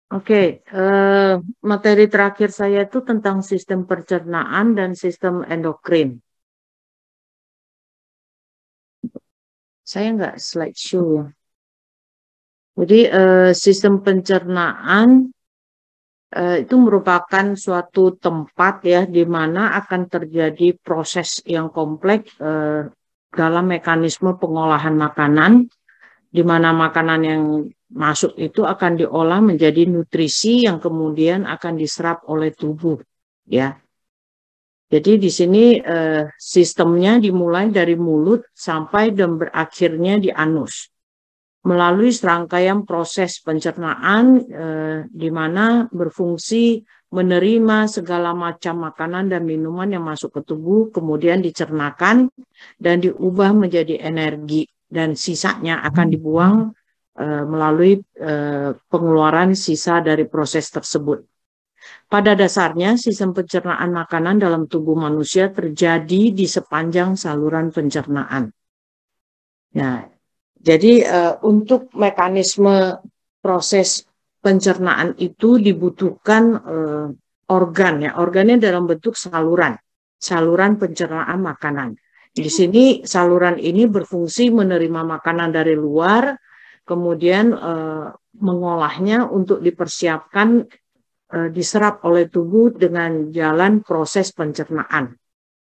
Oke, materi terakhir saya itu tentang sistem pencernaan dan sistem endokrin. Saya nggak slideshow ya. Jadi sistem pencernaan itu merupakan suatu tempat ya di mana akan terjadi proses yang kompleks dalam mekanisme pengolahan makanan, di mana makanan yang masuk itu akan diolah menjadi nutrisi yang kemudian akan diserap oleh tubuh, ya. Jadi di sini sistemnya dimulai dari mulut sampai dan berakhirnya di anus melalui serangkaian proses pencernaan di mana berfungsi menerima segala macam makanan dan minuman yang masuk ke tubuh, kemudian dicernakan dan diubah menjadi energi dan sisanya akan dibuang melalui pengeluaran sisa dari proses tersebut. Pada dasarnya, sistem pencernaan makanan dalam tubuh manusia terjadi di sepanjang saluran pencernaan. Nah, jadi untuk mekanisme proses pencernaan itu dibutuhkan organ ya, organnya dalam bentuk saluran pencernaan makanan. Di sini saluran ini berfungsi menerima makanan dari luar, kemudian mengolahnya untuk dipersiapkan diserap oleh tubuh dengan jalan proses pencernaan,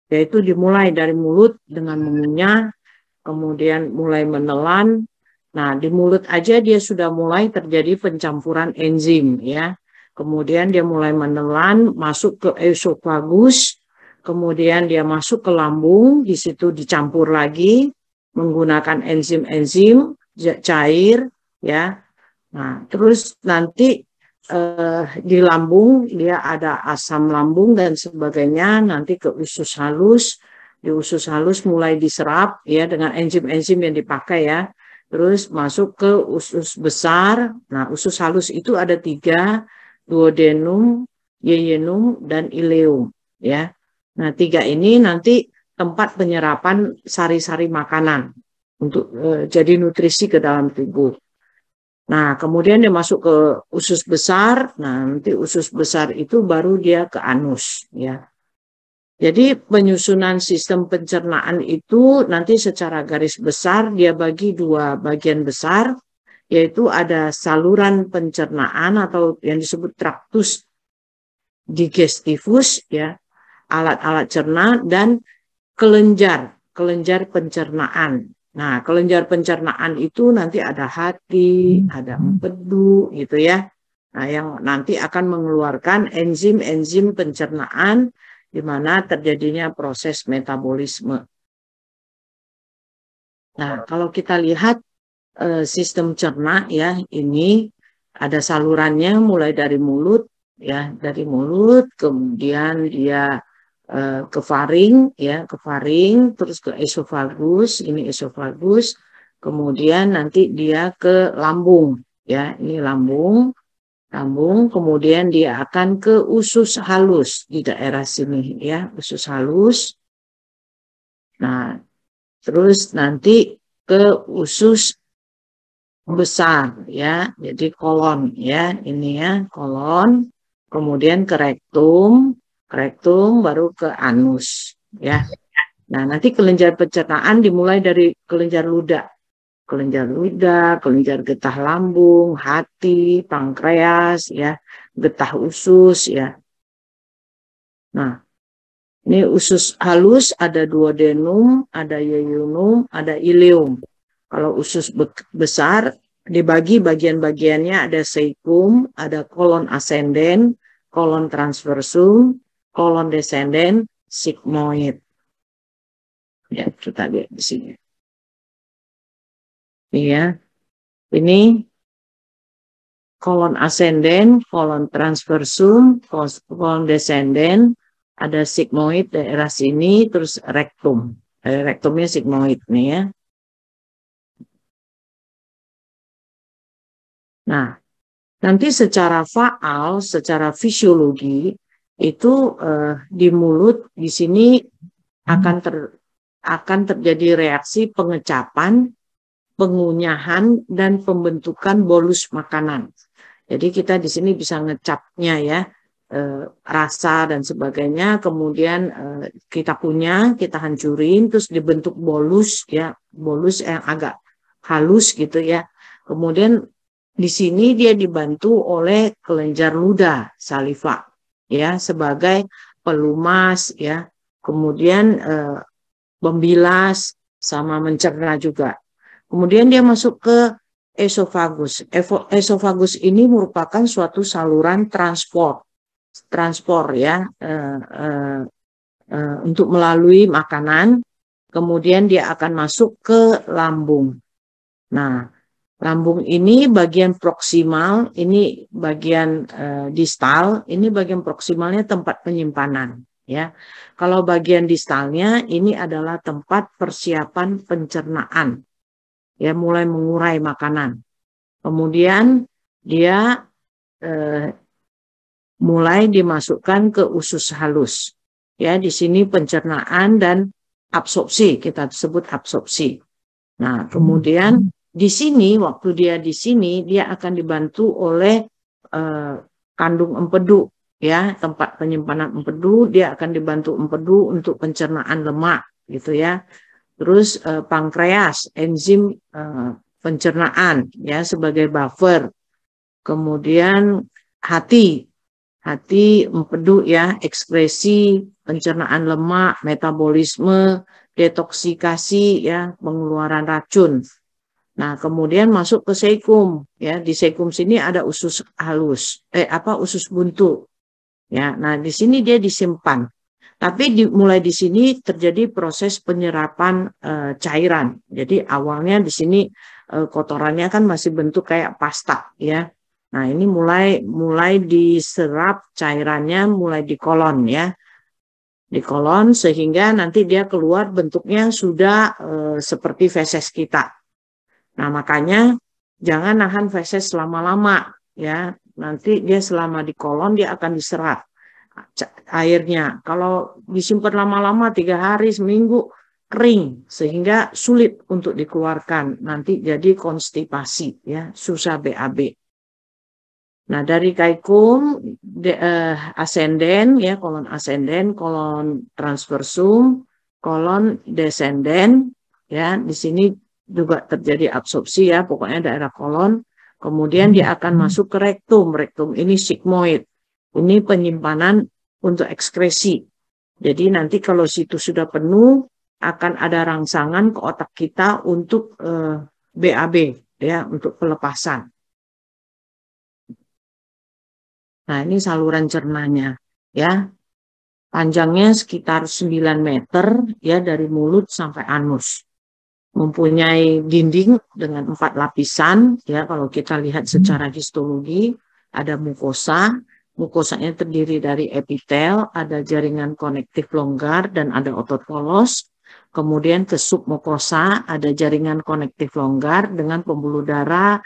yaitu dimulai dari mulut dengan mengunyah, kemudian mulai menelan. Nah, di mulut aja dia sudah mulai terjadi pencampuran enzim ya. Kemudian dia mulai menelan, masuk ke esofagus, kemudian dia masuk ke lambung, di situ dicampur lagi menggunakan enzim-enzim cair ya. Nah, terus nanti di lambung dia ada asam lambung dan sebagainya, nanti ke usus halus. Di usus halus mulai diserap ya dengan enzim-enzim yang dipakai ya. Terus masuk ke usus besar. Nah, usus halus itu ada 3, duodenum, yeyunum, dan ileum ya. Nah, 3 ini nanti tempat penyerapan sari-sari makanan untuk jadi nutrisi ke dalam tubuh. Nah, kemudian dia masuk ke usus besar. Nah, nanti usus besar itu baru dia ke anus ya. Jadi penyusunan sistem pencernaan itu nanti secara garis besar dia bagi 2 bagian besar, yaitu ada saluran pencernaan atau yang disebut tractus digestivus ya, alat-alat cerna, dan kelenjar pencernaan. Nah, kelenjar pencernaan itu nanti ada hati, ada empedu gitu ya. Nah, yang nanti akan mengeluarkan enzim-enzim pencernaan di mana terjadinya proses metabolisme. Nah, kalau kita lihat sistem cerna ya, ini ada salurannya mulai dari mulut ya, dari mulut kemudian dia ke faring ya, ke faring terus ke esofagus, ini esofagus, kemudian nanti dia ke lambung ya, ini lambung, kemudian dia akan ke usus halus di daerah sini ya, usus halus. Nah, terus nanti ke usus besar ya, jadi kolon ya, ini ya kolon, kemudian ke rektum baru ke anus ya. Nah, nanti kelenjar pencernaan dimulai dari kelenjar ludah, kelenjar getah lambung, hati, pankreas ya, getah usus ya. Nah, ini usus halus ada duodenum, ada yeyunum, ada ileum. Kalau usus besar dibagi bagian-bagiannya, ada cecum, ada kolon ascenden, kolon transversum, kolon descenden, sigmoid. Ya, kita lihat di sini. Ini ya. Ini kolon ascenden, kolon transversum, kolon descenden, ada sigmoid daerah sini, terus rektum. Rektumnya sigmoid nih ya. Nah, nanti secara faal, secara fisiologi itu di mulut di sini akan terjadi reaksi pengecapan, pengunyahan, dan pembentukan bolus makanan. Jadi kita di sini bisa ngecapnya ya, rasa dan sebagainya, kemudian kita hancurin, terus dibentuk bolus ya, bolus yang agak halus gitu ya. Kemudian di sini dia dibantu oleh kelenjar ludah saliva ya sebagai pelumas ya, kemudian membilas sama mencerna juga. Kemudian dia masuk ke esofagus. Esofagus ini merupakan suatu saluran transport ya, untuk melalui makanan. Kemudian dia akan masuk ke lambung. Nah, lambung ini bagian proksimal, ini bagian distal, ini bagian proksimalnya tempat penyimpanan. Ya, kalau bagian distalnya ini adalah tempat persiapan pencernaan, ya mulai mengurai makanan. Kemudian dia mulai dimasukkan ke usus halus. Ya, di sini pencernaan dan absorpsi, kita sebut absorpsi. Nah, kemudian di sini, waktu dia di sini, dia akan dibantu oleh kandung empedu, ya, tempat penyimpanan empedu, dia akan dibantu empedu untuk pencernaan lemak, gitu ya. Terus pankreas, enzim pencernaan, ya, sebagai buffer. Kemudian hati empedu ya, ekspresi, pencernaan lemak, metabolisme, detoksikasi ya, pengeluaran racun. Nah, kemudian masuk ke seikum ya. Di seikum sini ada usus halus, usus buntu. Ya, nah di sini dia disimpan. Tapi mulai di sini terjadi proses penyerapan cairan. Jadi awalnya di sini kotorannya kan masih bentuk kayak pasta ya. Nah, ini mulai diserap cairannya mulai di kolon ya. Di kolon sehingga nanti dia keluar bentuknya sudah seperti feses kita. Nah, makanya jangan nahan feses lama-lama ya. Nanti dia selama di kolon dia akan diserap airnya. Kalau disimpan lama-lama 3 hari, seminggu, kering sehingga sulit untuk dikeluarkan. Nanti jadi konstipasi ya, susah BAB. Nah, dari kaikum ascenden ya, kolon ascenden, kolon transversum, kolon descenden ya, di sini juga terjadi absorpsi ya, pokoknya daerah kolon. Kemudian dia akan masuk ke rektum. Rektum ini sigmoid. Ini penyimpanan untuk ekskresi. Jadi nanti kalau situ sudah penuh, akan ada rangsangan ke otak kita untuk BAB ya, untuk pelepasan. Nah, ini saluran cernanya ya. Panjangnya sekitar 9 meter ya, dari mulut sampai anus. Mempunyai dinding dengan 4 lapisan ya, kalau kita lihat secara histologi, ada mukosa. Mukosanya terdiri dari epitel, ada jaringan konektif longgar dan ada otot polos. Kemudian ke submukosa ada jaringan konektif longgar dengan pembuluh darah,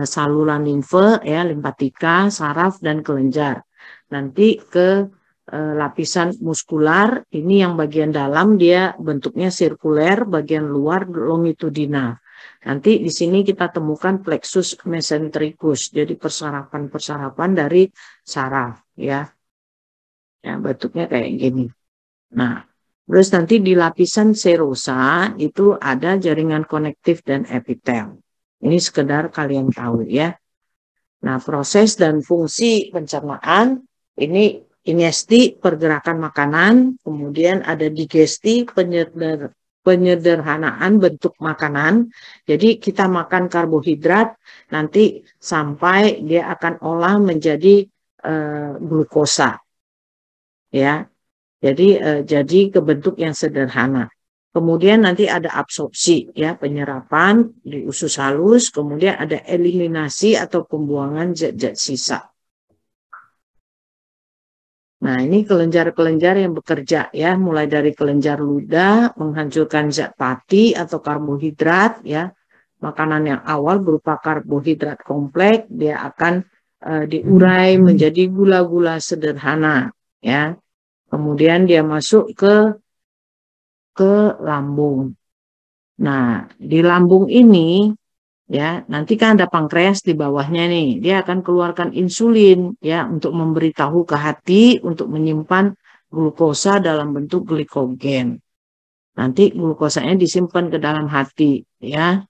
saluran limfe ya, limpatika, saraf dan kelenjar. Nanti ke lapisan muskular, ini yang bagian dalam dia bentuknya sirkuler, bagian luar longitudinal. Nanti di sini kita temukan plexus mesentericus, jadi persarapan-persarapan dari saraf ya. Ya, bentuknya kayak gini. Nah, terus nanti di lapisan serosa itu ada jaringan konektif dan epitel. Ini sekedar kalian tahu ya. Nah, proses dan fungsi pencernaan ini ingesti, pergerakan makanan, kemudian ada digesti, penyederhanaan bentuk makanan. Jadi kita makan karbohidrat, nanti sampai dia akan olah menjadi glukosa. Ya. Jadi ke bentuk yang sederhana. Kemudian nanti ada absorpsi ya, penyerapan di usus halus, kemudian ada eliminasi atau pembuangan zat-zat sisa. Nah, ini kelenjar-kelenjar yang bekerja ya, mulai dari kelenjar ludah menghancurkan zat pati atau karbohidrat ya. Makanan yang awal berupa karbohidrat kompleks, dia akan diurai menjadi gula-gula sederhana ya. Kemudian dia masuk ke lambung. Nah, di lambung ini ya. Nanti kan ada pankreas di bawahnya nih, dia akan keluarkan insulin ya untuk memberitahu ke hati untuk menyimpan glukosa dalam bentuk glikogen. Nanti glukosanya disimpan ke dalam hati ya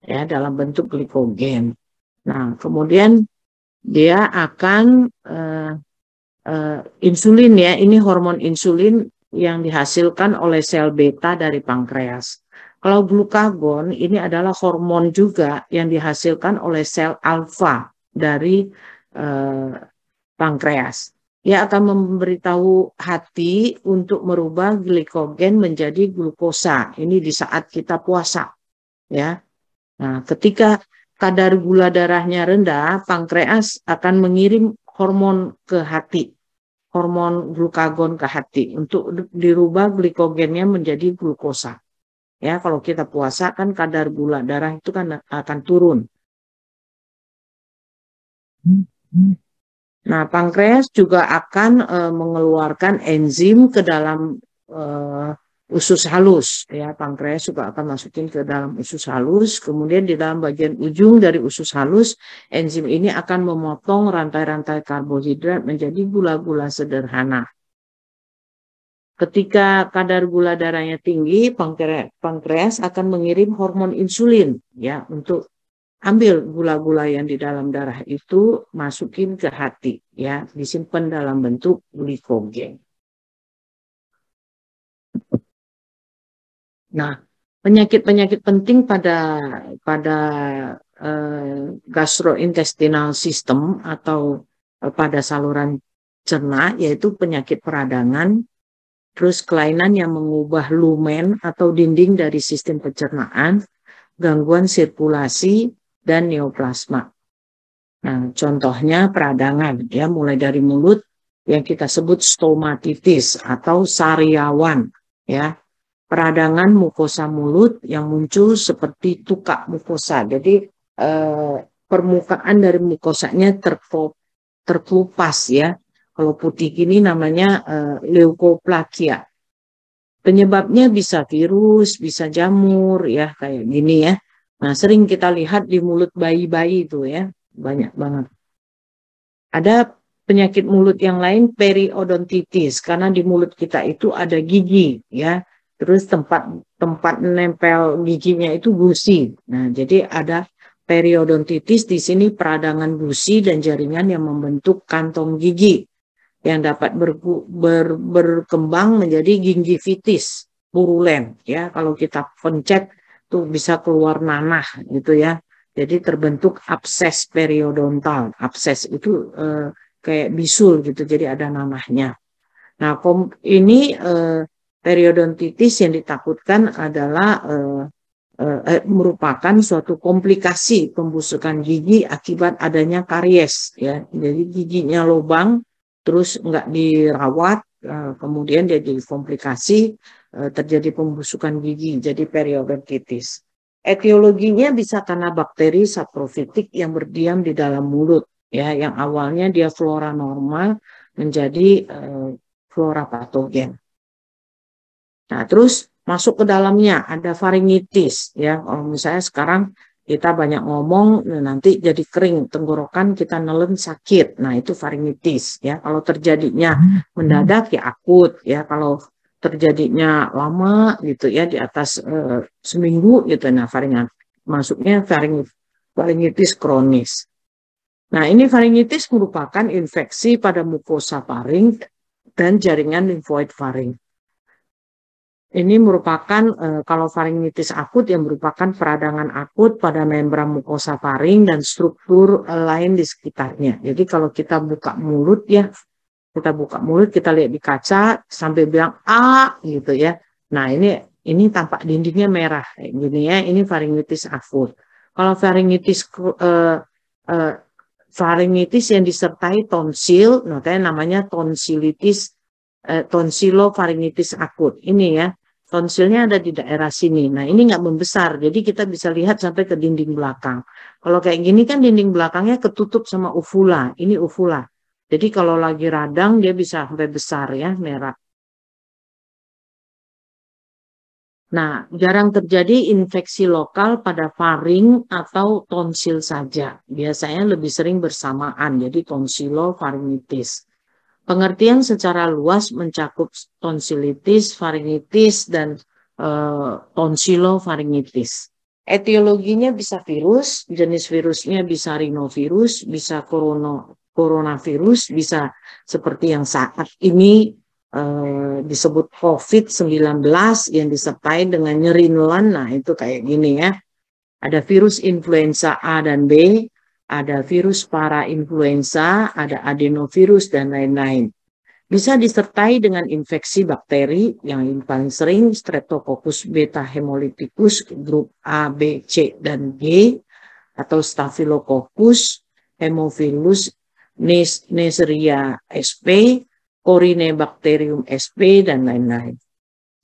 dalam bentuk glikogen. Nah, kemudian dia akan insulin ya, ini hormon insulin yang dihasilkan oleh sel beta dari pankreas. Kalau glukagon ini adalah hormon juga yang dihasilkan oleh sel alfa dari pankreas. Dia akan memberitahu hati untuk merubah glikogen menjadi glukosa. Ini di saat kita puasa, ya. Nah, ketika kadar gula darahnya rendah, pankreas akan mengirim hormon ke hati, hormon glukagon ke hati untuk dirubah glikogennya menjadi glukosa. Ya, kalau kita puasa kan kadar gula darah itu kan akan turun. Nah, pankreas juga akan mengeluarkan enzim ke dalam usus halus. Ya, pankreas juga akan masukin ke dalam usus halus. Kemudian di dalam bagian ujung dari usus halus, enzim ini akan memotong rantai-rantai karbohidrat menjadi gula-gula sederhana. Ketika kadar gula darahnya tinggi, pankreas akan mengirim hormon insulin ya untuk ambil gula-gula yang di dalam darah itu masukin ke hati ya, disimpan dalam bentuk glikogen. Nah, penyakit-penyakit penting pada gastrointestinal system atau pada saluran cerna yaitu penyakit peradangan, terus kelainan yang mengubah lumen atau dinding dari sistem pencernaan, gangguan sirkulasi, dan neoplasma. Nah, contohnya peradangan, ya mulai dari mulut yang kita sebut stomatitis atau sariawan, ya. Peradangan mukosa mulut yang muncul seperti tukak mukosa. Jadi permukaan dari mukosanya terkelupas ya. Kalau putih gini namanya leukoplakia. Penyebabnya bisa virus, bisa jamur ya kayak gini ya. Nah, sering kita lihat di mulut bayi-bayi itu ya, banyak banget. Ada penyakit mulut yang lain periodontitis karena di mulut kita itu ada gigi ya. Terus tempat nempel giginya itu gusi. Nah, jadi ada periodontitis di sini peradangan gusi dan jaringan yang membentuk kantong gigi yang dapat berkembang menjadi gingivitis purulen ya. Kalau kita pencet tuh bisa keluar nanah gitu ya. Jadi terbentuk abses periodontal. Abses itu kayak bisul gitu, jadi ada nanahnya. Nah, ini periodontitis yang ditakutkan adalah merupakan suatu komplikasi pembusukan gigi akibat adanya karies ya. Jadi giginya lubang terus nggak dirawat, kemudian dia jadi komplikasi, terjadi pembusukan gigi, jadi periodontitis. Etiologinya bisa karena bakteri saprofitik yang berdiam di dalam mulut ya, yang awalnya dia flora normal menjadi flora patogen. Nah, terus masuk ke dalamnya ada faringitis ya. Kalau misalnya sekarang kita banyak ngomong nanti jadi kering tenggorokan, kita nelen sakit. Nah, itu faringitis ya. Kalau terjadinya mendadak ya akut ya. Kalau terjadinya lama gitu ya di atas seminggu gitu, nah masuknya faringitis kronis. Nah, ini faringitis merupakan infeksi pada mukosa faring dan jaringan limfoid faring. Ini merupakan kalau faringitis akut yang merupakan peradangan akut pada membran mukosa faring dan struktur lain di sekitarnya. Jadi kalau kita buka mulut ya, kita lihat di kaca sampai bilang gitu ya. Nah, ini tampak dindingnya merah kayak gini ya. Ini faringitis akut. Kalau faringitis yang disertai tonsil, namanya tonsilitis tonsilofaringitis akut. Ini ya. Tonsilnya ada di daerah sini. Nah, ini nggak membesar, jadi kita bisa lihat sampai ke dinding belakang. Kalau kayak gini kan dinding belakangnya ketutup sama uvula. Ini uvula. Jadi kalau lagi radang dia bisa sampai besar ya, merah. Nah, jarang terjadi infeksi lokal pada faring atau tonsil saja. Biasanya lebih sering bersamaan, jadi tonsilofaringitis. Pengertian secara luas mencakup tonsilitis, faringitis, dan tonsilofaringitis. Etiologinya bisa virus, jenis virusnya bisa rhinovirus, bisa coronavirus, bisa seperti yang saat ini disebut COVID-19 yang disertai dengan nyeri nelan. Nah, itu kayak gini ya. Ada virus influenza A dan B, ada virus parainfluenza, ada adenovirus, dan lain-lain. Bisa disertai dengan infeksi bakteri yang paling sering Streptococcus beta hemolyticus grup A, B, C, dan G, atau Staphylococcus, Haemophilus neisseria sp, Corynebacterium sp, dan lain-lain.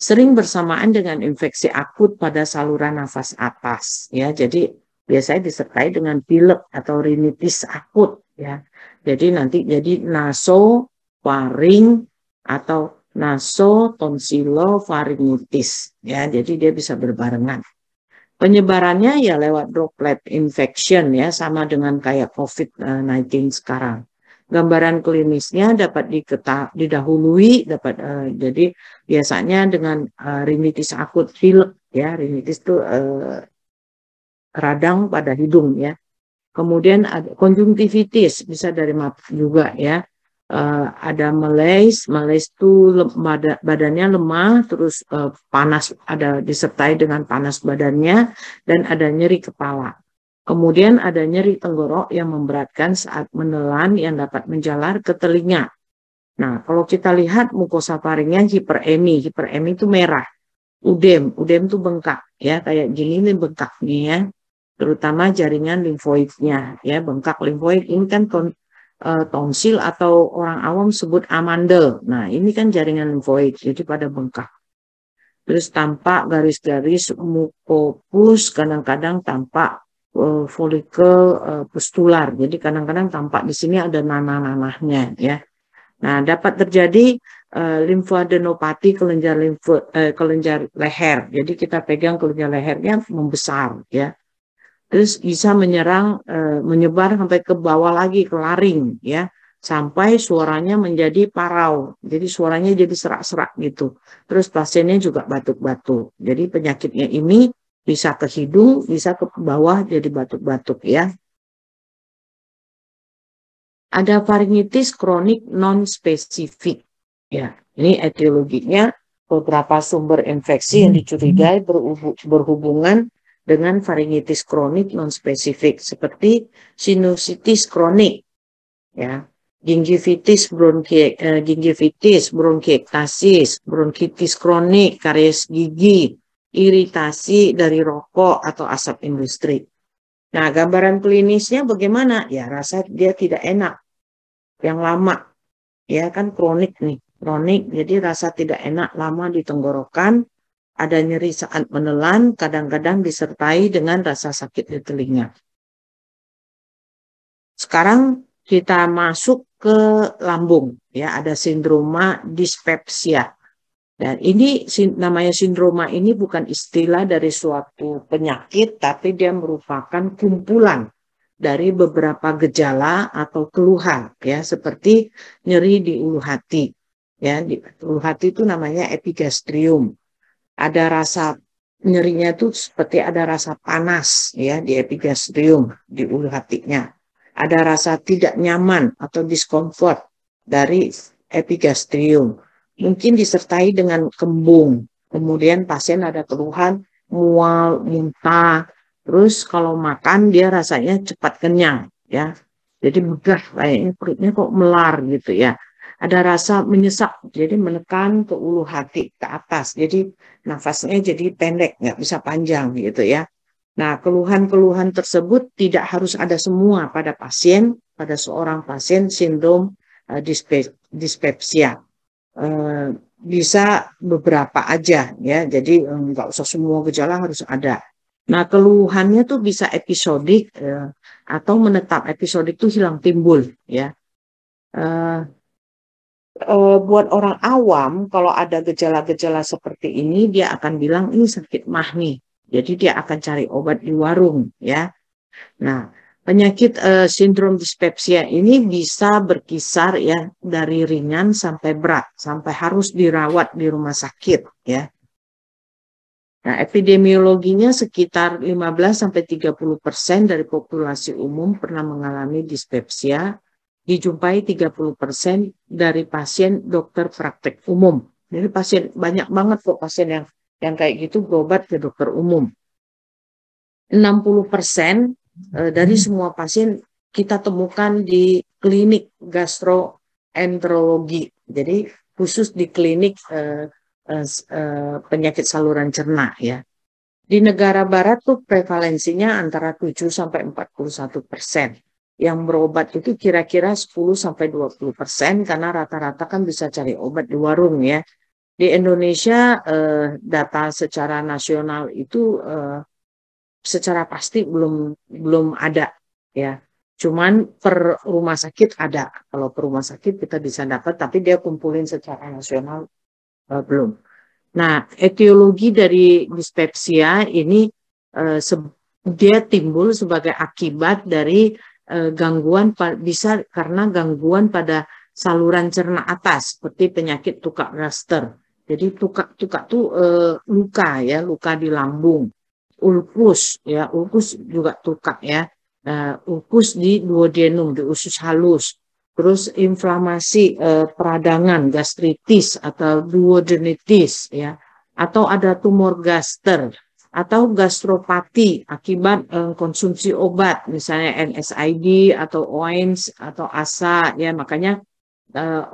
Sering bersamaan dengan infeksi akut pada saluran nafas atas, ya. Jadi biasanya disertai dengan pilek atau rinitis akut, ya. Jadi nanti jadi nasofaring atau nasotonsilofaringitis, ya. Jadi dia bisa berbarengan. Penyebarannya ya lewat droplet infection, ya, sama dengan kayak COVID-19 sekarang. Gambaran klinisnya dapat didahului, jadi biasanya dengan rinitis akut pilek, ya, rinitis itu radang pada hidung, ya. Kemudian ada konjungtivitis, bisa dari mata juga, ya. Ada malaise itu badannya lemah, terus panas, ada disertai dengan panas badannya, dan ada nyeri kepala. Kemudian ada nyeri tenggorok yang memberatkan saat menelan yang dapat menjalar ke telinga. Nah, kalau kita lihat mukosa faringnya hiperemi itu merah. Udem itu bengkak, ya, kayak gini nih bengkak nih, ya. Terutama jaringan limfoidnya, ya, bengkak limfoid ini kan tonsil atau orang awam sebut amandel. Nah, ini kan jaringan limfoid, jadi pada bengkak. Terus tampak garis-garis mukopus, kadang-kadang tampak folikel pustular. Jadi kadang-kadang tampak di sini ada nanah-nanahnya, ya. Nah, dapat terjadi limfadenopati kelenjar leher. Jadi kita pegang kelenjar lehernya membesar, ya. Terus bisa menyebar sampai ke bawah lagi, ke laring, ya. Sampai suaranya menjadi parau. Jadi suaranya jadi serak-serak gitu. Terus pasiennya juga batuk-batuk. Jadi penyakitnya ini bisa ke hidung, bisa ke bawah jadi batuk-batuk, ya. Ada faringitis kronik non-spesifik. Ya, ini etiologinya beberapa sumber infeksi yang dicurigai berhubungan dengan faringitis kronik non-spesifik seperti sinusitis kronik, ya, gingivitis, bronkiektasis, bronkitis kronik, karies gigi, iritasi dari rokok atau asap industri. Nah, gambaran klinisnya bagaimana? Ya, rasa dia tidak enak, yang lama, ya kan kronik nih, kronik, jadi rasa tidak enak lama di tenggorokan, ada nyeri saat menelan, kadang-kadang disertai dengan rasa sakit di telinga. Sekarang kita masuk ke lambung, ya, ada sindroma dispepsia. Dan ini namanya sindroma ini bukan istilah dari suatu penyakit, tapi dia merupakan kumpulan dari beberapa gejala atau keluhan, ya, seperti nyeri di ulu hati, ya, di ulu hati itu namanya epigastrium. Ada rasa nyerinya itu seperti ada rasa panas, ya, di epigastrium, di ulu hatinya. Ada rasa tidak nyaman atau discomfort dari epigastrium. Mungkin disertai dengan kembung. Kemudian pasien ada keluhan mual, muntah. Terus kalau makan dia rasanya cepat kenyang, ya. Jadi begah, kayaknya perutnya kok melar gitu, ya. Ada rasa menyesak, jadi menekan ke ulu hati ke atas. Jadi nafasnya jadi pendek, nggak bisa panjang gitu, ya. Nah, keluhan-keluhan tersebut tidak harus ada semua pada pasien, pada seorang pasien sindrom dispepsia. Bisa beberapa aja, ya, jadi nggak usah semua gejala harus ada. Nah, keluhannya tuh bisa episodik atau menetap. Episodik itu hilang timbul, ya. buat orang awam kalau ada gejala-gejala seperti ini dia akan bilang ini sakit mah nih. Jadi dia akan cari obat di warung ya. Nah, penyakit sindrom dispepsia ini bisa berkisar ya dari ringan sampai berat, sampai harus dirawat di rumah sakit ya. Nah, epidemiologinya sekitar 15-30% dari populasi umum pernah mengalami dispepsia, dijumpai 30% dari pasien dokter praktek umum. Jadi pasien banyak banget kok pasien yang kayak gitu berobat ke dokter umum. 60% dari semua pasien kita temukan di klinik gastroenterologi. Jadi khusus di klinik penyakit saluran cerna ya. Di negara barat tuh prevalensinya antara 7-41%. Yang berobat itu kira-kira 10-20% karena rata-rata kan bisa cari obat di warung ya. Di Indonesia data secara nasional itu secara pasti belum ada ya. Cuman per rumah sakit ada. Kalau per rumah sakit kita bisa dapat, tapi dia kumpulin secara nasional belum. Nah, etiologi dari dispepsia ini dia timbul sebagai akibat dari gangguan bisa karena gangguan pada saluran cerna atas seperti penyakit tukak gaster. Jadi tukak tuh luka ya, luka di lambung. Ulkus ya, ulkus juga tukak ya. Ulkus di duodenum, di usus halus. Terus inflamasi peradangan, gastritis atau duodenitis ya, atau ada tumor gaster atau gastropati akibat konsumsi obat misalnya NSAID atau OINS atau ASA ya, makanya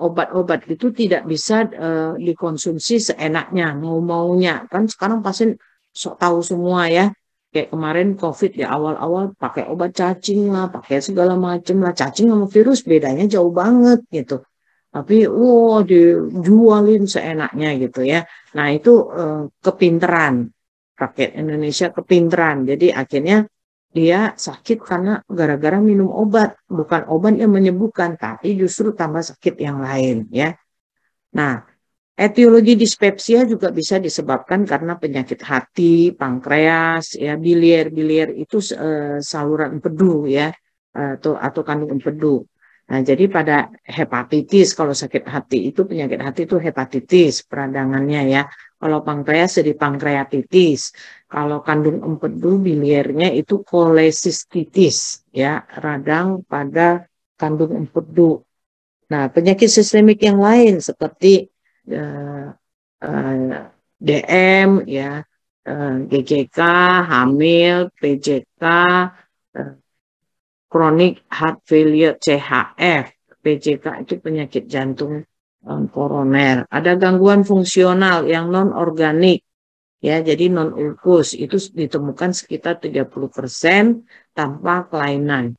obat-obat itu tidak bisa dikonsumsi seenaknya mau-maunya kan sekarang pasien sok tahu semua ya. Kayak kemarin COVID ya awal-awal pakai obat cacing lah, pakai segala macam lah. Cacing sama virus bedanya jauh banget gitu. Tapi wow dijualin seenaknya gitu ya. Nah itu kepinteran. Rakyat Indonesia kepinteran. Jadi akhirnya dia sakit karena gara-gara minum obat. Bukan obat yang menyembuhkan, tapi justru tambah sakit yang lain ya. Nah, etiologi dispepsia juga bisa disebabkan karena penyakit hati, pankreas, ya biliar itu saluran empedu ya, atau kandung empedu. Nah, jadi pada hepatitis kalau sakit hati itu penyakit hati itu hepatitis peradangannya ya. Kalau pankreas jadi pankreatitis. Kalau kandung empedu biliarnya itu kolesistitis ya, radang pada kandung empedu. Nah, penyakit sistemik yang lain seperti DM ya, GGK, hamil, PJK, chronic heart failure CHF, PJK itu penyakit jantung koroner. Ada gangguan fungsional yang non organik ya, jadi non ulkus itu ditemukan sekitar 30% tanpa kelainan.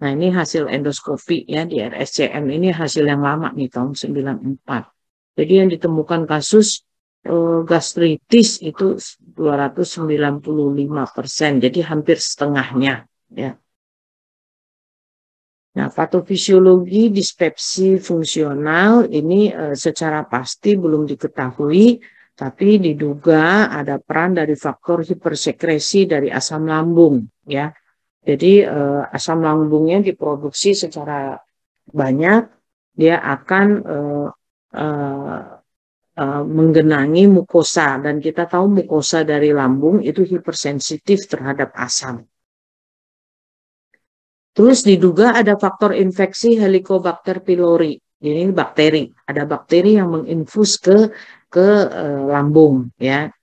Nah, ini hasil endoskopi ya di RSCM, ini hasil yang lama nih tahun 94. Jadi yang ditemukan kasus gastritis itu 295%, jadi hampir setengahnya ya. Nah, patofisiologi dispepsi fungsional ini secara pasti belum diketahui, tapi diduga ada peran dari faktor hipersekresi dari asam lambung ya. Jadi asam lambungnya diproduksi secara banyak, dia akan menggenangi mukosa, dan kita tahu mukosa dari lambung itu hipersensitif terhadap asam. Terus diduga ada faktor infeksi Helicobacter pylori. Ini bakteri, ada bakteri yang menginfus ke lambung ya.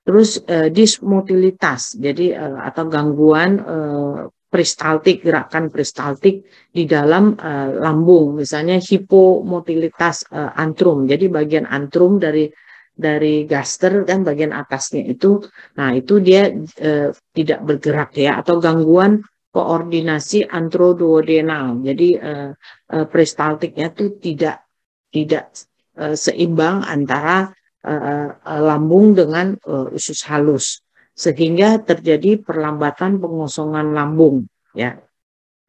Terus dismotilitas, jadi atau gangguan peristaltik, gerakan peristaltik di dalam lambung, misalnya hipomotilitas antrum. Jadi bagian antrum dari gaster dan bagian atasnya itu, nah itu dia tidak bergerak ya, atau gangguan koordinasi antroduodenal. Jadi peristaltiknya itu tidak seimbang antara lambung dengan usus halus, sehingga terjadi perlambatan pengosongan lambung ya.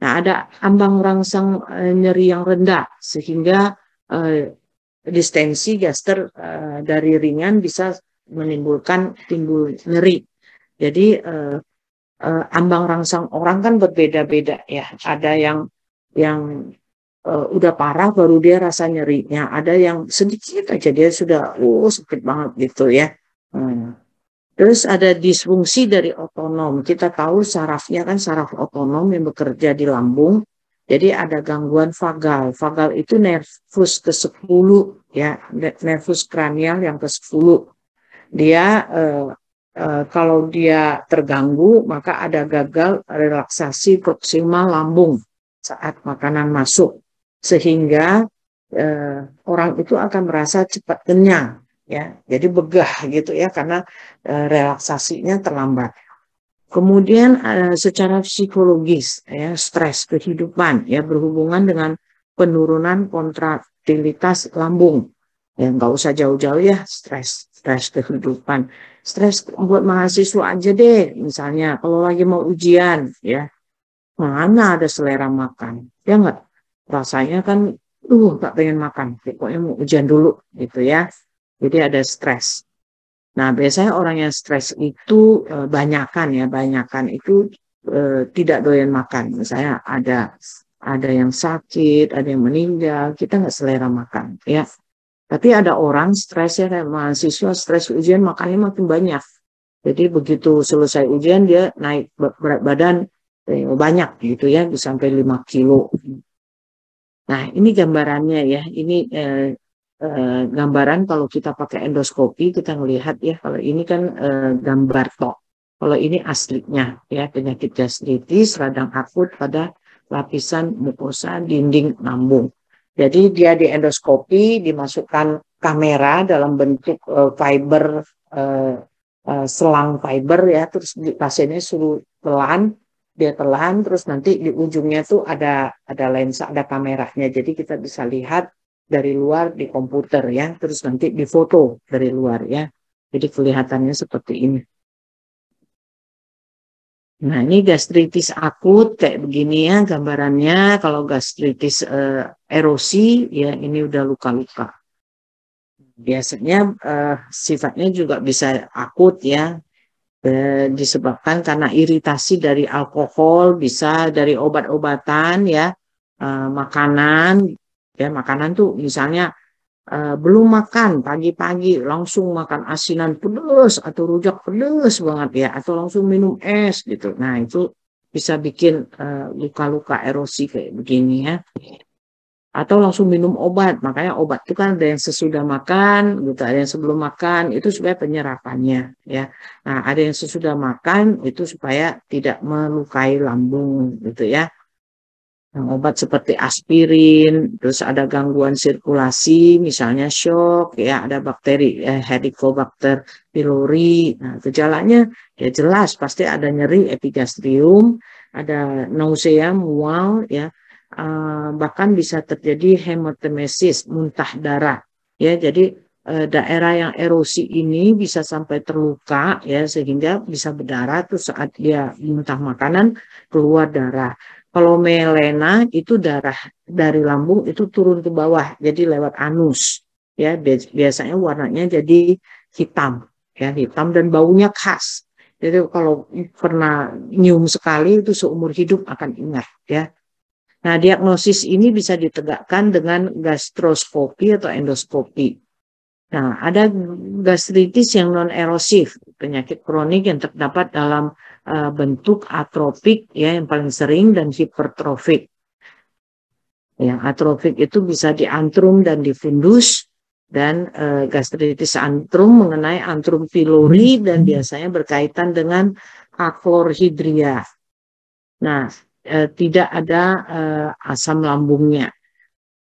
Nah, ada ambang rangsang nyeri yang rendah sehingga distensi gaster dari ringan bisa menimbulkan timbul nyeri. Jadi ambang rangsang orang kan berbeda-beda ya. Ada yang udah parah baru dia rasa nyerinya. Ada yang sedikit aja dia sudah sakit banget gitu ya. Terus ada disfungsi dari otonom. Kita tahu sarafnya kan saraf otonom yang bekerja di lambung. Jadi ada gangguan vagal. Vagal itu nervus ke-10 ya, nervus kranial yang ke-10. Dia kalau dia terganggu maka ada gagal relaksasi proksimal lambung saat makanan masuk. Sehingga orang itu akan merasa cepat kenyang. Ya, jadi begah gitu ya karena relaksasinya terlambat. Kemudian secara psikologis ya stres kehidupan ya berhubungan dengan penurunan kontraktilitas lambung. Ya nggak usah jauh-jauh ya stres kehidupan. Stres buat mahasiswa aja deh misalnya kalau lagi mau ujian ya mana ada selera makan ya nggak rasanya kan nggak pengen makan pokoknya mau ujian dulu gitu ya. Jadi ada stres. Nah, biasanya orang yang stres itu banyakan itu tidak doyan makan. Misalnya ada yang sakit, ada yang meninggal, kita nggak selera makan, ya. Tapi ada orang stres ya kayak mahasiswa stres ujian makannya makin banyak. Jadi begitu selesai ujian dia naik berat badan banyak gitu ya, bisa sampai 5 kilo. Nah, ini gambarannya ya. Ini gambaran kalau kita pakai endoskopi kita melihat ya kalau ini kan gambar tok. Kalau ini aslinya ya penyakit gastritis radang akut pada lapisan mukosa dinding lambung. Jadi dia di endoskopi dimasukkan kamera dalam bentuk fiber selang fiber ya terus pasiennya suruh telan dia telan terus nanti di ujungnya tuh ada lensa ada kameranya jadi kita bisa lihat dari luar di komputer ya, terus nanti difoto dari luar ya. Jadi kelihatannya seperti ini. Nah ini gastritis akut kayak begini ya gambarannya. Kalau gastritis erosi ya ini udah luka-luka. Biasanya sifatnya juga bisa akut ya. Disebabkan karena iritasi dari alkohol, bisa dari obat-obatan ya, makanan. Ya, makanan tuh misalnya belum makan pagi-pagi langsung makan asinan pedas atau rujak pedas banget ya atau langsung minum es gitu. Nah, itu bisa bikin luka-luka erosi kayak begini ya. Atau langsung minum obat. Makanya obat itu kan ada yang sesudah makan gitu, ada yang sebelum makan itu supaya penyerapannya ya. Nah, ada yang sesudah makan itu supaya tidak melukai lambung gitu ya. Obat seperti aspirin, terus ada gangguan sirkulasi, misalnya shock, ya ada bakteri Helicobacter pylori. Nah, gejalanya ya jelas pasti ada nyeri epigastrium, ada nausea, mual, ya, bahkan bisa terjadi hemotemesis, muntah darah. Ya, jadi daerah yang erosi ini bisa sampai terluka, ya, sehingga bisa berdarah. Terus saat dia muntah makanan keluar darah. Kalau melena itu darah dari lambung itu turun ke bawah, jadi lewat anus. Ya, biasanya warnanya jadi hitam, ya hitam dan baunya khas. Jadi kalau pernah nyium sekali itu seumur hidup akan ingat, ya. Nah, diagnosis ini bisa ditegakkan dengan gastroskopi atau endoskopi. Nah, ada gastritis yang non-erosif, penyakit kronik yang terdapat dalam bentuk atropik ya yang paling sering dan hipertrofik. Yang atrofik itu bisa di antrum dan di fundus dan gastritis antrum mengenai antrum pylori dan biasanya berkaitan dengan aklorhidria. Nah, tidak ada asam lambungnya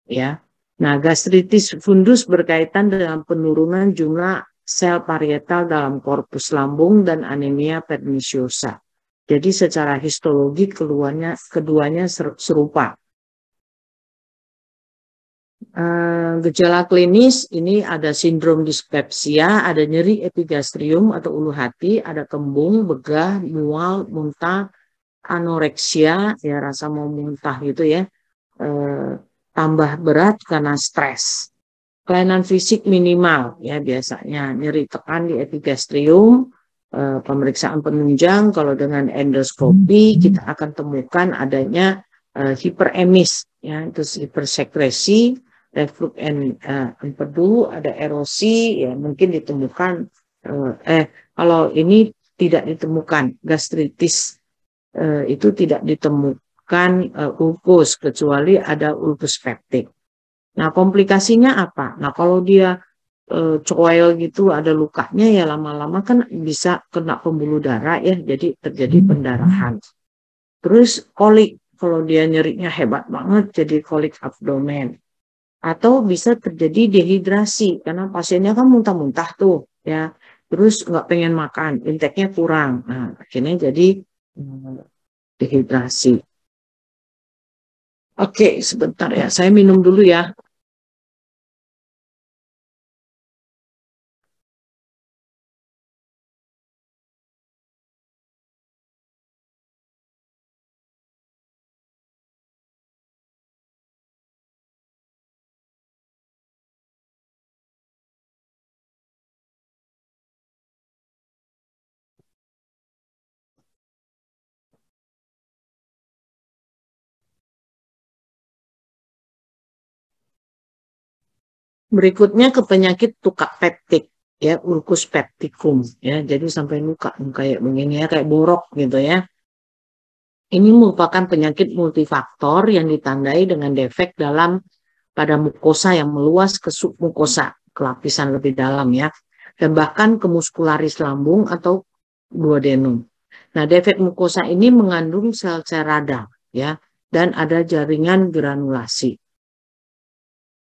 ya. Nah, gastritis fundus berkaitan dengan penurunan jumlah sel parietal dalam korpus lambung dan anemia perniciosa. Jadi secara histologi keduanya serupa. Gejala klinis ini ada sindrom dispepsia, ada nyeri epigastrium atau ulu hati, ada kembung, begah, mual, muntah, anoreksia, ya rasa mau muntah gitu ya. tambah berat karena stres. Kelainan fisik minimal ya biasanya nyeri tekan di epigastrium, pemeriksaan penunjang kalau dengan endoskopi kita akan temukan adanya hiperemis ya itu hipersekresi, reflux empedu, ada erosi ya mungkin ditemukan kalau ini tidak ditemukan gastritis itu tidak ditemukan ulkus kecuali ada ulkus peptik. Nah, komplikasinya apa? Nah, kalau dia coel gitu ada lukanya ya lama-lama kan bisa kena pembuluh darah ya, jadi terjadi pendarahan. Terus kolik, kalau dia nyerinya hebat banget jadi kolik abdomen. Atau bisa terjadi dehidrasi karena pasiennya kan muntah-muntah tuh ya. Terus nggak pengen makan, intake-nya kurang. Nah, akhirnya jadi dehidrasi. Oke, sebentar ya. Saya minum dulu ya. Berikutnya ke penyakit tukak peptik ya, ulkus peptikum ya. Jadi sampai luka kayak begini ya, kayak borok gitu ya. Ini merupakan penyakit multifaktor yang ditandai dengan defek dalam pada mukosa yang meluas ke submukosa, ke lapisan lebih dalam ya. Dan bahkan ke muskularis lambung atau duodenum. Nah, defek mukosa ini mengandung sel-sel radang ya dan ada jaringan granulasi.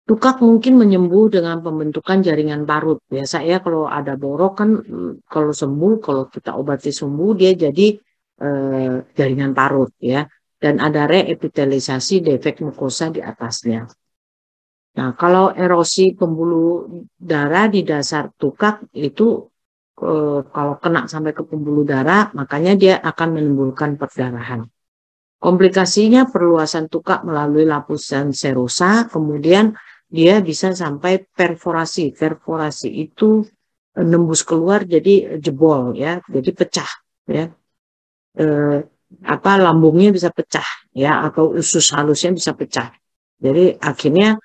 Tukak mungkin menyembuh dengan pembentukan jaringan parut. Biasa ya kalau ada borok kan kalau sembuh, kalau kita obati sembuh dia jadi jaringan parut ya. Dan ada reepitelisasi defek mukosa di atasnya. Nah, kalau erosi pembuluh darah di dasar tukak itu kalau kena sampai ke pembuluh darah, makanya dia akan menimbulkan perdarahan. Komplikasinya perluasan tukak melalui lapisan serosa, kemudian dia bisa sampai perforasi. Perforasi itu nembus keluar jadi jebol ya, jadi pecah ya. Lambungnya bisa pecah ya atau usus halusnya bisa pecah. Jadi akhirnya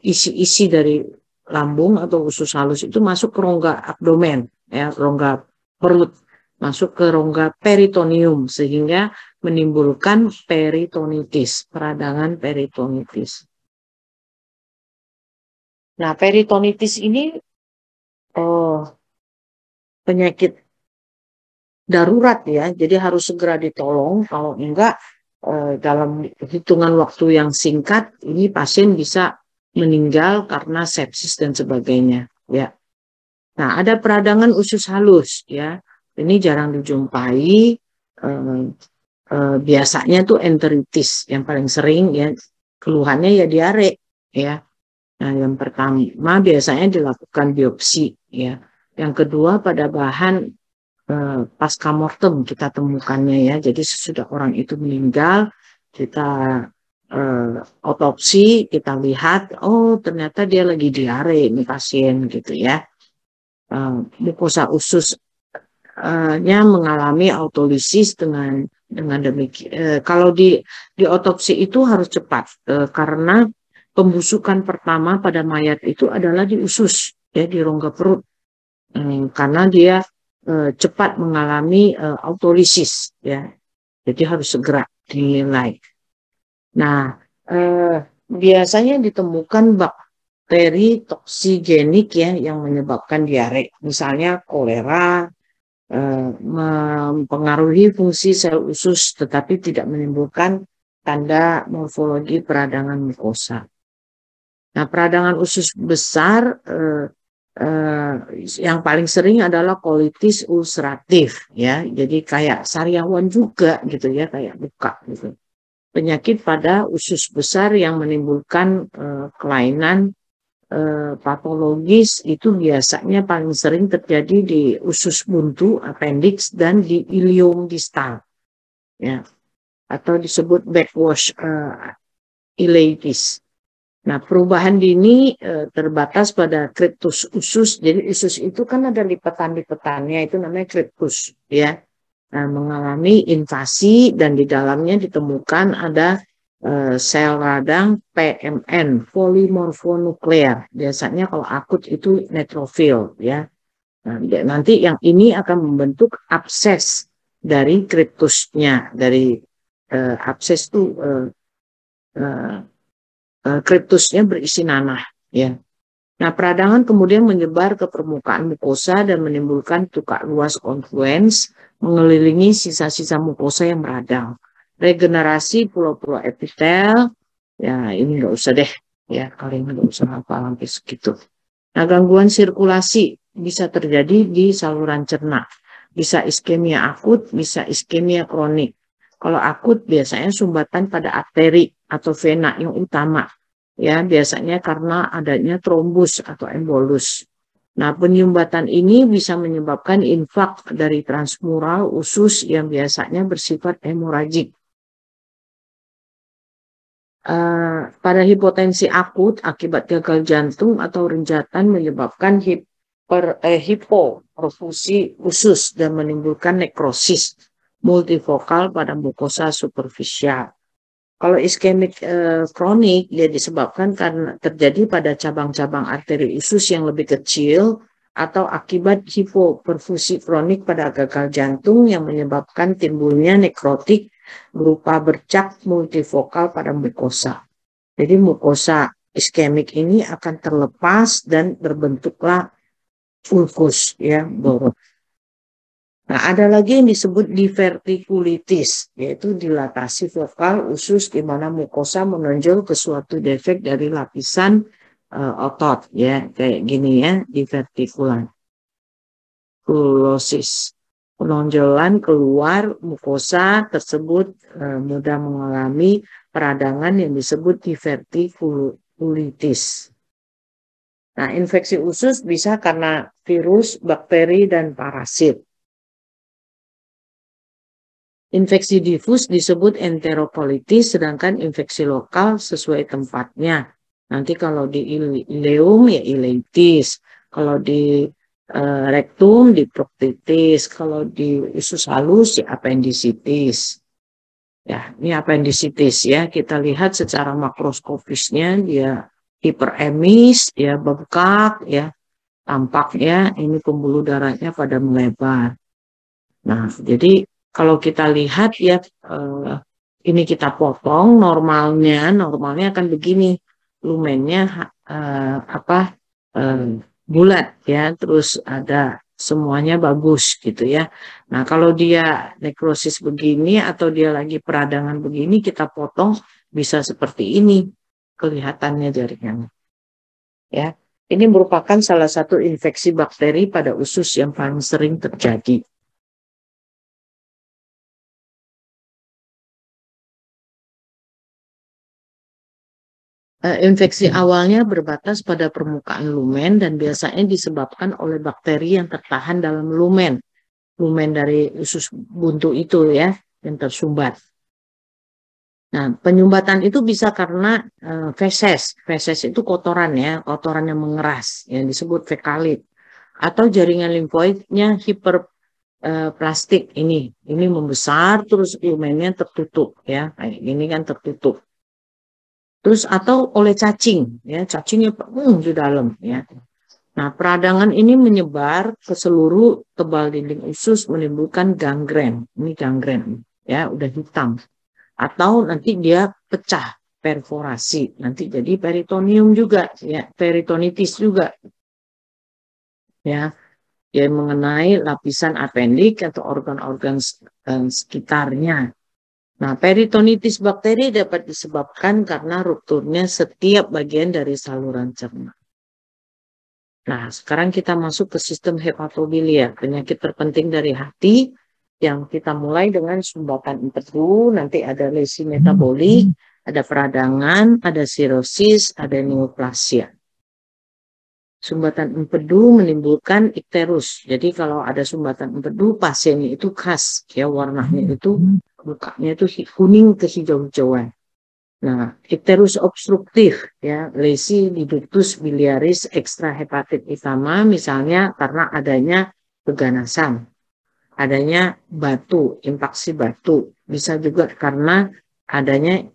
isi-isi dari lambung atau usus halus itu masuk ke rongga abdomen ya, rongga perut, masuk ke rongga peritoneum sehingga menimbulkan peritonitis, peradangan peritonitis. Nah, peritonitis ini penyakit darurat ya, jadi harus segera ditolong. Kalau enggak, dalam hitungan waktu yang singkat, ini pasien bisa meninggal karena sepsis dan sebagainya. Ya. Nah, ada peradangan usus halus ya, ini jarang dijumpai. Biasanya tuh enteritis yang paling sering ya, keluhannya ya diare ya. Nah, yang pertama biasanya dilakukan biopsi ya. Yang kedua pada bahan pasca mortem kita temukannya ya. Jadi sesudah orang itu meninggal, kita otopsi, kita lihat, oh ternyata dia lagi diare ini pasien gitu ya. Mukosa ususnya mengalami autolisis dengan demikian. Kalau di otopsi itu harus cepat karena pembusukan pertama pada mayat itu adalah di usus ya di rongga perut karena dia cepat mengalami autolisis ya, jadi harus segera dinilai. Nah, biasanya ditemukan bakteri toksigenik ya yang menyebabkan diare, misalnya kolera mempengaruhi fungsi sel usus tetapi tidak menimbulkan tanda morfologi peradangan mukosa. Nah, peradangan usus besar yang paling sering adalah kolitis ulceratif ya, jadi kayak sariawan juga gitu ya, kayak buka gitu. Penyakit pada usus besar yang menimbulkan kelainan patologis itu biasanya paling sering terjadi di usus buntu, appendix, dan di ilium distal ya, atau disebut backwash ileitis. Nah, perubahan dini terbatas pada kriptus usus. Jadi usus itu kan ada lipatan-lipatannya, itu namanya kriptus, ya. Nah, mengalami invasi dan di dalamnya ditemukan ada sel radang PMN, polimorfonuklear. Biasanya kalau akut itu neutrofil, ya. Nah, nanti yang ini akan membentuk abses dari kriptusnya, dari abses itu kriptusnya berisi nanah, ya. Nah, peradangan kemudian menyebar ke permukaan mukosa dan menimbulkan tukak luas confluens mengelilingi sisa-sisa mukosa yang meradang. Regenerasi pulau-pulau epitel, ya ini nggak usah deh, ya kalian nggak usah hafal sampai segitu. Nah, gangguan sirkulasi bisa terjadi di saluran cerna, bisa iskemia akut, bisa iskemia kronik. Kalau akut biasanya sumbatan pada arteri atau vena yang utama, ya biasanya karena adanya trombus atau embolus. Nah, penyumbatan ini bisa menyebabkan infak dari transmural usus yang biasanya bersifat hemoragik. Pada hipotensi akut akibat gagal jantung atau renjatan menyebabkan hipoperfusi usus dan menimbulkan nekrosis multifokal pada mukosa superficial. Kalau iskemik kronik dia disebabkan karena terjadi pada cabang-cabang arteri usus yang lebih kecil atau akibat hipoperfusi kronik pada gagal jantung yang menyebabkan timbulnya nekrotik berupa bercak multifokal pada mukosa. Jadi mukosa iskemik ini akan terlepas dan berbentuklah ulkus, ya, borok. Nah, ada lagi yang disebut divertikulitis, yaitu dilatasi vokal usus di mana mukosa menonjol ke suatu defek dari lapisan otot, ya, kayak gini ya, divertikulan. Kulosis. Penonjolan keluar mukosa tersebut mudah mengalami peradangan yang disebut divertikulitis. Nah, infeksi usus bisa karena virus, bakteri, dan parasit. Infeksi difus disebut enterokolitis, sedangkan infeksi lokal sesuai tempatnya. Nanti kalau di ileum ya ileitis, kalau di rektum di proktitis, kalau di usus halus ya appendicitis. Ya, ini appendicitis ya, kita lihat secara makroskopisnya dia hiperemis, ya bengkak ya, tampaknya ini pembuluh darahnya pada melebar. Nah, jadi kalau kita lihat ya ini kita potong normalnya akan begini, lumennya bulat ya, terus ada semuanya bagus gitu ya. Nah, kalau dia nekrosis begini atau dia lagi peradangan begini, kita potong bisa seperti ini kelihatannya jaringannya. Ya, ini merupakan salah satu infeksi bakteri pada usus yang paling sering terjadi. Infeksi awalnya berbatas pada permukaan lumen dan biasanya disebabkan oleh bakteri yang tertahan dalam lumen dari usus buntu itu ya, yang tersumbat. Nah, penyumbatan itu bisa karena feses. Feses itu kotoran ya, kotoran yang mengeras yang disebut fekalit. Atau jaringan limfoidnya hiperplastik ini membesar terus lumennya tertutup ya, kayak ini kan tertutup. Terus atau oleh cacing ya, cacingnya penuh di dalam ya. Nah, peradangan ini menyebar ke seluruh tebal dinding usus menimbulkan gangren. Ini gangren ya, udah hitam. Atau nanti dia pecah, perforasi. Nanti jadi peritonium juga ya, peritonitis juga. Ya, yang mengenai lapisan apendik atau organ-organ sekitarnya. Nah, peritonitis bakteri dapat disebabkan karena rupturnya setiap bagian dari saluran cerna. Nah, sekarang kita masuk ke sistem hepatobilia, penyakit terpenting dari hati yang kita mulai dengan sumbatan empedu, nanti ada lesi metabolik, ada peradangan, ada sirosis, ada neoplasia. Sumbatan empedu menimbulkan ikterus. Jadi kalau ada sumbatan empedu, pasiennya itu khas, ya warnanya itu mukanya itu kuning kehijau-hijauan. Nah, icterus obstruktif ya, lesi di ductus biliaris ekstrahepatitama misalnya karena adanya keganasan, adanya batu, impaksi batu, bisa juga karena adanya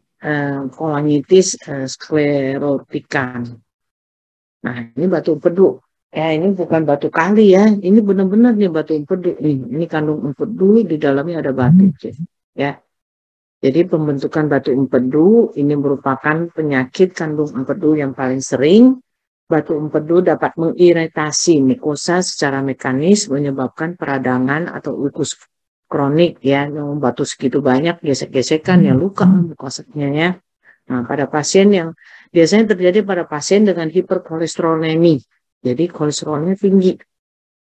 kolangitis sklerotikan. Nah, ini batu empedu. Ya, ini bukan batu kali ya, ini benar-benar nih batu empedu nih. Ini kandung empedu, di dalamnya ada batu, ya. Jadi pembentukan batu empedu ini merupakan penyakit kandung empedu yang paling sering. Batu empedu dapat mengiritasi mukosa secara mekanis menyebabkan peradangan atau ulkus kronik ya. Yang batu segitu banyak gesek-gesekan ya luka mukosanya ya. Nah, pada pasien yang biasanya terjadi pada pasien dengan hiperkolesterolemi. Jadi kolesterolnya tinggi.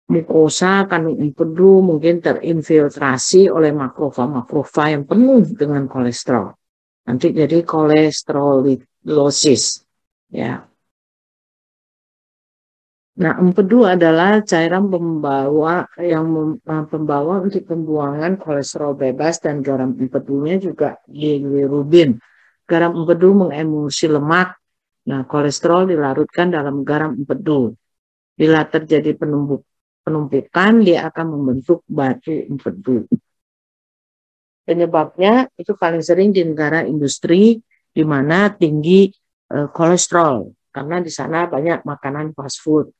Mukosa kandung empedu mungkin terinfiltrasi oleh makrofa yang penuh dengan kolesterol. Nanti jadi kolesterolidosis. Ya. Nah, empedu adalah cairan pembawa untuk pembuangan kolesterol bebas dan garam empedunya juga bilirubin. Garam empedu mengemulsi lemak. Nah, kolesterol dilarutkan dalam garam empedu. Bila terjadi penumpukan, dia akan membentuk batu empedu. Penyebabnya itu paling sering di negara industri di mana tinggi kolesterol karena di sana banyak makanan fast food.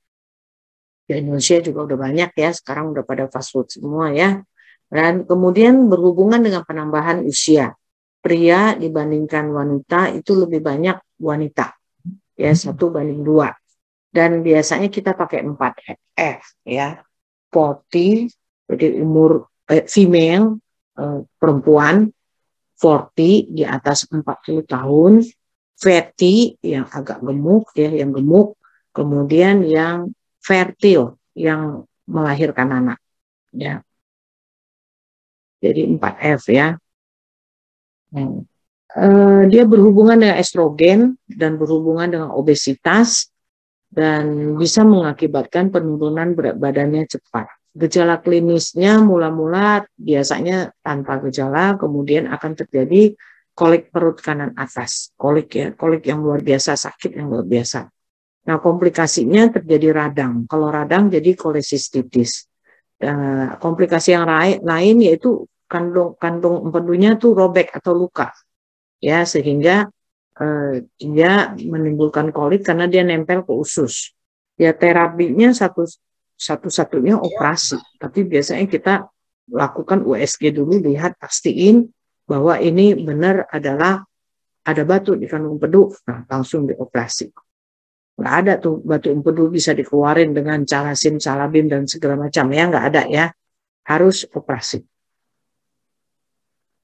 Di Indonesia juga udah banyak ya, sekarang udah pada fast food semua ya. Dan kemudian berhubungan dengan penambahan usia. Pria dibandingkan wanita itu lebih banyak wanita. Ya, 1:2. Dan biasanya kita pakai 4F ya. 40, jadi umur female, perempuan, 40 di atas 40 tahun, fatty yang agak gemuk ya, yang gemuk, kemudian yang fertil yang melahirkan anak ya. Jadi 4F ya. Dia berhubungan dengan estrogen dan berhubungan dengan obesitas dan bisa mengakibatkan penurunan berat badannya cepat. Gejala klinisnya mula-mula biasanya tanpa gejala, kemudian akan terjadi kolik perut kanan atas, kolik ya, kolik yang luar biasa, sakit yang luar biasa. Nah, komplikasinya terjadi radang. Kalau radang jadi kolesistitis. Komplikasi yang lain yaitu kandung empedunya tuh robek atau luka, ya sehingga dia menimbulkan kolik karena dia nempel ke usus. Ya terapinya satu-satunya operasi, tapi biasanya kita lakukan USG dulu, lihat pastiin bahwa ini benar adalah ada batu di kandung empedu, nah langsung dioperasi. Nggak ada tuh batu empedu bisa dikeluarin dengan calasim, salabim dan segala macam ya, nggak ada ya, harus operasi.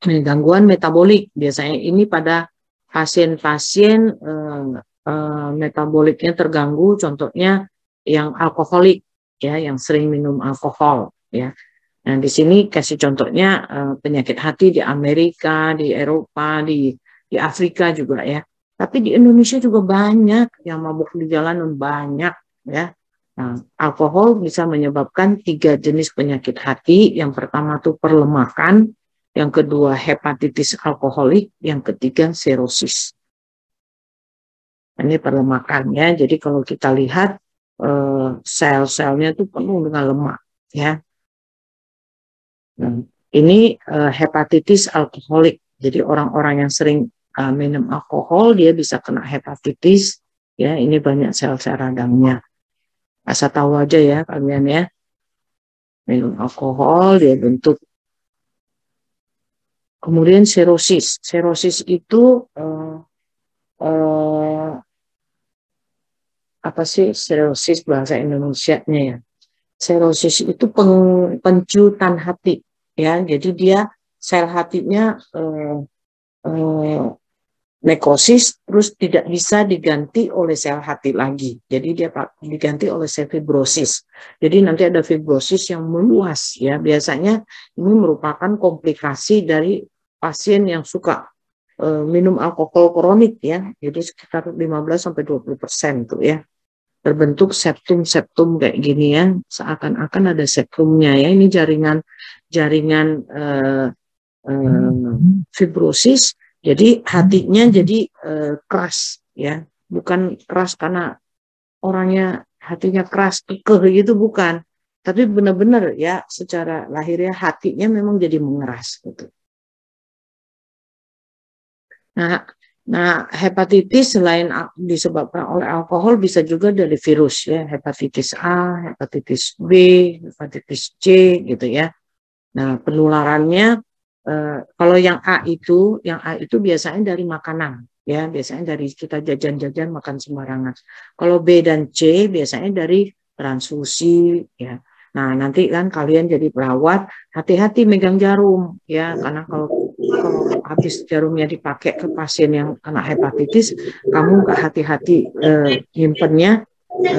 Gangguan metabolik biasanya ini pada pasien-pasien metaboliknya terganggu, contohnya yang alkoholik ya, yang sering minum alkohol ya. Nah di sini kasih contohnya penyakit hati di Amerika, di Eropa, di Afrika juga ya. Tapi di Indonesia juga banyak yang mabuk di jalanan, banyak ya. Nah, alkohol bisa menyebabkan 3 jenis penyakit hati. Yang pertama tuh perlemakan, yang kedua hepatitis alkoholik, yang ketiga sirosis. Ini perlemakan ya. Jadi kalau kita lihat sel-selnya tuh penuh dengan lemak ya. Nah, ini hepatitis alkoholik. Jadi orang-orang yang sering minum alkohol dia bisa kena hepatitis ya. Ini banyak sel-sel radangnya. Asal tahu aja ya kalian ya. Minum alkohol dia bentuk. Kemudian sirosis. Sirosis itu apa sih sirosis bahasa Indonesianya ya? Sirosis itu pencutan hati ya. Jadi dia sel hatinya nekrosis terus tidak bisa diganti oleh sel hati lagi. Jadi dia diganti oleh sel fibrosis. Jadi nanti ada fibrosis yang meluas ya. Biasanya ini merupakan komplikasi dari pasien yang suka minum alkohol kronik ya. Jadi sekitar 15-20% tuh ya. Terbentuk septum kayak gini ya. Seakan-akan ada septumnya ya. Ini jaringan fibrosis Jadi hatinya jadi keras ya, bukan keras karena orangnya hatinya keras kekeh gitu, bukan, tapi benar-benar ya secara lahirnya hatinya memang jadi mengeras gitu. Nah, hepatitis selain disebabkan oleh alkohol bisa juga dari virus ya, hepatitis A, hepatitis B, hepatitis C gitu ya. Nah, penularannya kalau yang A itu biasanya dari makanan ya, biasanya dari kita jajan-jajan makan sembarangan. Kalau B dan C biasanya dari transfusi ya. Nah, nanti kan kalian jadi perawat, hati-hati megang jarum ya, karena kalau habis jarumnya dipakai ke pasien yang kena hepatitis, kamu nggak hati-hati nyimpennya,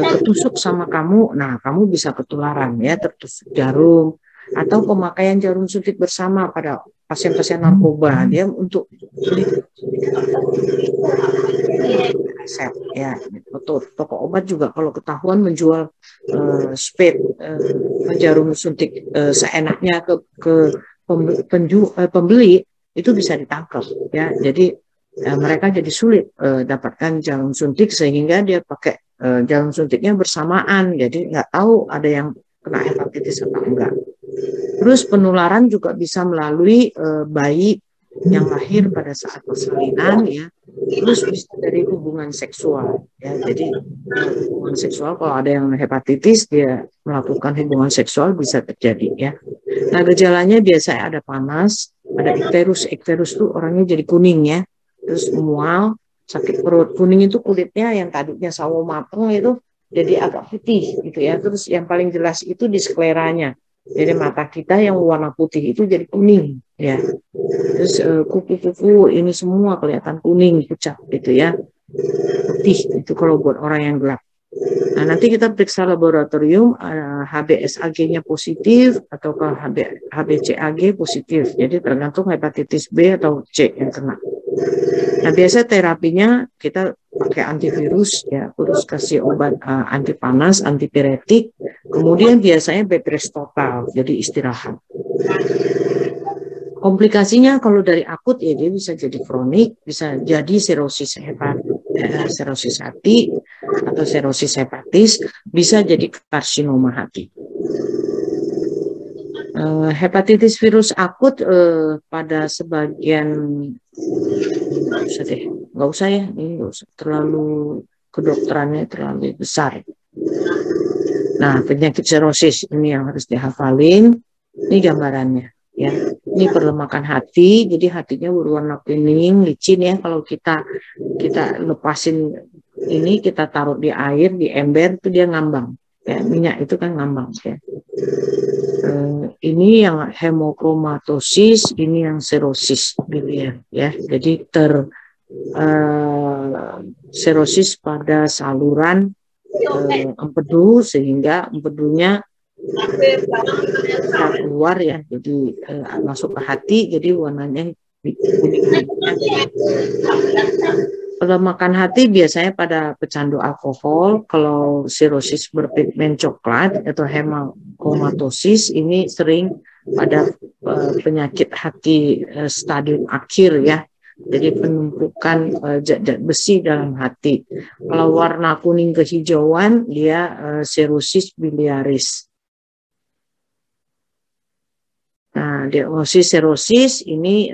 ketusuk sama kamu, nah kamu bisa ketularan ya, tertusuk jarum atau pemakaian jarum suntik bersama pada pasien-pasien narkoba, dia untuk beli resep ya. Toko obat juga kalau ketahuan menjual jarum suntik seenaknya ke pembeli, itu bisa ditangkap ya. Jadi mereka jadi sulit dapatkan jarum suntik sehingga dia pakai jarum suntiknya bersamaan, jadi nggak tahu ada yang kena hepatitis atau enggak. Terus penularan juga bisa melalui bayi yang lahir pada saat persalinan ya, terus bisa dari hubungan seksual ya. Jadi hubungan seksual, kalau ada yang hepatitis dia melakukan hubungan seksual bisa terjadi ya. Nah, gejalanya biasanya ada panas, ada ikterus. Ikterus tuh orangnya jadi kuning ya, terus mual, sakit perut. Kuning itu kulitnya yang tadinya sawo mateng itu jadi agak putih gitu ya. Terus yang paling jelas itu di skleranya. Jadi mata kita yang warna putih itu jadi kuning ya. Terus kuku-kuku ini semua kelihatan kuning, pucat gitu ya. Putih itu kalau buat orang yang gelap. Nah, nanti kita periksa laboratorium, HBsAg-nya positif atau HBcAg positif. Jadi tergantung hepatitis B atau C yang kena. Nah, biasa terapinya kita pakai antivirus ya, terus kasih obat anti panas, antipiretik, kemudian biasanya bed rest total, jadi istirahat. Komplikasinya kalau dari akut ya dia bisa jadi kronik, bisa jadi serosis serosis hati atau serosis hepatis, bisa jadi karsinoma hati. Hepatitis virus akut pada sebagian nggak usah ya, ini nggak usah, terlalu kedokterannya terlalu besar. Nah, penyakit serosis ini yang harus dihafalin. Ini gambarannya ya. Ini perlemakan hati, jadi hatinya berwarna kuning, licin ya. Kalau kita lepasin ini, kita taruh di air, di ember, itu dia ngambang. Ya, minyak itu kan ngambang ya. Ini yang hemokromatosis, ini yang serosis biliar ya. Jadi serosis pada saluran empedu, sehingga empedunya keluar ya, jadi masuk ke hati, jadi warnanya kuning. Pelemakan hati biasanya pada pecandu alkohol. Kalau sirosis berpigmen coklat atau hemokromatosis ini sering pada penyakit hati stadium akhir ya. Jadi penumpukan zat-zat besi dalam hati. Kalau warna kuning kehijauan dia sirosis biliaris. Nah, diagnosis serosis ini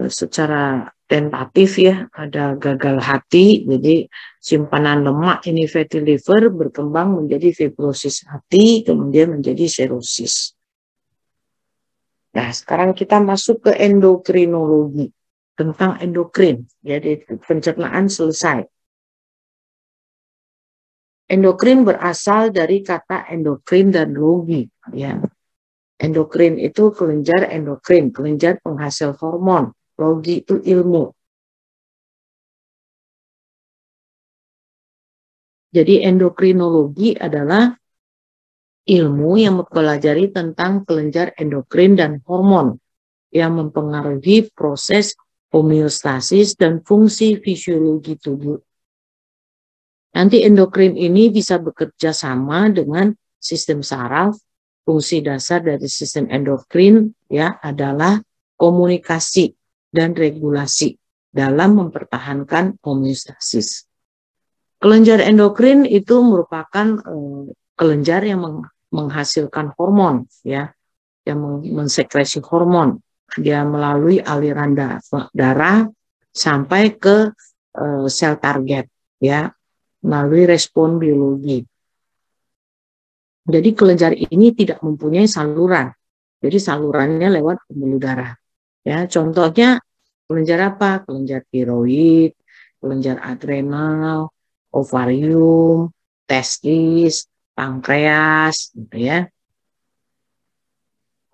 secara tentatif ya, ada gagal hati, jadi simpanan lemak ini fatty liver berkembang menjadi fibrosis hati, kemudian menjadi serosis. Nah, sekarang kita masuk ke endokrinologi, tentang endokrin, jadi pencernaan selesai. Endokrin berasal dari kata endokrin dan logi ya. Endokrin itu kelenjar endokrin, kelenjar penghasil hormon. Logi itu ilmu. Jadi endokrinologi adalah ilmu yang mempelajari tentang kelenjar endokrin dan hormon yang mempengaruhi proses homeostasis dan fungsi fisiologi tubuh. Nanti endokrin ini bisa bekerja sama dengan sistem saraf. Fungsi dasar dari sistem endokrin ya adalah komunikasi dan regulasi dalam mempertahankan homeostasis. Kelenjar endokrin itu merupakan kelenjar yang menghasilkan hormon, ya, yang mensekresi hormon. Dia melalui aliran darah sampai ke sel target, ya, melalui respon biologi. Jadi kelenjar ini tidak mempunyai saluran. Jadi salurannya lewat pembuluh darah. Ya, contohnya kelenjar apa? Kelenjar tiroid, kelenjar adrenal, ovarium, testis, pankreas, gitu ya.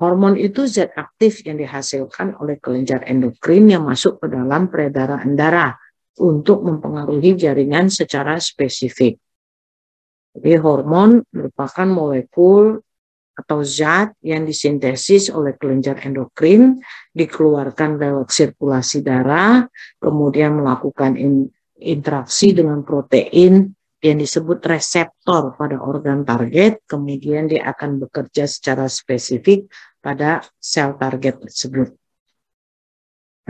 Hormon itu zat aktif yang dihasilkan oleh kelenjar endokrin yang masuk ke dalam peredaran darah untuk mempengaruhi jaringan secara spesifik. Jadi hormon merupakan molekul atau zat yang disintesis oleh kelenjar endokrin, dikeluarkan lewat sirkulasi darah, kemudian melakukan interaksi dengan protein yang disebut reseptor pada organ target, kemudian dia akan bekerja secara spesifik pada sel target tersebut.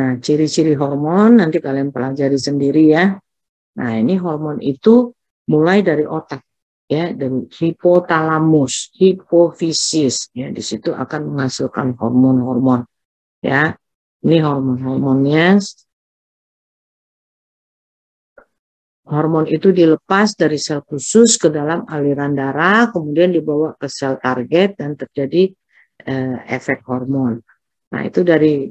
Nah, ciri-ciri hormon nanti kalian pelajari sendiri ya. Nah, ini hormon itu mulai dari otak, ya, dari hipotalamus, hipofisis, ya, di situ akan menghasilkan hormon-hormon, ya. Ini hormon-hormonnya. Hormon itu dilepas dari sel khusus ke dalam aliran darah, kemudian dibawa ke sel target dan terjadi efek hormon. Nah, itu dari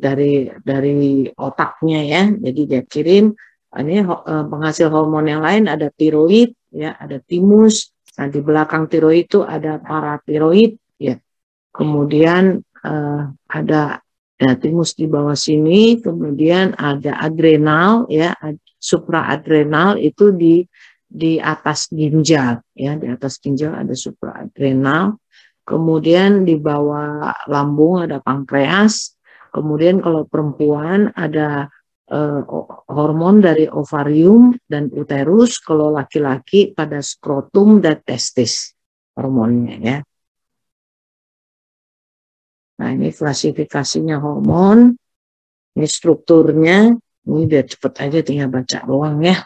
otaknya ya. Jadi dia kirim ini penghasil hormon yang lain, ada tiroid, ya, ada timus. Nah, di belakang tiroid itu ada paratiroid, ya. Kemudian ada ya, timus di bawah sini, kemudian ada adrenal, ya, supraadrenal itu di atas ginjal, ya, di atas ginjal ada supraadrenal. Kemudian di bawah lambung ada pankreas. Kemudian kalau perempuan ada hormon dari ovarium dan uterus. Kalau laki-laki pada skrotum dan testis hormonnya, ya. Nah, ini klasifikasinya hormon. Ini strukturnya. Ini biar cepet aja tinggal baca doang ya.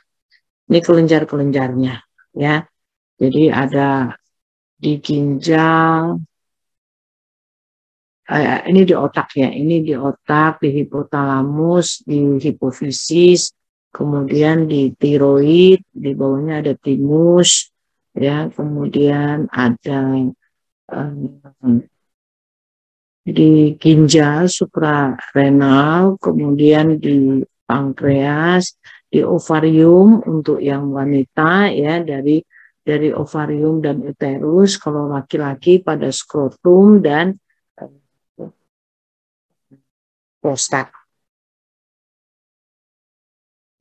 Ini kelenjar-kelenjarnya, ya. Jadi ada di ginjal, ini di otak ya, ini di otak, di hipotalamus, di hipofisis, kemudian di tiroid, di bawahnya ada timus, ya, kemudian ada di ginjal suprarenal, kemudian di pankreas, di ovarium untuk yang wanita, ya, dari ovarium dan uterus, kalau laki-laki pada skrotum dan prostat.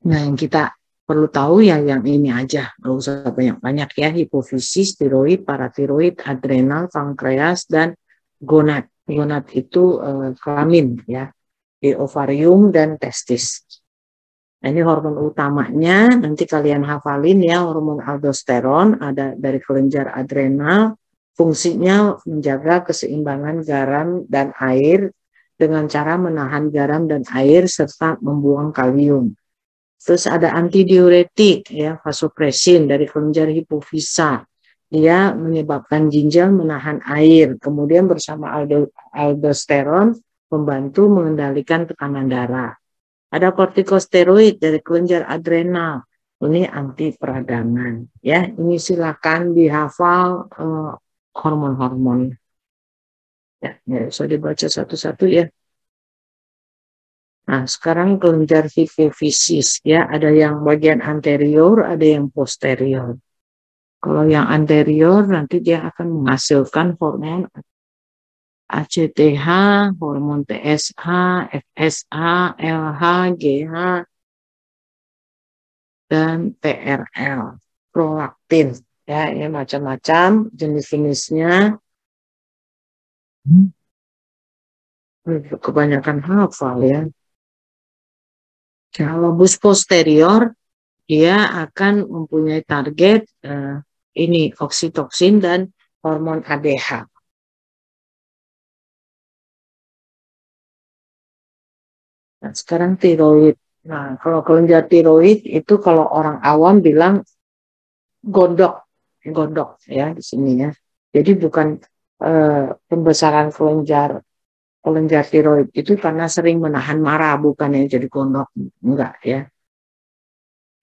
Nah, yang kita perlu tahu ya yang ini aja, nggak usah banyak-banyak ya, hipofisis, tiroid, paratiroid, adrenal, pankreas, dan gonad. Gonad itu kelamin ya, di ovarium dan testis. Nah, ini hormon utamanya, nanti kalian hafalin ya, hormon aldosteron ada dari kelenjar adrenal, fungsinya menjaga keseimbangan garam dan air dengan cara menahan garam dan air serta membuang kalium. Terus ada antidiuretik ya, vasopresin dari kelenjar hipofisa. Dia menyebabkan ginjal menahan air. Kemudian bersama aldosteron membantu mengendalikan tekanan darah. Ada kortikosteroid dari kelenjar adrenal. Ini anti peradangan. Ya, ini silakan dihafal hormon-hormon. Ya, bisa dibaca satu-satu ya. Nah, sekarang kelenjar hipofisis ya, ada yang bagian anterior, ada yang posterior. Kalau yang anterior nanti dia akan menghasilkan hormon ACTH, hormon TSH, FSH, LH, GH, dan TRL, prolaktin. Ya, ini macam-macam jenis-jenisnya. Kebanyakan hafal ya. Kalau bus posterior, dia akan mempunyai target ini oksitoksin dan hormon ADH. Nah, sekarang tiroid. Nah, kalau kelenjar tiroid itu kalau orang awam bilang gondok, gondok ya di sini ya. Jadi bukan pembesaran kelenjar tiroid itu karena sering menahan marah, bukan yang jadi gondok, enggak ya.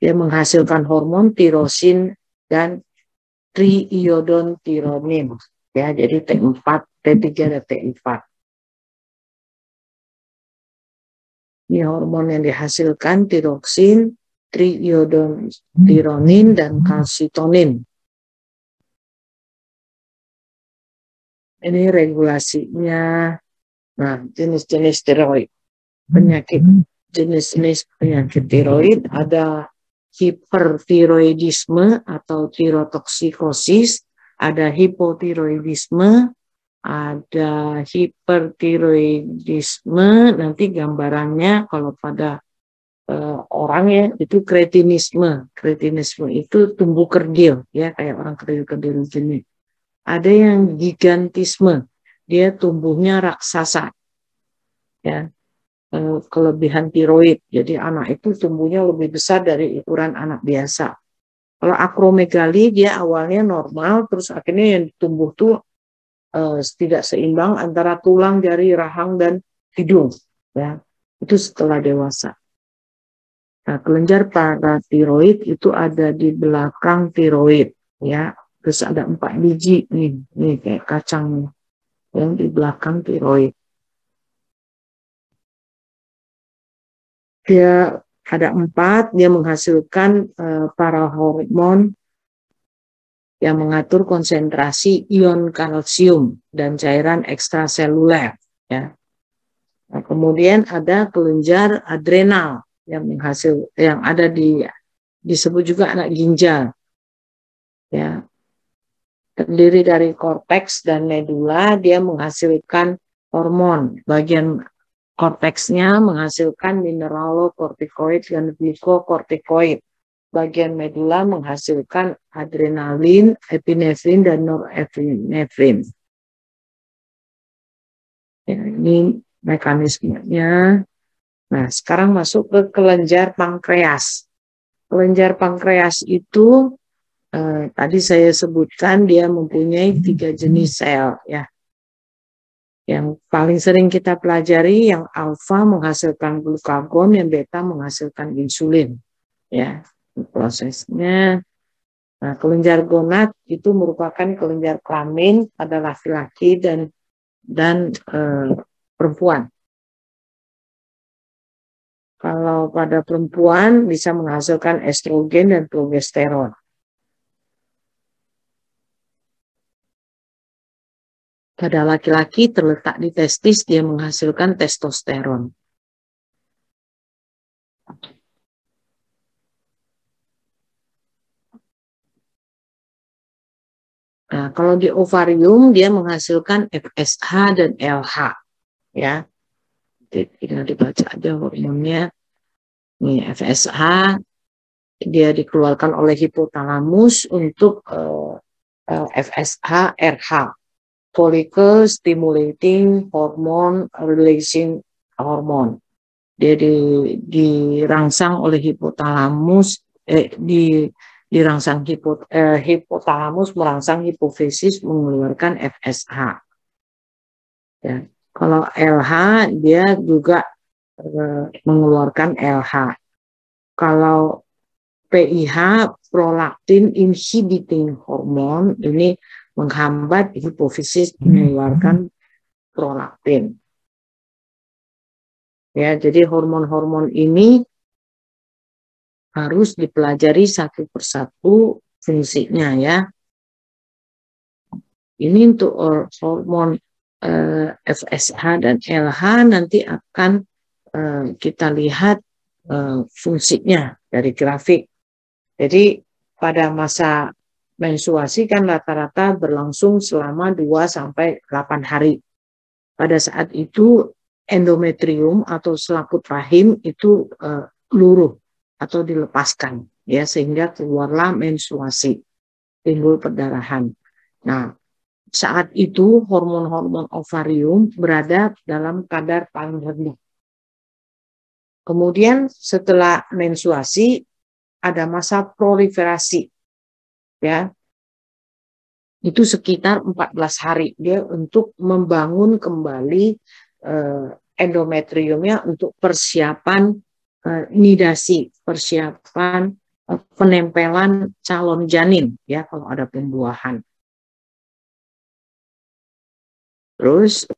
Dia menghasilkan hormon tirosin dan triiodontironin ya, jadi T4, T3 dan T4. Ini hormon yang dihasilkan tiroksin, triiodontironin dan kalsitonin. Ini regulasinya. Nah, jenis-jenis tiroid. Penyakit jenis-jenis penyakit tiroid ada hipertiroidisme atau tirotoksikosis, ada hipotiroidisme, ada hipertiroidisme, nanti gambarannya kalau pada orang ya itu kretinisme. Kretinisme itu tumbuh kerdil ya, kayak orang kerdil-kerdil jenis. Ada yang gigantisme, dia tumbuhnya raksasa ya, kelebihan tiroid. Jadi anak itu tumbuhnya lebih besar dari ukuran anak biasa. Kalau akromegali dia awalnya normal, terus akhirnya yang tumbuh tuh tidak seimbang antara tulang, jari, rahang dan hidung. Ya, itu setelah dewasa. Nah, kelenjar paratiroid itu ada di belakang tiroid, ya. Terus ada 4 biji nih kayak kacang yang di belakang tiroid. Dia ada 4, dia menghasilkan para hormon yang mengatur konsentrasi ion kalsium dan cairan ekstraseluler. Ya. Nah, kemudian ada kelenjar adrenal yang ada disebut juga anak ginjal. Ya, terdiri dari korteks dan medula, dia menghasilkan hormon. Bagian korteksnya menghasilkan mineralokortikoid dan glikokortikoid. Bagian medula menghasilkan adrenalin, epinefrin, dan norepinefrin. Ya, ini mekanismenya. Nah, sekarang masuk ke kelenjar pankreas. Kelenjar pankreas itu tadi saya sebutkan dia mempunyai 3 jenis sel ya. Yang paling sering kita pelajari yang alfa menghasilkan glukagon, yang beta menghasilkan insulin ya. Prosesnya. Nah, kelenjar gonad itu merupakan kelenjar kelamin pada laki-laki dan perempuan. Kalau pada perempuan bisa menghasilkan estrogen dan progesteron. Pada laki-laki terletak di testis, dia menghasilkan testosteron. Nah, kalau di ovarium dia menghasilkan FSH dan LH, ya. Tinggal dibaca aja hormonnya. Nih FSH dia dikeluarkan oleh hipotalamus untuk FSH RH, follicle stimulating hormone releasing hormone. Dia dirangsang oleh hipotalamus, dirangsang hipotalamus merangsang hipofisis mengeluarkan FSH. Ya. Kalau LH dia juga mengeluarkan LH. Kalau PIH prolaktin inhibiting hormone ini menghambat hipofisis mengeluarkan prolaktin. Ya, jadi hormon-hormon ini harus dipelajari satu persatu fungsinya ya. Ini untuk hormon FSH dan LH nanti akan kita lihat fungsinya dari grafik. Jadi pada masa menstruasi kan rata-rata berlangsung selama 2-8 hari. Pada saat itu endometrium atau selaput rahim itu luruh atau dilepaskan ya, sehingga keluarlah menstruasi, timbul perdarahan. Nah, saat itu hormon-hormon ovarium berada dalam kadar paling rendah. Kemudian setelah menstruasi ada masa proliferasi, ya. Itu sekitar 14 hari dia untuk membangun kembali endometriumnya untuk persiapan nidasi, persiapan penempelan calon janin, ya, kalau ada pembuahan. Terus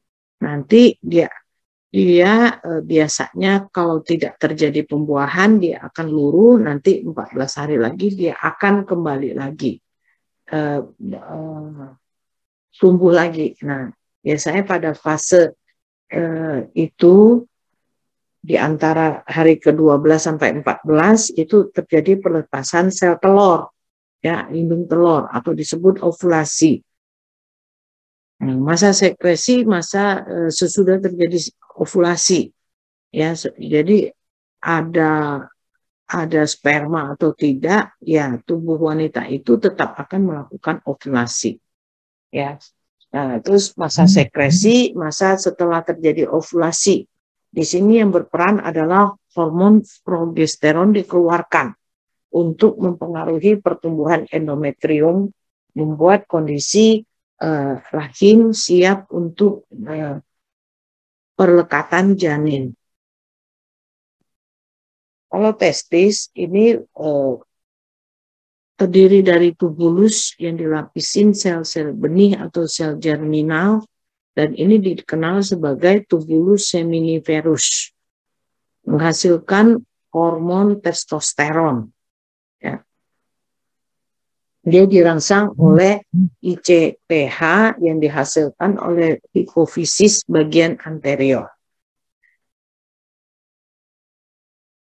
nanti dia biasanya kalau tidak terjadi pembuahan dia akan luruh, nanti 14 hari lagi dia akan kembali lagi tumbuh lagi. Nah, biasanya pada fase itu di antara hari ke-12 sampai 14 itu terjadi pelepasan sel telur, ya, indung telur atau disebut ovulasi. Nah, masa sekresi, masa sesudah terjadi ovulasi, ya. Jadi ada sperma atau tidak, ya tubuh wanita itu tetap akan melakukan ovulasi, ya. Nah, terus masa sekresi, masa setelah terjadi ovulasi. Di sini yang berperan adalah hormon progesteron dikeluarkan untuk mempengaruhi pertumbuhan endometrium, membuat kondisi rahim siap untuk perlekatan janin. Kalau testis ini terdiri dari tubulus yang dilapisin sel-sel benih atau sel germinal, dan ini dikenal sebagai tubulus seminiferus, menghasilkan hormon testosteron. Ya. Dia dirangsang oleh ICPH yang dihasilkan oleh hipofisis bagian anterior.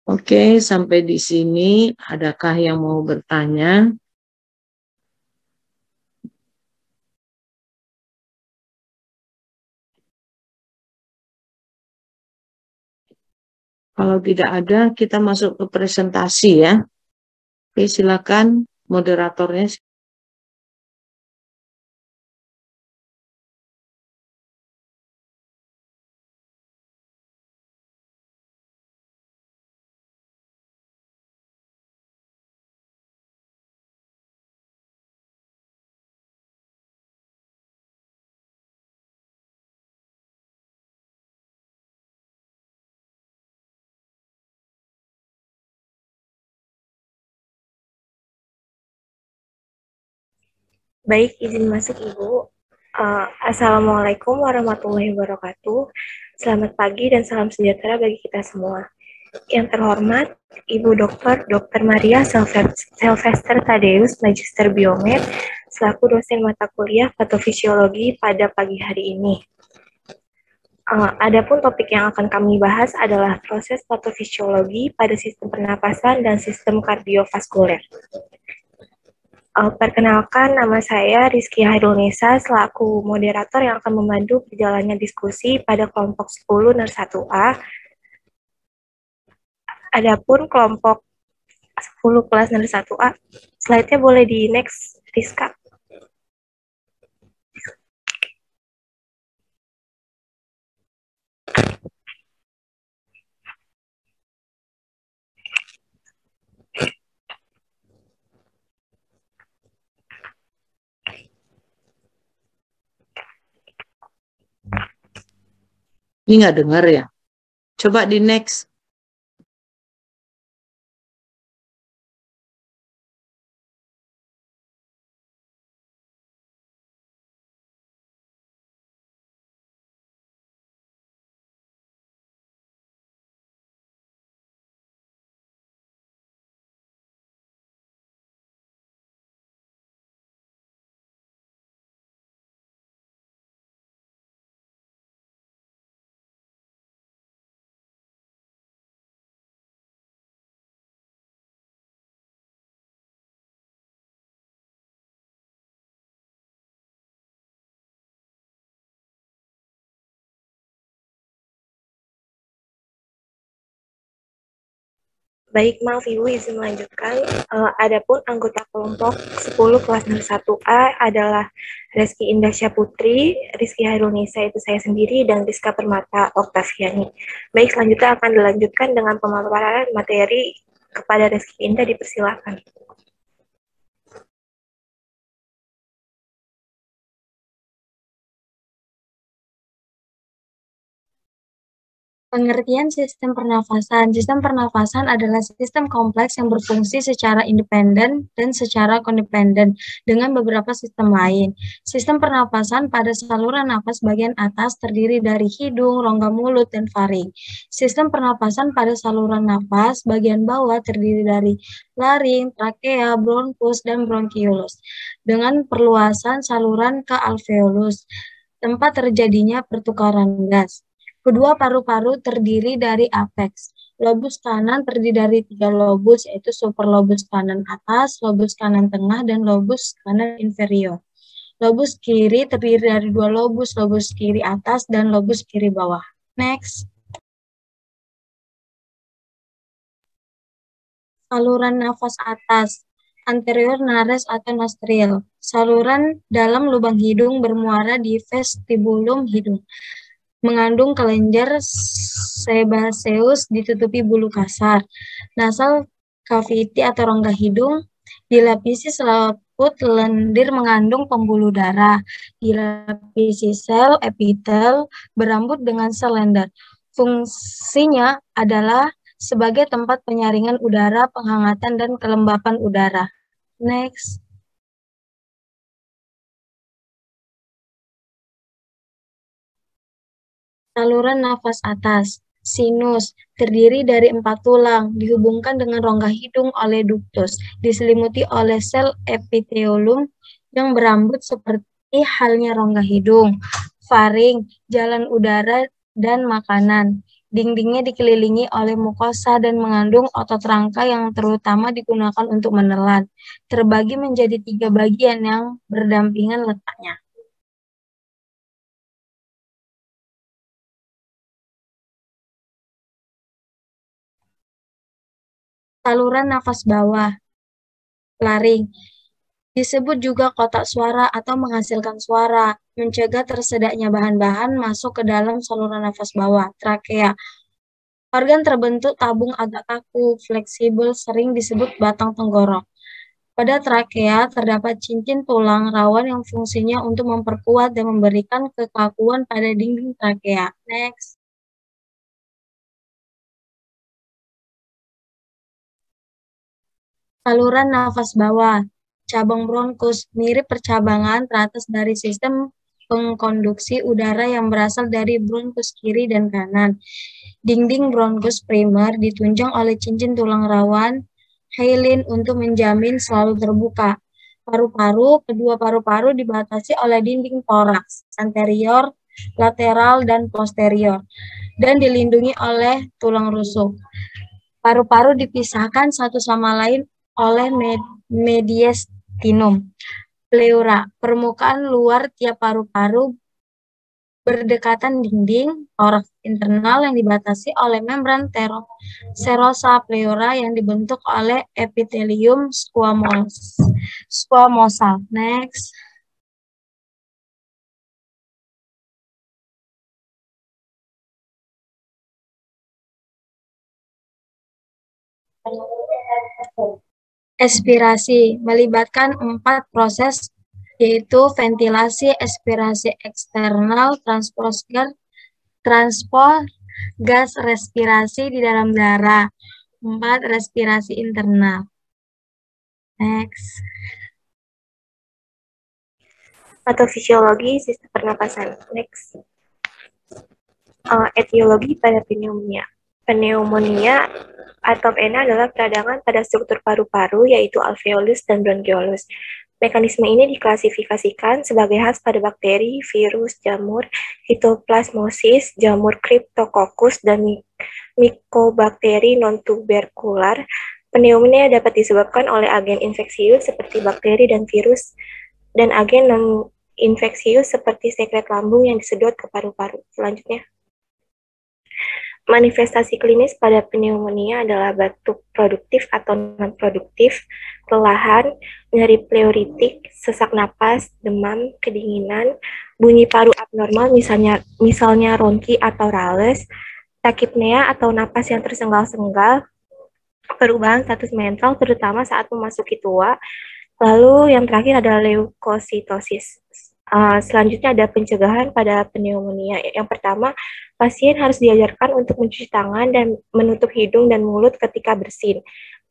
Oke, sampai di sini adakah yang mau bertanya? Kalau tidak ada, kita masuk ke presentasi, ya. Oke, silakan moderatornya. Baik, izin masuk Ibu. Assalamualaikum warahmatullahi wabarakatuh. Selamat pagi dan salam sejahtera bagi kita semua. Yang terhormat, Ibu Dr. Maria Sylvester Tadeus, Magister Biomed, selaku dosen mata kuliah patofisiologi pada pagi hari ini. Adapun topik yang akan kami bahas adalah proses patofisiologi pada sistem pernapasan dan sistem kardiovaskuler. Perkenalkan, nama saya Rizky Hairunisa selaku moderator yang akan membantu berjalannya diskusi pada kelompok 10 NER 1A. Adapun kelompok 10 kelas NER 1A, slide-nya boleh di next, Rizka. Ini nggak dengar, ya? Coba di next. Baik, maaf Ibu, izin melanjutkan. Adapun anggota kelompok 10 kelas 01A adalah Reski Indah Syaputri, Rizky Hairunisa itu saya sendiri, dan Rizka Permata Oktaviani. Baik, selanjutnya akan dilanjutkan dengan pemaparan materi kepada Reski Indah, dipersilakan. Pengertian sistem pernafasan. Sistem pernafasan adalah sistem kompleks yang berfungsi secara independen dan secara kondependen dengan beberapa sistem lain. Sistem pernafasan pada saluran nafas bagian atas terdiri dari hidung, rongga mulut, dan faring. Sistem pernafasan pada saluran nafas bagian bawah terdiri dari laring, trakea, bronkus, dan bronkiolus dengan perluasan saluran ke alveolus, tempat terjadinya pertukaran gas. Kedua paru-paru terdiri dari apeks. Lobus kanan terdiri dari 3 lobus, yaitu superlobus kanan atas, lobus kanan tengah, dan lobus kanan inferior. Lobus kiri terdiri dari 2 lobus, lobus kiri atas, dan lobus kiri bawah. Next. Saluran nafas atas, anterior nares atau nostril. Saluran dalam lubang hidung bermuara di vestibulum hidung. Mengandung kelenjar sebaceus ditutupi bulu kasar. Nasal cavity atau rongga hidung dilapisi selaput lendir mengandung pembuluh darah. Dilapisi sel epitel berambut dengan selender. Fungsinya adalah sebagai tempat penyaringan udara, penghangatan, dan kelembapan udara. Next. Saluran nafas atas, sinus, terdiri dari 4 tulang, dihubungkan dengan rongga hidung oleh ductus, diselimuti oleh sel epithelium yang berambut seperti halnya rongga hidung. Faring, jalan udara dan makanan. Dindingnya dikelilingi oleh mukosa dan mengandung otot rangka yang terutama digunakan untuk menelan. Terbagi menjadi 3 bagian yang berdampingan letaknya. Saluran nafas bawah, laring, disebut juga kotak suara atau menghasilkan suara, mencegah tersedaknya bahan-bahan masuk ke dalam saluran nafas bawah, trakea. Organ terbentuk tabung agak kaku, fleksibel, sering disebut batang tenggorok. Pada trakea terdapat cincin tulang rawan yang fungsinya untuk memperkuat dan memberikan kekakuan pada dinding trakea. Next. Saluran nafas bawah, cabang bronkus, mirip percabangan teratas dari sistem pengkonduksi udara yang berasal dari bronkus kiri dan kanan. Dinding bronkus primer ditunjang oleh cincin tulang rawan hyaline untuk menjamin selalu terbuka. Paru-paru, kedua paru-paru dibatasi oleh dinding toraks, anterior, lateral, dan posterior, dan dilindungi oleh tulang rusuk. Paru-paru dipisahkan satu sama lain oleh mediastinum. Pleura, permukaan luar tiap paru-paru berdekatan dinding toraks internal yang dibatasi oleh membran serosa pleura yang dibentuk oleh epitelium squamosal. Next. Expirasi melibatkan 4 proses, yaitu ventilasi, expirasi eksternal, transport gas respirasi di dalam darah, 4 respirasi internal. Next. Patofisiologi sistem pernapasan. Next. Etiologi pada pneumonia. Pneumonia atau pneumonia adalah peradangan pada struktur paru-paru, yaitu alveolus dan bronkiolus. Mekanisme ini diklasifikasikan sebagai khas pada bakteri, virus, jamur, hitoplasmosis, jamur Cryptococcus, dan mycobacteri non-tuberkular. Pneumonia dapat disebabkan oleh agen infeksius seperti bakteri dan virus, dan agen non-infeksius seperti sekret lambung yang disedot ke paru-paru. Selanjutnya. Manifestasi klinis pada pneumonia adalah batuk produktif atau non-produktif, kelelahan, nyeri pleuritik, sesak napas, demam, kedinginan, bunyi paru abnormal misalnya ronki atau rales, takipnea atau napas yang tersenggal-senggal, perubahan status mental terutama saat memasuki tua. Lalu yang terakhir adalah leukositosis. Selanjutnya ada pencegahan pada pneumonia. Yang pertama, pasien harus diajarkan untuk mencuci tangan dan menutup hidung dan mulut ketika bersin.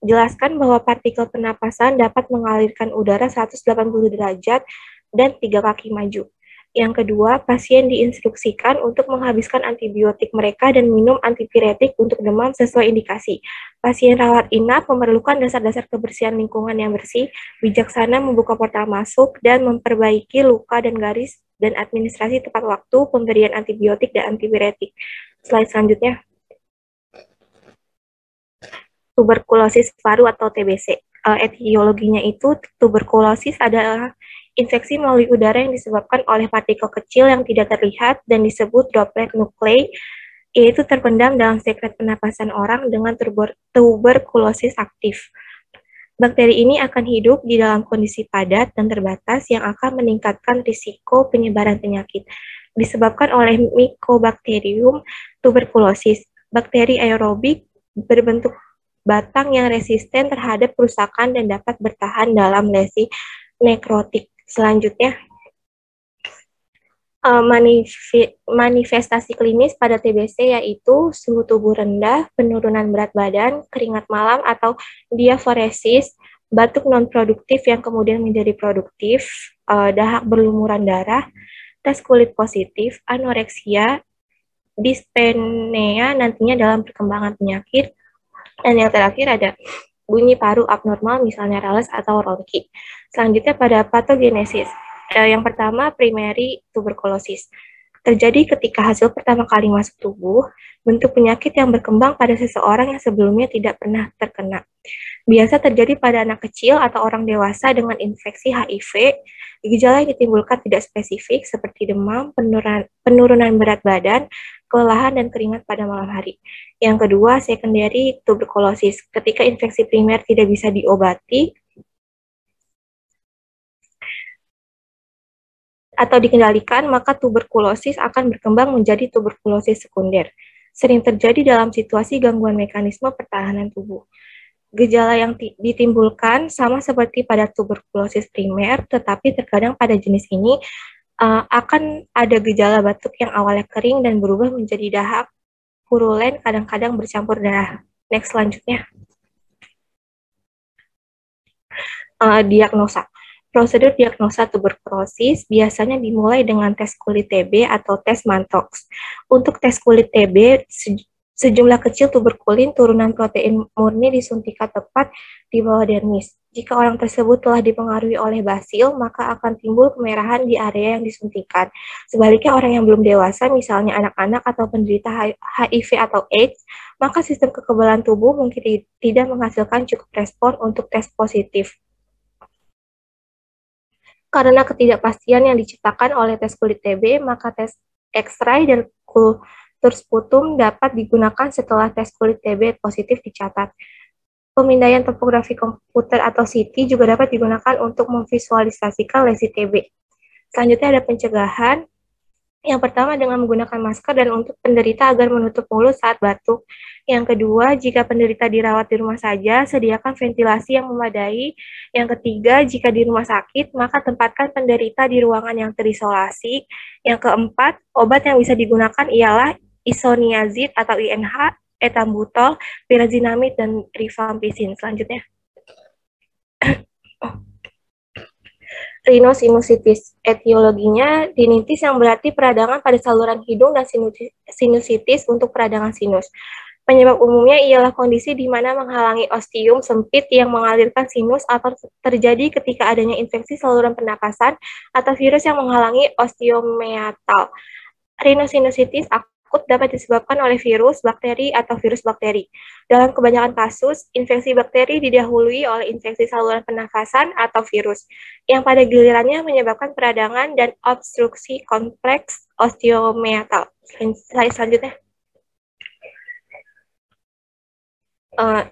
Jelaskan bahwa partikel pernapasan dapat mengalirkan udara 180 derajat dan 3 kaki maju. Yang kedua, pasien diinstruksikan untuk menghabiskan antibiotik mereka dan minum antipiretik untuk demam sesuai indikasi. Pasien rawat inap memerlukan dasar-dasar kebersihan lingkungan yang bersih, bijaksana membuka portal masuk, dan memperbaiki luka dan garis, dan administrasi tepat waktu pemberian antibiotik dan antipiretik. Slide selanjutnya. Tuberkulosis paru atau TBC. Etiologinya itu, tuberkulosis adalah infeksi melalui udara yang disebabkan oleh partikel kecil yang tidak terlihat dan disebut droplet nuklei, yaitu terpendam dalam sekret pernapasan orang dengan tuberkulosis aktif. Bakteri ini akan hidup di dalam kondisi padat dan terbatas yang akan meningkatkan risiko penyebaran penyakit. Disebabkan oleh Mycobacterium tuberculosis, bakteri aerobik berbentuk batang yang resisten terhadap kerusakan dan dapat bertahan dalam lesi nekrotik. Selanjutnya, manifestasi klinis pada TBC yaitu suhu tubuh rendah, penurunan berat badan, keringat malam atau diaforesis, batuk non-produktif yang kemudian menjadi produktif, dahak berlumuran darah, tes kulit positif, anoreksia, dyspnea nantinya dalam perkembangan penyakit, dan yang terakhir ada bunyi paru abnormal misalnya rales atau ronki. Selanjutnya pada patogenesis. Yang pertama, primary tuberculosis. Terjadi ketika hasil pertama kali masuk tubuh, bentuk penyakit yang berkembang pada seseorang yang sebelumnya tidak pernah terkena. Biasa terjadi pada anak kecil atau orang dewasa dengan infeksi HIV. Gejala yang ditimbulkan tidak spesifik seperti demam, penurunan berat badan, kelelahan, dan keringat pada malam hari. Yang kedua, secondary tuberculosis. Ketika infeksi primer tidak bisa diobati atau dikendalikan, maka tuberkulosis akan berkembang menjadi tuberkulosis sekunder. Sering terjadi dalam situasi gangguan mekanisme pertahanan tubuh. Gejala yang ditimbulkan sama seperti pada tuberkulosis primer, tetapi terkadang pada jenis ini akan ada gejala batuk yang awalnya kering dan berubah menjadi dahak, purulen, kadang-kadang bercampur darah. Next, selanjutnya. Diagnosa. Prosedur diagnosa tuberkulosis biasanya dimulai dengan tes kulit TB atau tes Mantoux. Untuk tes kulit TB, sejumlah kecil tuberkulin turunan protein murni disuntikan tepat di bawah dermis. Jika orang tersebut telah dipengaruhi oleh basil, maka akan timbul kemerahan di area yang disuntikan. Sebaliknya, orang yang belum dewasa, misalnya anak-anak atau penderita HIV atau AIDS, maka sistem kekebalan tubuh mungkin tidak menghasilkan cukup respon untuk tes positif. Karena ketidakpastian yang diciptakan oleh tes kulit TB, maka tes X-ray dan kultur sputum dapat digunakan setelah tes kulit TB positif dicatat. Pemindaian topografi komputer atau CT juga dapat digunakan untuk memvisualisasikan lesi TB. Selanjutnya ada pencegahan. Yang pertama dengan menggunakan masker dan untuk penderita agar menutup mulut saat batuk. Yang kedua, jika penderita dirawat di rumah saja, sediakan ventilasi yang memadai. Yang ketiga, jika di rumah sakit, maka tempatkan penderita di ruangan yang terisolasi. Yang keempat, obat yang bisa digunakan ialah isoniazid atau INH, etambutol, pirazinamid, dan rifampicin. Selanjutnya. Rhinosinusitis. Etiologinya rinitis yang berarti peradangan pada saluran hidung dan sinusitis untuk peradangan sinus. Penyebab umumnya ialah kondisi di mana menghalangi ostium sempit yang mengalirkan sinus atau terjadi ketika adanya infeksi saluran pernapasan atau virus yang menghalangi osteomeatal. Rhinosinusitis akut dapat disebabkan oleh virus, bakteri, atau virus bakteri. Dalam kebanyakan kasus, infeksi bakteri didahului oleh infeksi saluran pernafasan atau virus, yang pada gilirannya menyebabkan peradangan dan obstruksi kompleks osteomeatal. Slide selanjutnya. Uh,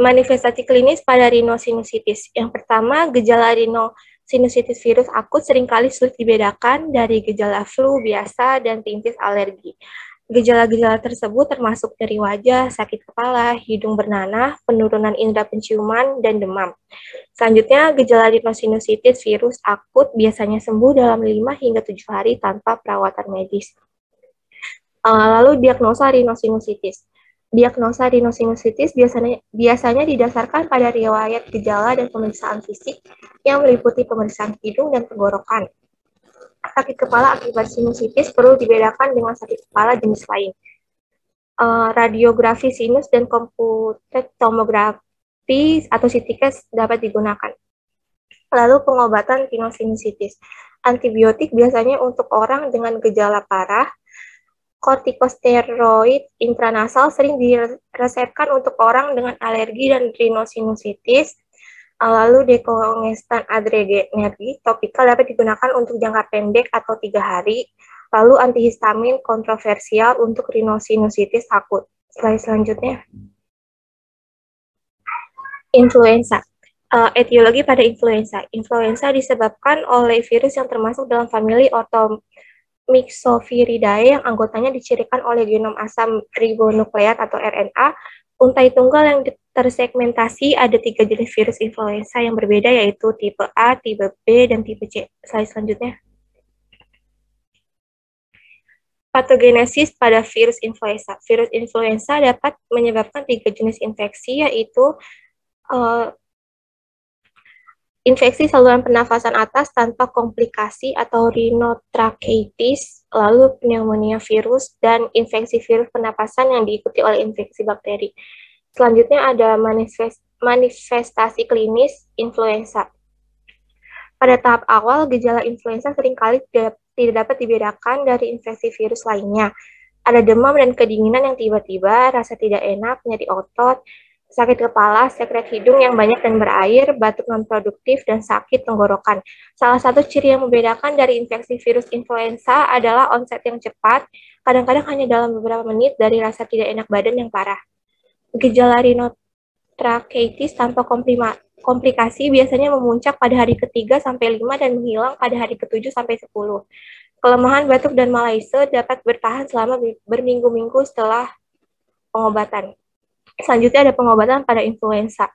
Manifestasi klinis pada rhinosinusitis. Yang pertama, gejala rhinosinusitis virus akut seringkali sulit dibedakan dari gejala flu biasa dan rintis alergi. Gejala-gejala tersebut termasuk nyeri wajah, sakit kepala, hidung bernanah, penurunan indera penciuman, dan demam. Selanjutnya, gejala rhinosinusitis virus akut biasanya sembuh dalam 5 hingga 7 hari tanpa perawatan medis. Lalu diagnosa rhinosinusitis. Diagnosa rhinosinusitis biasanya didasarkan pada riwayat gejala dan pemeriksaan fisik yang meliputi pemeriksaan hidung dan tenggorokan. Sakit kepala akibat sinusitis perlu dibedakan dengan sakit kepala jenis lain. Radiografi sinus dan computed tomografi atau CT dapat digunakan. Lalu pengobatan rhinosinusitis. Antibiotik biasanya untuk orang dengan gejala parah. Kortikosteroid intranasal sering diresepkan untuk orang dengan alergi dan rhinosinusitis. Lalu dekongestan adrenergi topikal dapat digunakan untuk jangka pendek atau 3 hari. Lalu antihistamin kontroversial untuk rhinosinusitis akut. Slide selanjutnya. Influenza. Etiologi pada influenza. Influenza disebabkan oleh virus yang termasuk dalam famili Myxoviridae yang anggotanya dicirikan oleh genom asam ribonukleat atau RNA. Untai tunggal yang tersegmentasi ada 3 jenis virus influenza yang berbeda, yaitu tipe A, tipe B, dan tipe C. Slide selanjutnya. Patogenesis pada virus influenza. Virus influenza dapat menyebabkan 3 jenis infeksi, yaitu infeksi saluran pernafasan atas tanpa komplikasi atau rhinotracheitis, lalu pneumonia virus, dan infeksi virus pernapasan yang diikuti oleh infeksi bakteri. Selanjutnya ada manifestasi klinis influenza. Pada tahap awal, gejala influenza seringkali tidak dapat dibedakan dari infeksi virus lainnya. Ada demam dan kedinginan yang tiba-tiba, rasa tidak enak, nyeri otot, sakit kepala, sekret hidung yang banyak dan berair, batuk non-produktif, dan sakit tenggorokan. Salah satu ciri yang membedakan dari infeksi virus influenza adalah onset yang cepat, kadang-kadang hanya dalam beberapa menit dari rasa tidak enak badan yang parah. Gejala rhinotracheitis tanpa komplikasi biasanya memuncak pada hari ke-3 sampai 5 dan menghilang pada hari ke-7 sampai 10. Kelemahan, batuk, dan malaise dapat bertahan selama berminggu-minggu setelah pengobatan. Selanjutnya ada pengobatan pada influenza.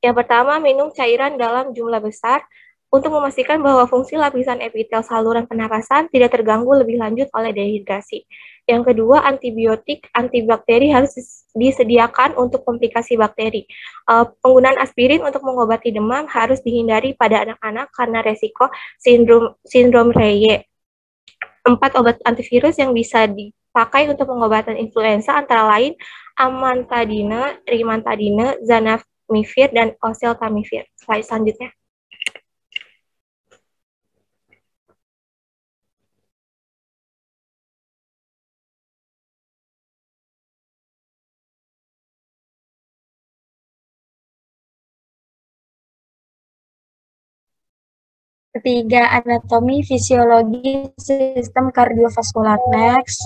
Yang pertama, minum cairan dalam jumlah besar untuk memastikan bahwa fungsi lapisan epitel saluran pernapasan tidak terganggu lebih lanjut oleh dehidrasi. Yang kedua, antibiotik antibakteri harus disediakan untuk komplikasi bakteri. Penggunaan aspirin untuk mengobati demam harus dihindari pada anak-anak karena resiko sindrom Reye. 4 obat antivirus yang bisa dipakai untuk pengobatan influenza antara lain amantadine, rimantadine, zanamivir, dan oseltamivir. Slide selanjutnya. Ketiga, anatomi fisiologi sistem kardiovaskular. Next.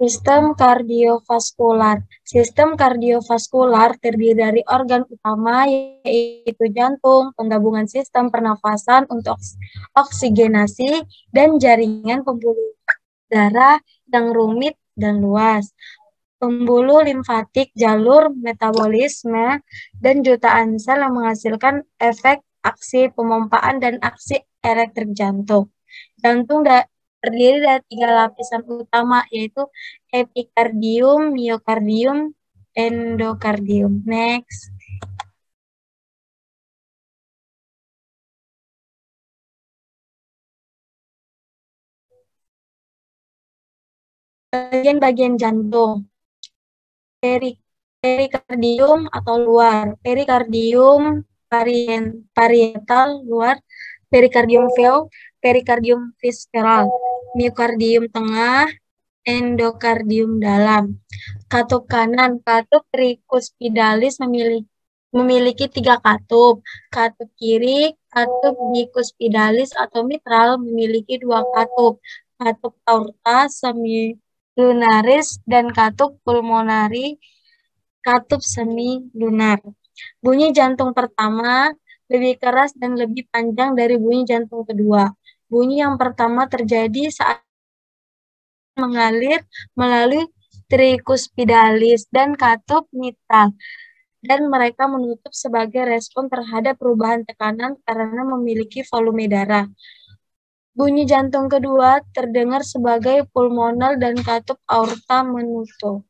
Sistem kardiovaskular. Sistem kardiovaskular terdiri dari organ utama yaitu jantung, penggabungan sistem pernafasan untuk oksigenasi, dan jaringan pembuluh darah yang rumit dan luas. Pembuluh limfatik, jalur metabolisme, dan jutaan sel yang menghasilkan efek aksi pemompaan dan aksi elektrik jantung. Jantung terdiri dari 3 lapisan utama, yaitu epikardium, miokardium, endokardium. Next. Bagian-bagian jantung. Perikardium atau luar, perikardium parietal luar, perikardium veil, perikardium visceral, miokardium tengah, endokardium dalam. Katup kanan, katup trikuspidalis memiliki 3 katup. Katup kiri, katup bikuspidalis atau mitral memiliki 2 katup. Katup aorta lunaris, dan katup pulmonari, katup semi lunar. Bunyi jantung pertama lebih keras dan lebih panjang dari bunyi jantung kedua. Bunyi yang pertama terjadi saat mengalir melalui trikuspidalis dan katup mitral, dan mereka menutup sebagai respon terhadap perubahan tekanan karena memiliki volume darah. Bunyi jantung kedua terdengar sebagai pulmonal dan katup aorta menutup.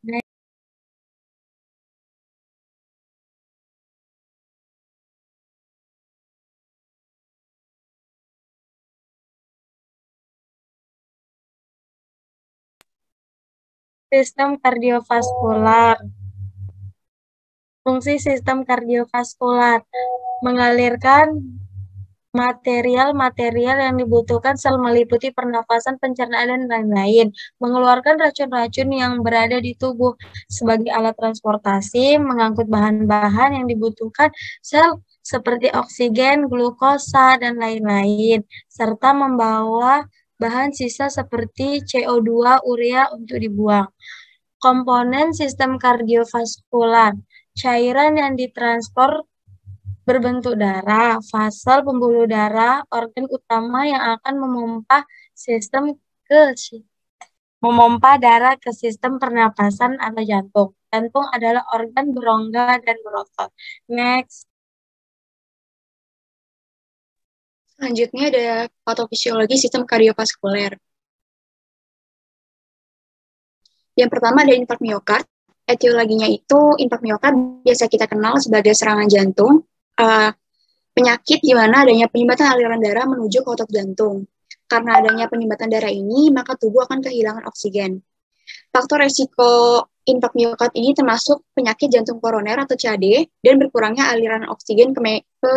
Sistem kardiovaskular. Fungsi sistem kardiovaskular mengalirkan material-material yang dibutuhkan sel meliputi pernafasan, pencernaan, dan lain-lain, mengeluarkan racun-racun yang berada di tubuh sebagai alat transportasi, mengangkut bahan-bahan yang dibutuhkan sel seperti oksigen, glukosa, dan lain-lain, serta membawa bahan sisa seperti CO2, urea untuk dibuang. Komponen sistem kardiovaskular, cairan yang ditransfer berbentuk darah, fasel pembuluh darah, organ utama yang akan memompa darah ke sistem pernapasan atau jantung. Jantung adalah organ berongga dan berotot. Next. Selanjutnya ada patofisiologi sistem kardiovaskuler. Yang pertama ada infark miokard. Etiologinya itu infark miokard biasa kita kenal sebagai serangan jantung, penyakit di mana adanya penyumbatan aliran darah menuju ke otot jantung. Karena adanya penyumbatan darah ini, maka tubuh akan kehilangan oksigen. Faktor resiko infark miokard ini termasuk penyakit jantung koroner atau CAD dan berkurangnya aliran oksigen ke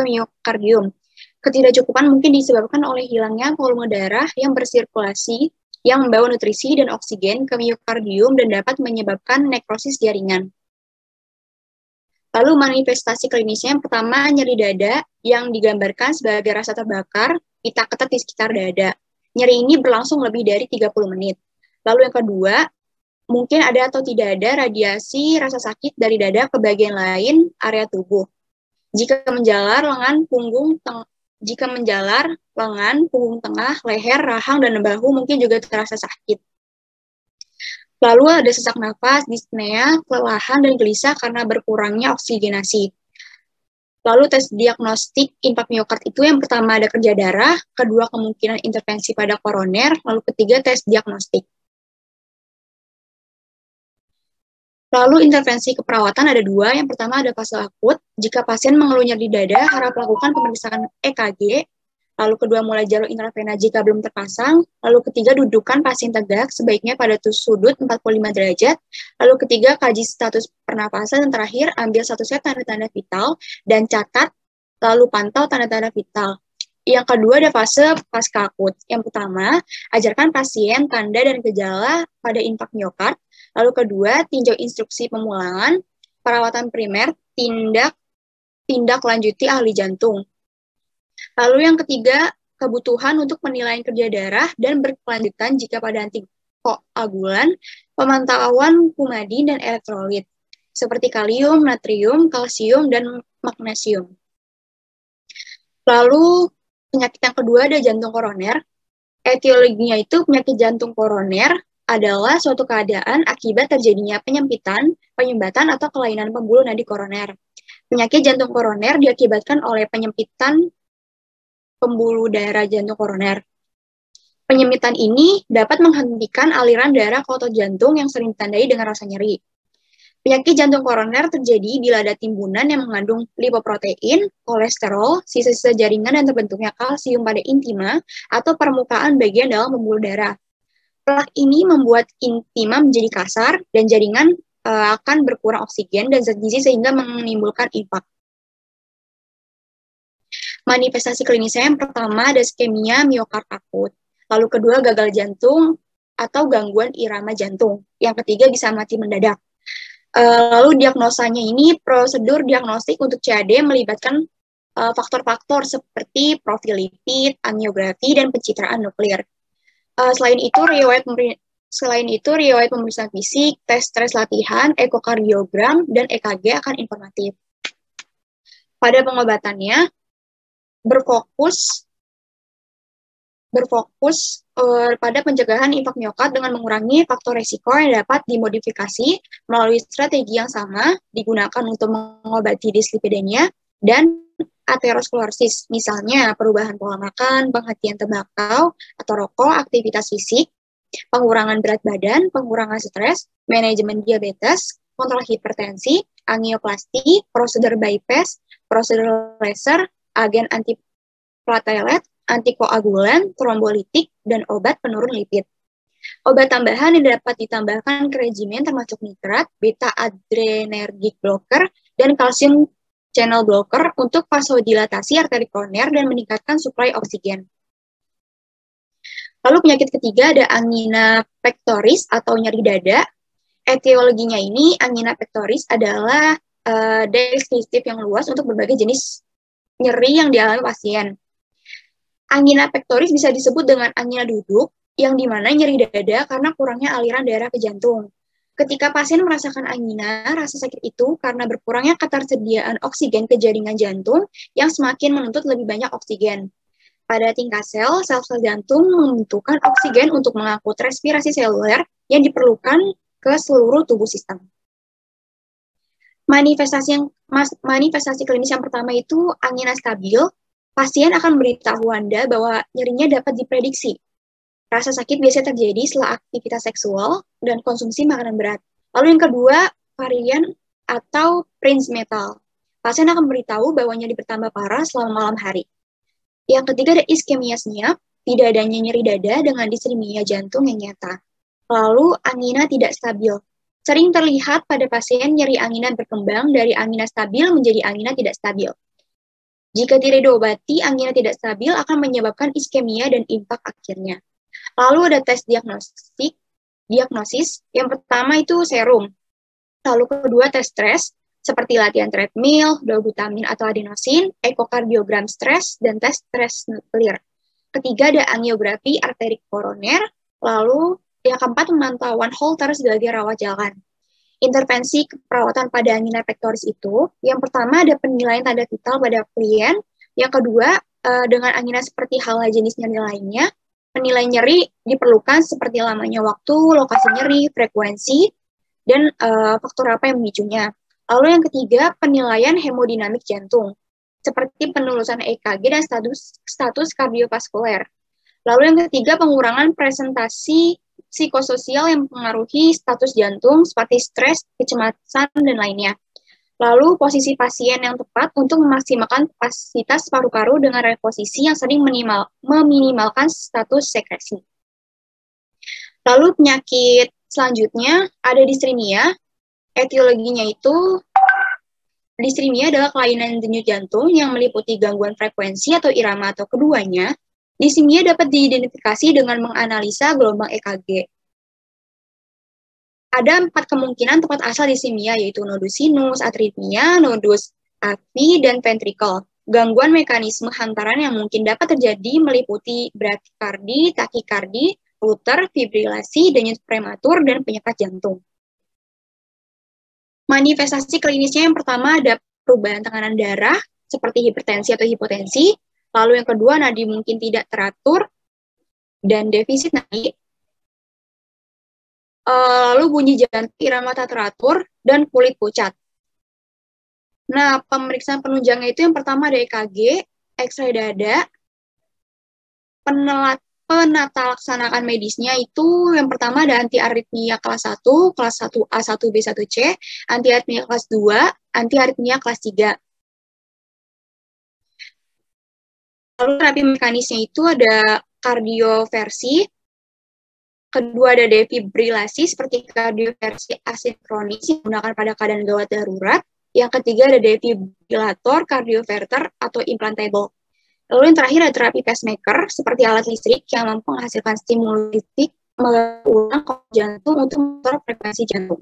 miokardium. Ketidakcukupan mungkin disebabkan oleh hilangnya volume darah yang bersirkulasi yang membawa nutrisi dan oksigen ke miokardium dan dapat menyebabkan nekrosis jaringan. Lalu manifestasi klinisnya yang pertama nyeri dada yang digambarkan sebagai rasa terbakar, pita ketat di sekitar dada. Nyeri ini berlangsung lebih dari 30 menit. Lalu yang kedua, mungkin ada atau tidak ada radiasi rasa sakit dari dada ke bagian lain area tubuh. Jika menjalar lengan, punggung tengah, leher, rahang, dan bahu mungkin juga terasa sakit. Lalu ada sesak nafas, dispnea, kelelahan, dan gelisah karena berkurangnya oksigenasi. Lalu tes diagnostik infark miokard itu yang pertama ada kerja darah, kedua kemungkinan intervensi pada koroner, lalu ketiga tes diagnostik. Lalu intervensi keperawatan ada dua, yang pertama ada fase akut, jika pasien mengeluh nyeri dada, harap lakukan pemeriksaan EKG, lalu kedua mulai jalur intravena jika belum terpasang, lalu ketiga dudukan pasien tegak sebaiknya pada sudut 45 derajat, lalu ketiga kaji status pernapasan, dan terakhir ambil satu set tanda-tanda vital dan catat, lalu pantau tanda-tanda vital. Yang kedua ada fase pasca akut. Yang pertama, ajarkan pasien tanda dan gejala pada infark miokard, lalu kedua tinjau instruksi pemulangan, perawatan primer, tindak lanjuti ahli jantung. Lalu yang ketiga, kebutuhan untuk penilaian kerja darah dan berkelanjutan jika pada antikoagulan, pemantauan kumadin dan elektrolit, seperti kalium, natrium, kalsium, dan magnesium. Lalu penyakit yang kedua ada jantung koroner. Etiologinya itu penyakit jantung koroner adalah suatu keadaan akibat terjadinya penyempitan, penyumbatan, atau kelainan pembuluh nadi koroner. Penyakit jantung koroner diakibatkan oleh penyempitan pembuluh darah jantung koroner. Penyempitan ini dapat menghentikan aliran darah ke otot jantung yang sering ditandai dengan rasa nyeri. Penyakit jantung koroner terjadi bila ada timbunan yang mengandung lipoprotein, kolesterol, sisa-sisa jaringan dan terbentuknya kalsium pada intima atau permukaan bagian dalam pembuluh darah. Plak ini membuat intima menjadi kasar dan jaringan akan berkurang oksigen dan zat gizi sehingga menimbulkan infark. Manifestasi klinisnya yang pertama ada iskemia miokard akut, lalu kedua gagal jantung atau gangguan irama jantung, yang ketiga bisa mati mendadak. Lalu diagnosanya ini prosedur diagnostik untuk CAD melibatkan faktor-faktor seperti profil lipid, angiografi, dan pencitraan nuklir. Selain itu Selain itu, riwayat pemeriksaan fisik, tes stres latihan, ekokardiogram, dan EKG akan informatif. Pada pengobatannya, berfokus pada pencegahan infak miokard dengan mengurangi faktor resiko yang dapat dimodifikasi melalui strategi yang sama digunakan untuk mengobati dislipidemia dan aterosklerosis, misalnya perubahan pola makan, penghentian tembakau atau rokok, aktivitas fisik, pengurangan berat badan, pengurangan stres, manajemen diabetes, kontrol hipertensi, angioplasti, prosedur bypass, prosedur laser, agen antiplatelet, antikoagulan, trombolitik, dan obat penurun lipid. Obat tambahan yang dapat ditambahkan ke regimen termasuk nitrat, beta-adrenergic blocker, dan kalsium channel blocker untuk vasodilatasi arteri koroner dan meningkatkan suplai oksigen. Lalu penyakit ketiga ada angina pectoris atau nyeri dada. Etiologinya ini, angina pectoris adalah deskriptif yang luas untuk berbagai jenis nyeri yang dialami pasien. Angina pectoris bisa disebut dengan angina duduk, yang dimana nyeri dada karena kurangnya aliran darah ke jantung. Ketika pasien merasakan angina, rasa sakit itu karena berkurangnya ketersediaan oksigen ke jaringan jantung yang semakin menuntut lebih banyak oksigen. Pada tingkat sel-sel jantung membutuhkan oksigen untuk mengangkut respirasi seluler yang diperlukan ke seluruh tubuh sistem. Manifestasi klinis yang pertama itu angina stabil. Pasien akan memberitahu Anda bahwa nyerinya dapat diprediksi. Rasa sakit biasanya terjadi setelah aktivitas seksual dan konsumsi makanan berat. Lalu yang kedua, varian atau princemetal. Pasien akan memberitahu bahwa nyeri bertambah parah selama malam hari. Yang ketiga ada iskemia senyap, tidak adanya nyeri dada dengan disrimia jantung yang nyata. Lalu angina tidak stabil. Sering terlihat pada pasien nyeri angina berkembang dari angina stabil menjadi angina tidak stabil. Jika tidak diobati, angina tidak stabil akan menyebabkan iskemia dan impak akhirnya. Lalu ada tes diagnosis. Yang pertama itu serum. Lalu kedua tes stres, seperti latihan treadmill, dobutamin atau adenosin, ekokardiogram stres, dan tes stres nuklir. Ketiga ada angiografi arteri koroner. Lalu yang keempat pemantauan Holter sebagai rawat jalan. Intervensi keperawatan pada angina pectoris itu, yang pertama ada penilaian tanda vital pada klien, yang kedua dengan angina seperti halnya jenis nyeri lainnya, penilaian nyeri diperlukan seperti lamanya waktu, lokasi nyeri, frekuensi, dan faktor apa yang memicunya. Lalu yang ketiga penilaian hemodinamik jantung, seperti penelusuran EKG dan status kardiovaskuler. Lalu yang ketiga pengurangan presentasi psikososial yang mempengaruhi status jantung seperti stres, kecemasan, dan lainnya. Lalu posisi pasien yang tepat untuk memaksimalkan kapasitas paru-paru dengan reposisi yang sering meminimalkan status sekresi. Lalu penyakit selanjutnya ada disrimia. Etiologinya itu disrimia adalah kelainan denyut jantung yang meliputi gangguan frekuensi atau irama atau keduanya. Disrimia dapat diidentifikasi dengan menganalisa gelombang EKG. Ada 4 kemungkinan tempat asal disrimia, yaitu nodus sinus, arritmia, nodus api, dan ventricle. Gangguan mekanisme hantaran yang mungkin dapat terjadi meliputi brakikardi, takikardi, flutter, fibrilasi, denyut prematur, dan penyekat jantung. Manifestasi klinisnya yang pertama ada perubahan tekanan darah, seperti hipertensi atau hipotensi. Lalu yang kedua, nadi mungkin tidak teratur dan defisit naik. Lalu bunyi jantung irama tak teratur dan kulit pucat. Nah, pemeriksaan penunjangnya itu yang pertama ada EKG, X-ray dada. Penata laksanaan medisnya itu yang pertama ada anti-aritmia kelas 1, kelas 1A, 1B, 1C, anti-aritmia kelas 2, anti-aritmia kelas 3. Lalu terapi mekanisnya itu ada kardioversi, kedua ada defibrilasi seperti kardioversi asinkronis yang digunakan pada keadaan gawat darurat, yang ketiga ada defibrilator, kardioverter, atau implantable. Lalu yang terakhir ada terapi pacemaker seperti alat listrik yang mampu menghasilkan stimulus listrik mengulang jantung untuk mengatur frekuensi jantung.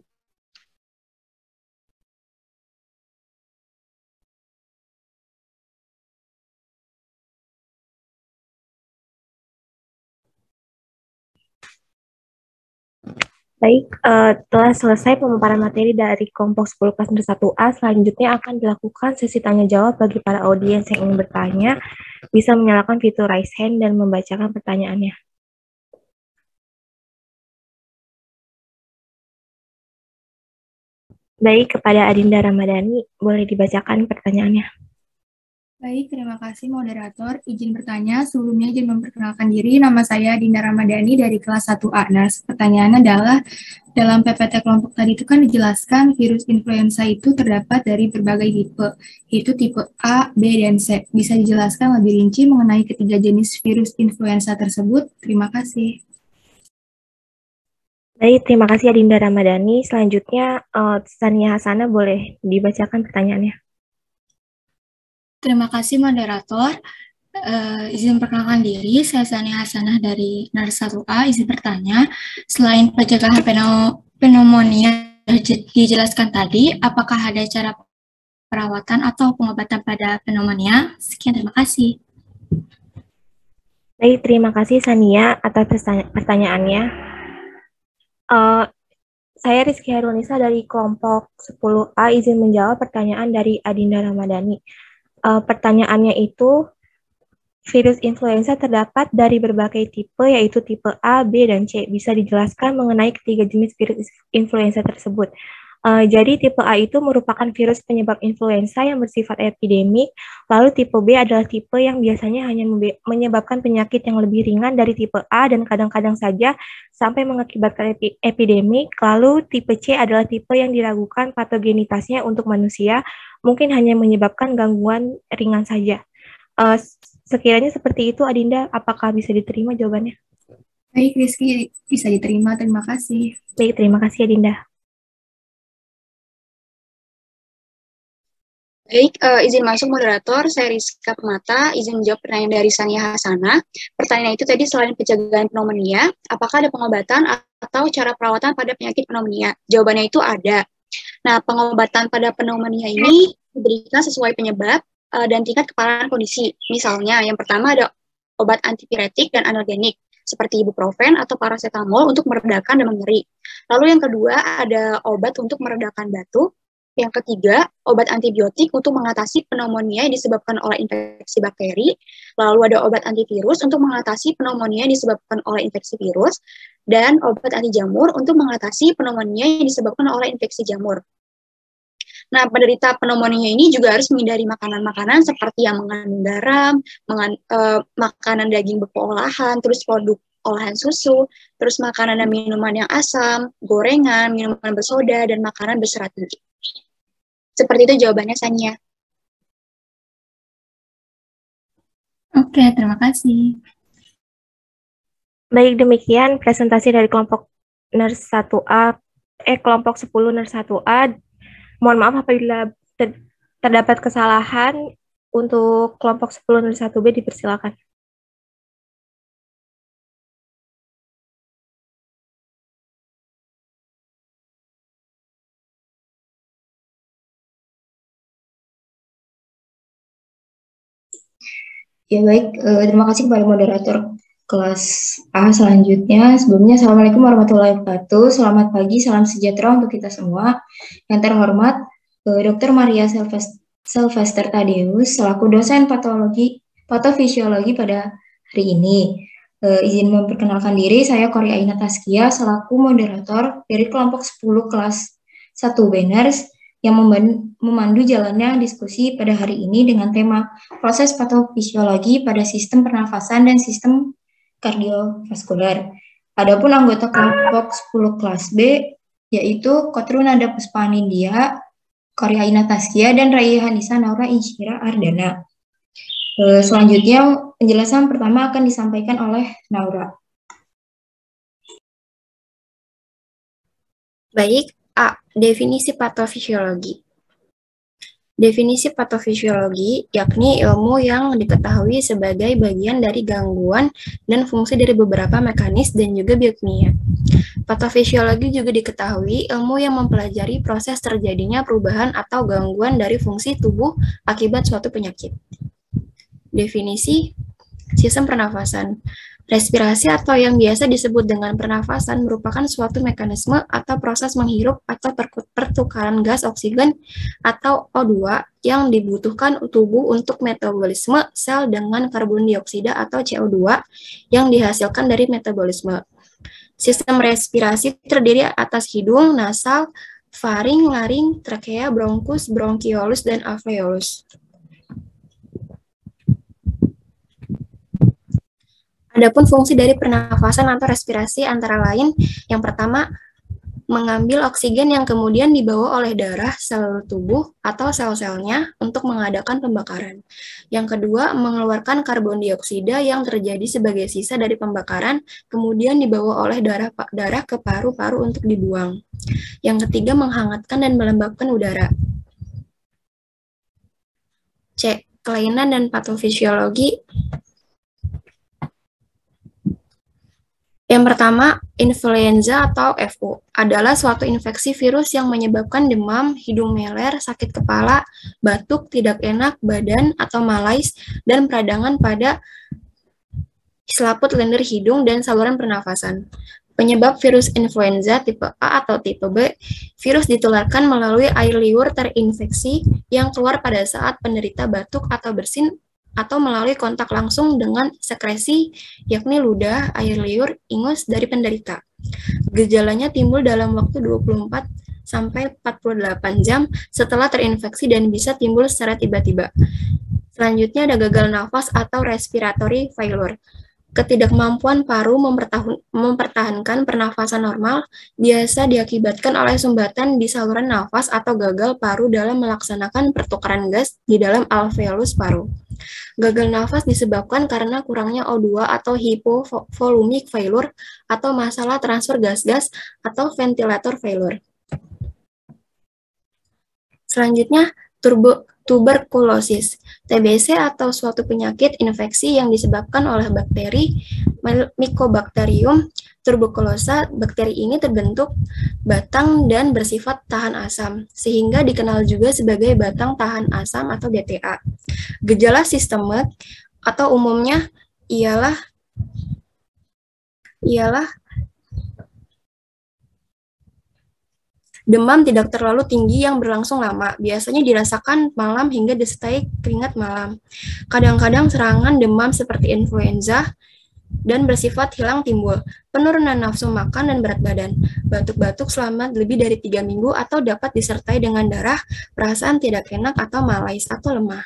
Baik, telah selesai pemaparan materi dari kelompok 10 kelas 1A. Selanjutnya akan dilakukan sesi tanya jawab bagi para audiens yang ingin bertanya. Bisa menyalakan fitur raise hand dan membacakan pertanyaannya. Baik, kepada Adinda Ramadhani, boleh dibacakan pertanyaannya. Baik, terima kasih moderator. Izin bertanya, sebelumnya izin memperkenalkan diri. Nama saya Dinda Ramadhani dari kelas 1A. Nah, pertanyaannya adalah, dalam PPT kelompok tadi itu kan dijelaskan virus influenza itu terdapat dari berbagai tipe, yaitu tipe A, B, dan C. Bisa dijelaskan lebih rinci mengenai ketiga jenis virus influenza tersebut? Terima kasih. Baik, terima kasih Adinda Ramadhani. Selanjutnya, Sania Hasanah boleh dibacakan pertanyaannya. Terima kasih moderator. Izin perkenalkan diri, saya Sania Hasanah dari NERS 1A. Izin bertanya, selain pencegahan pneumonia dijelaskan tadi, apakah ada cara perawatan atau pengobatan pada pneumonia? Sekian, terima kasih. Baik, terima kasih Sania atas pertanyaannya. Saya Rizky Harunisa dari kelompok 10A izin menjawab pertanyaan dari Adinda Ramadhani. Pertanyaannya itu, virus influenza terdapat dari berbagai tipe, yaitu tipe A, B, dan C. Bisa dijelaskan mengenai ketiga jenis virus influenza tersebut. Jadi tipe A itu merupakan virus penyebab influenza yang bersifat epidemik, lalu tipe B adalah tipe yang biasanya hanya menyebabkan penyakit yang lebih ringan dari tipe A dan kadang-kadang saja sampai mengakibatkan epidemik, lalu tipe C adalah tipe yang diragukan patogenitasnya untuk manusia, mungkin hanya menyebabkan gangguan ringan saja. Sekiranya seperti itu, Adinda, apakah bisa diterima jawabannya? Baik, Rizky, bisa diterima. Terima kasih. Baik, terima kasih, Adinda. Baik, izin masuk moderator, saya Rizka Permata, izin menjawab pertanyaan dari Sania Hasanah. Pertanyaan itu tadi selain pencegahan pneumonia, apakah ada pengobatan atau cara perawatan pada penyakit pneumonia? Jawabannya itu ada. Nah, pengobatan pada pneumonia ini diberikan sesuai penyebab dan tingkat keparahan kondisi. Misalnya, yang pertama ada obat antipiretik dan analgenik, seperti ibuprofen atau paracetamol untuk meredakan demam nyeri. Lalu yang kedua ada obat untuk meredakan batuk. Yang ketiga, obat antibiotik untuk mengatasi pneumonia yang disebabkan oleh infeksi bakteri. Lalu ada obat antivirus untuk mengatasi pneumonia yang disebabkan oleh infeksi virus. Dan obat anti jamur untuk mengatasi pneumonia yang disebabkan oleh infeksi jamur. Nah, penderita pneumonia ini juga harus menghindari makanan-makanan seperti yang mengandung garam, makanan daging berpengolahan, terus produk olahan susu, terus makanan dan minuman yang asam, gorengan, minuman bersoda, dan makanan berserat tinggi. Seperti itu jawabannya, Sania. Oke, terima kasih. Baik, demikian presentasi dari kelompok NERS 1A, kelompok 10 NERS 1A. Mohon maaf apabila terdapat kesalahan. Untuk kelompok 10 NERS 1B dipersilakan. Ya baik, terima kasih kepada moderator kelas A selanjutnya. Sebelumnya, Assalamualaikum warahmatullahi wabarakatuh. Selamat pagi, salam sejahtera untuk kita semua. Yang terhormat, Dr. Maria Sylvester Tadeus, selaku dosen patofisiologi pada hari ini. Izin memperkenalkan diri, saya Korea Aina Taskia, selaku moderator dari kelompok 10 kelas 1 Banners, yang memandu jalannya diskusi pada hari ini dengan tema proses patofisiologi pada sistem pernafasan dan sistem kardiovaskular. Adapun anggota kelompok 10 kelas B yaitu Kotrunada Puspanindya, Korea Aina Taskia, dan Raihan Nisa Naura Insyira Ardana. Selanjutnya penjelasan pertama akan disampaikan oleh Naura. Baik, A. Definisi patofisiologi. Definisi patofisiologi yakni ilmu yang diketahui sebagai bagian dari gangguan dan fungsi dari beberapa mekanis dan juga biokimia. Patofisiologi juga diketahui ilmu yang mempelajari proses terjadinya perubahan atau gangguan dari fungsi tubuh akibat suatu penyakit. Definisi sistem pernafasan. Respirasi atau yang biasa disebut dengan pernafasan merupakan suatu mekanisme atau proses menghirup atau pertukaran gas oksigen atau O2 yang dibutuhkan tubuh untuk metabolisme sel dengan karbon dioksida atau CO2 yang dihasilkan dari metabolisme. Sistem respirasi terdiri atas hidung, nasal, faring, laring, trakea, bronkus, bronkiolus, dan alveolus. Adapun fungsi dari pernafasan atau respirasi antara lain, yang pertama, mengambil oksigen yang kemudian dibawa oleh darah seluruh tubuh atau sel-selnya untuk mengadakan pembakaran. Yang kedua, mengeluarkan karbon dioksida yang terjadi sebagai sisa dari pembakaran, kemudian dibawa oleh darah ke paru-paru untuk dibuang. Yang ketiga, menghangatkan dan melembabkan udara. C. Kelainan dan patofisiologi. Yang pertama, influenza atau flu adalah suatu infeksi virus yang menyebabkan demam, hidung meler, sakit kepala, batuk, tidak enak badan atau malaise, dan peradangan pada selaput lendir hidung dan saluran pernafasan. Penyebab virus influenza tipe A atau tipe B, virus ditularkan melalui air liur terinfeksi yang keluar pada saat penderita batuk atau bersin atau melalui kontak langsung dengan sekresi, yakni ludah, air liur, ingus dari penderita. Gejalanya timbul dalam waktu 24 sampai 48 jam setelah terinfeksi dan bisa timbul secara tiba-tiba. Selanjutnya ada gagal nafas atau respiratory failure. Ketidakmampuan paru mempertahankan pernafasan normal biasa diakibatkan oleh sumbatan di saluran nafas atau gagal paru dalam melaksanakan pertukaran gas di dalam alveolus paru. Gagal nafas disebabkan karena kurangnya O2 atau hypovolumic failure atau masalah transfer gas-gas atau ventilator failure. Selanjutnya, tuberkulosis, TBC atau suatu penyakit infeksi yang disebabkan oleh bakteri Mycobacterium tuberculosa. Bakteri ini terbentuk batang dan bersifat tahan asam, sehingga dikenal juga sebagai batang tahan asam atau BTA. Gejala sistemik atau umumnya ialah demam tidak terlalu tinggi yang berlangsung lama, biasanya dirasakan malam hingga disertai keringat malam. Kadang-kadang serangan demam seperti influenza dan bersifat hilang timbul, penurunan nafsu makan dan berat badan, batuk-batuk selama lebih dari 3 minggu atau dapat disertai dengan darah, perasaan tidak enak atau malaise atau lemah.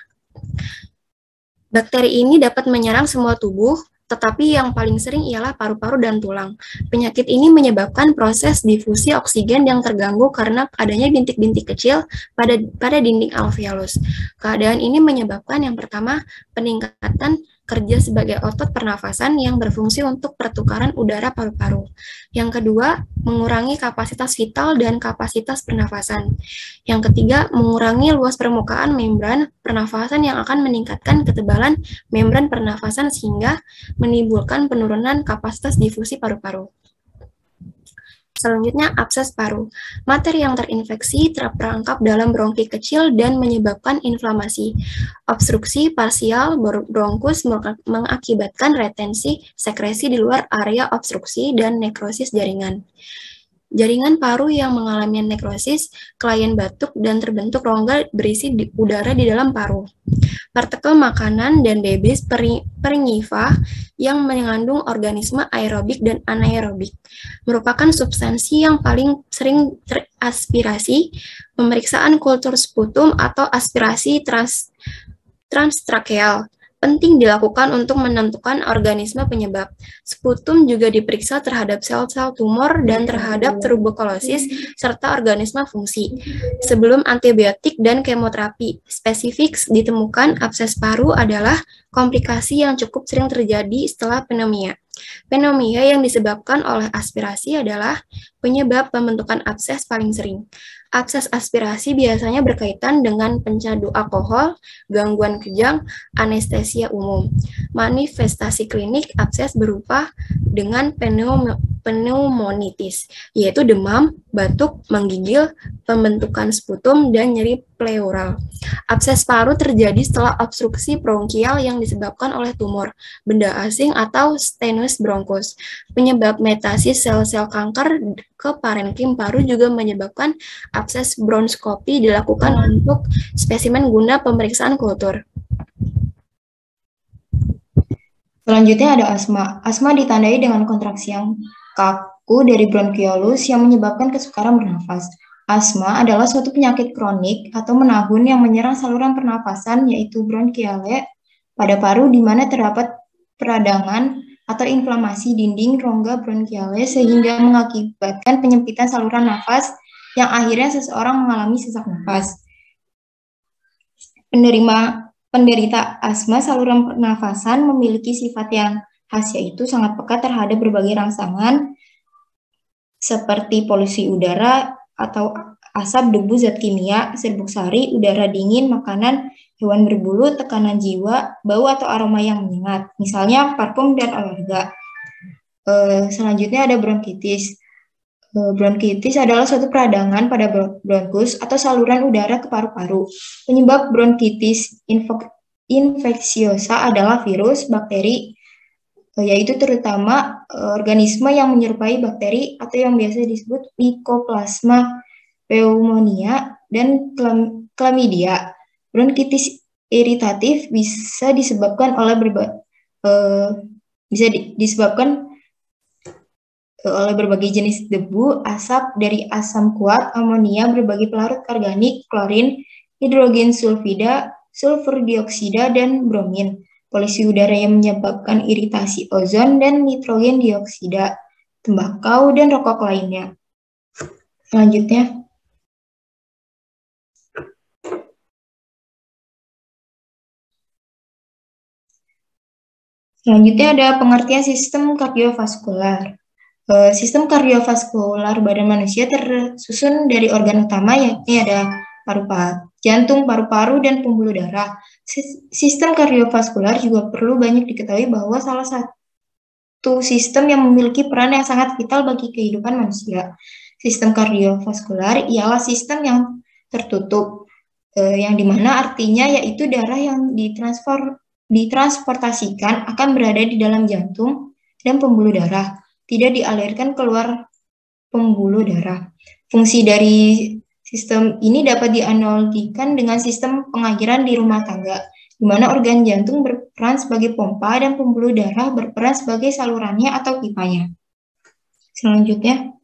Bakteri ini dapat menyerang semua tubuh, tetapi yang paling sering ialah paru-paru dan tulang. Penyakit ini menyebabkan proses difusi oksigen yang terganggu karena adanya bintik-bintik kecil pada dinding alveolus. Keadaan ini menyebabkan yang pertama, peningkatan kerja sebagai otot pernafasan yang berfungsi untuk pertukaran udara paru-paru. Yang kedua, mengurangi kapasitas vital dan kapasitas pernafasan. Yang ketiga, mengurangi luas permukaan membran pernafasan yang akan meningkatkan ketebalan membran pernafasan sehingga menimbulkan penurunan kapasitas difusi paru-paru. Selanjutnya, abses paru. Materi yang terinfeksi terperangkap dalam bronki kecil dan menyebabkan inflamasi. Obstruksi parsial bronkus mengakibatkan retensi sekresi di luar area obstruksi dan nekrosis jaringan. Jaringan paru yang mengalami nekrosis, klien batuk, dan terbentuk rongga berisi udara di dalam paru. Partikel makanan dan debris peringifa yang mengandung organisme aerobik dan anaerobik merupakan substansi yang paling sering teraspirasi. Pemeriksaan kultur sputum atau aspirasi transtrakeal penting dilakukan untuk menentukan organisme penyebab. Sputum juga diperiksa terhadap sel-sel tumor dan terhadap tuberkulosis serta organisme fungsi. Sebelum antibiotik dan kemoterapi spesifik ditemukan, abses paru adalah komplikasi yang cukup sering terjadi setelah pneumonia. Pneumonia yang disebabkan oleh aspirasi adalah penyebab pembentukan abses paling sering. Abses aspirasi biasanya berkaitan dengan pencandu alkohol, gangguan kejang, anestesia umum. Manifestasi klinik abses berupa dengan pneumonitis, yaitu demam, batuk, menggigil, pembentukan sputum, dan nyeri pleural. Abses paru terjadi setelah obstruksi bronkial yang disebabkan oleh tumor, benda asing, atau stenosis bronchus. Penyebab metastasis sel-sel kanker ke parenkim paru juga menyebabkan abses bronkoskopi dilakukan untuk spesimen guna pemeriksaan kultur. Selanjutnya ada asma. Asma ditandai dengan kontraksi yang kaku dari bronkiolus yang menyebabkan kesukaran bernafas. Asma adalah suatu penyakit kronik atau menahun yang menyerang saluran pernafasan, yaitu bronkiale pada paru, di mana terdapat peradangan atau inflamasi dinding rongga bronkiale sehingga mengakibatkan penyempitan saluran nafas yang akhirnya seseorang mengalami sesak nafas. Penderita asma saluran pernafasan memiliki sifat yang khas, yaitu sangat peka terhadap berbagai rangsangan seperti polusi udara atau asap, debu, zat kimia, serbuk sari, udara dingin, makanan, hewan berbulu, tekanan jiwa, bau atau aroma yang menyengat, misalnya parfum dan alerga. Selanjutnya ada bronkitis. Bronkitis adalah suatu peradangan pada bronkus atau saluran udara ke paru-paru. Penyebab bronkitis infeksiosa adalah virus, bakteri, yaitu terutama organisme yang menyerupai bakteri atau yang biasa disebut Mycoplasma pneumonia dan chlamydia. Bronkitis iritatif bisa disebabkan oleh berbagai jenis debu, asap dari asam kuat, amonia, berbagai pelarut organik, klorin, hidrogen sulfida, sulfur dioksida, dan bromin. Polusi udara yang menyebabkan iritasi ozon dan nitrogen dioksida, tembakau, dan rokok lainnya. Selanjutnya, ada pengertian sistem kardiovaskular. Sistem kardiovaskular badan manusia tersusun dari organ utama, yakni ada paru-paru, jantung, paru-paru, dan pembuluh darah. Sistem kardiovaskular juga perlu banyak diketahui bahwa salah satu sistem yang memiliki peran yang sangat vital bagi kehidupan manusia. Sistem kardiovaskular ialah sistem yang tertutup, yang dimana artinya yaitu darah yang ditransportasikan akan berada di dalam jantung dan pembuluh darah, tidak dialirkan keluar pembuluh darah. Fungsi dari sistem ini dapat dianalogikan dengan sistem pengairan di rumah tangga, di mana organ jantung berperan sebagai pompa dan pembuluh darah berperan sebagai salurannya atau pipanya. Selanjutnya,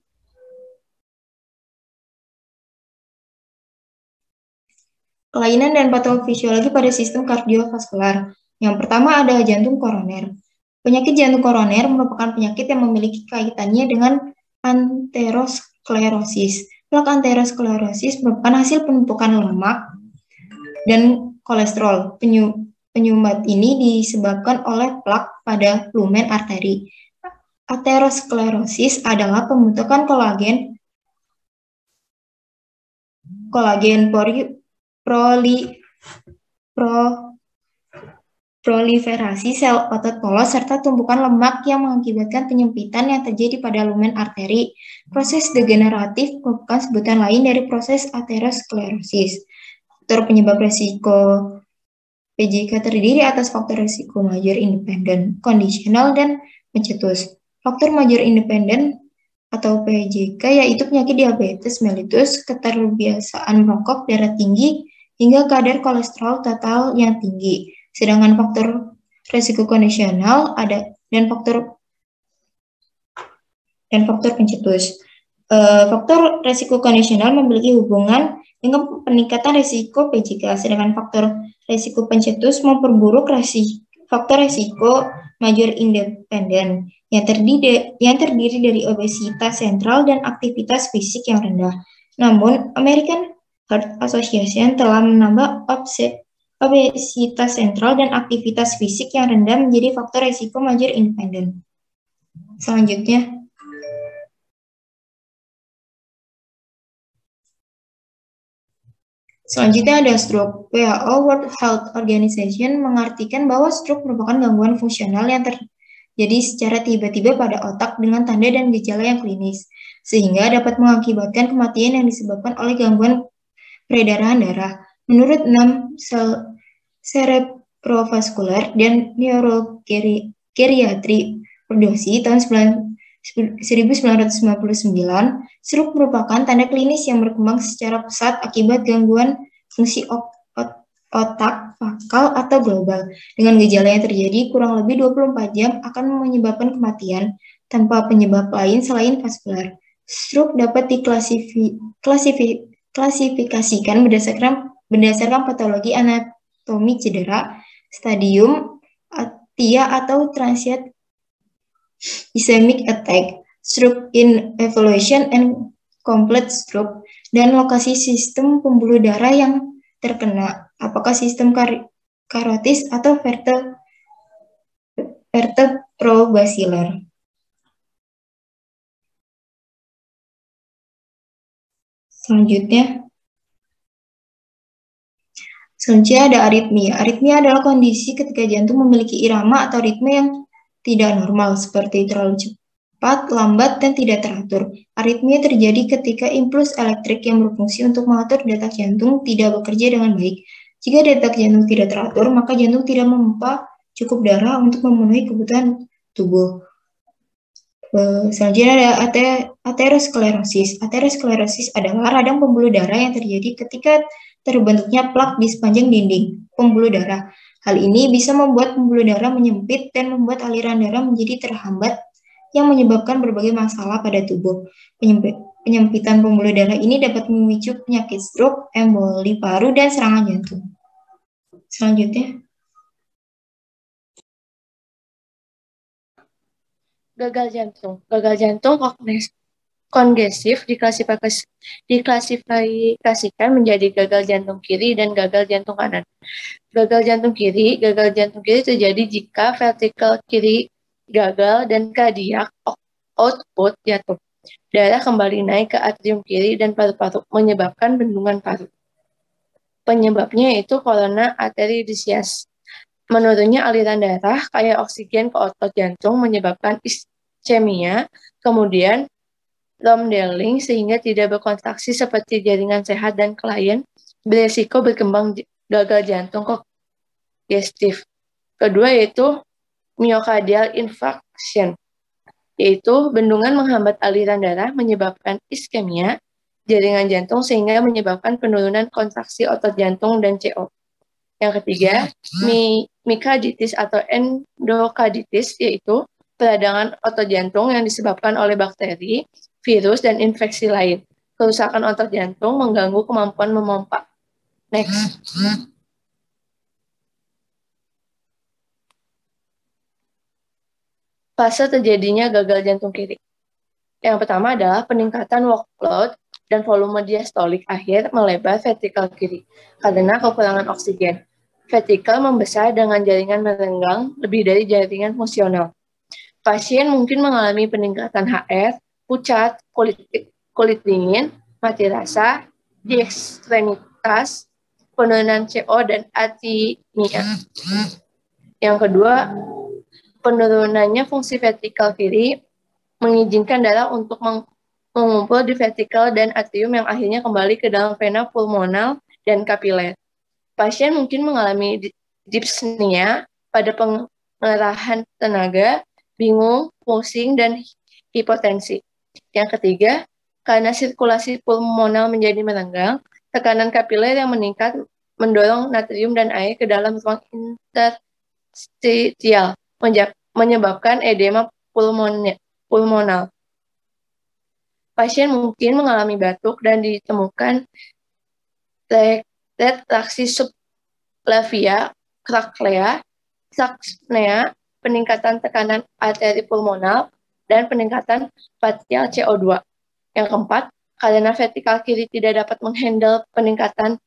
kelainan dan patofisiologi pada sistem kardiovaskular. Yang pertama ada jantung koroner. Penyakit jantung koroner merupakan penyakit yang memiliki kaitannya dengan aterosklerosis. Plak aterosklerosis merupakan hasil penumpukan lemak dan kolesterol. Penyumbat ini disebabkan oleh plak pada lumen arteri. Aterosklerosis adalah pembentukan kolagen proliferasi sel otot polos serta tumpukan lemak yang mengakibatkan penyempitan yang terjadi pada lumen arteri. Proses degeneratif merupakan sebutan lain dari proses aterosklerosis. Faktor penyebab resiko PJK terdiri atas faktor resiko major independen, kondisional, dan pencetus. Faktor major independen atau PJK yaitu penyakit diabetes mellitus, keterbiasaan merokok, darah tinggi, hingga kadar kolesterol total yang tinggi. Sedangkan faktor resiko kondisional ada dan faktor pencetus. Faktor resiko kondisional memiliki hubungan dengan peningkatan resiko PJK, sedangkan faktor resiko pencetus memperburuk faktor resiko major independen yang terdiri dari obesitas sentral dan aktivitas fisik yang rendah. Namun, American Heart Association telah menambah obesitas sentral dan aktivitas fisik yang rendah menjadi faktor resiko major independen. Selanjutnya, Selanjutnya ada stroke. WHO World Health Organization mengartikan bahwa stroke merupakan gangguan fungsional yang terjadi secara tiba-tiba pada otak dengan tanda dan gejala yang klinis, sehingga dapat mengakibatkan kematian yang disebabkan oleh gangguan peredaran darah. Menurut 6 cerebrovaskular dan neurogeriatri Perdosi tahun 1999, stroke merupakan tanda klinis yang berkembang secara pesat akibat gangguan fungsi otak, fakal, atau global. Dengan gejala yang terjadi kurang lebih 24 jam akan menyebabkan kematian tanpa penyebab lain selain vaskular. Stroke dapat diklasifikasikan berdasarkan patologi anatomi cedera, stadium, ATIA atau transient ischemic attack, stroke in evolution and complete stroke, dan lokasi sistem pembuluh darah yang terkena, apakah sistem karotis atau vertebrobasilar. Selanjutnya ada aritmia. Aritmia adalah kondisi ketika jantung memiliki irama atau ritme yang tidak normal, seperti terlalu cepat, lambat, dan tidak teratur. Aritmia terjadi ketika impuls elektrik yang berfungsi untuk mengatur detak jantung tidak bekerja dengan baik. Jika detak jantung tidak teratur, maka jantung tidak memompa cukup darah untuk memenuhi kebutuhan tubuh. Selanjutnya ada aterosklerosis. Aterosklerosis adalah radang pembuluh darah yang terjadi ketika terbentuknya plak di sepanjang dinding pembuluh darah. Hal ini bisa membuat pembuluh darah menyempit dan membuat aliran darah menjadi terhambat yang menyebabkan berbagai masalah pada tubuh. Penyempitan pembuluh darah ini dapat memicu penyakit stroke, emboli paru, dan serangan jantung. Selanjutnya. Gagal jantung. Gagal jantung kongesif diklasifikasikan menjadi gagal jantung kiri dan gagal jantung kanan. Gagal jantung kiri terjadi jika ventrikel kiri gagal dan kardiak output jatuh. Darah kembali naik ke atrium kiri dan paru-paru, menyebabkan bendungan paru. Penyebabnya yaitu corona artery disease. Menurunnya aliran darah kaya oksigen ke otot jantung menyebabkan ischemia, kemudian remodeling sehingga tidak berkontraksi seperti jaringan sehat dan klien, beresiko berkembang gagal jantung kongestif. Kedua yaitu myocardial infarction, yaitu bendungan menghambat aliran darah menyebabkan iskemia jaringan jantung sehingga menyebabkan penurunan kontraksi otot jantung dan CO. Yang ketiga, myokarditis atau endokarditis, yaitu peradangan otot jantung yang disebabkan oleh bakteri, virus, dan infeksi lain. Kerusakan otot jantung mengganggu kemampuan memompa. Next. Fase terjadinya gagal jantung kiri. Yang pertama adalah peningkatan workload dan volume diastolik akhir melebar vertikal kiri karena kekurangan oksigen. Vertikal membesar dengan jaringan merenggang lebih dari jaringan fungsional. Pasien mungkin mengalami peningkatan HR, pucat, kulit dingin, mati rasa, di ekstremitas, penurunan CO, dan aritmia. Yang kedua, penurunannya fungsi vertikal kiri mengizinkan darah untuk mengumpul di vertikal dan atrium yang akhirnya kembali ke dalam vena pulmonal dan kapiler. Pasien mungkin mengalami dyspnea pada pengerahan tenaga, bingung, pusing, dan hipotensi. Yang ketiga, karena sirkulasi pulmonal menjadi merenggang, tekanan kapiler yang meningkat mendorong natrium dan air ke dalam ruang interstitial, menyebabkan edema pulmonal. Pasien mungkin mengalami batuk dan ditemukan retraksi subclavia, craklea, dyspnea, peningkatan tekanan arteri pulmonal, dan peningkatan partial CO2. Yang keempat, karena vertikal kiri tidak dapat menghandle peningkatan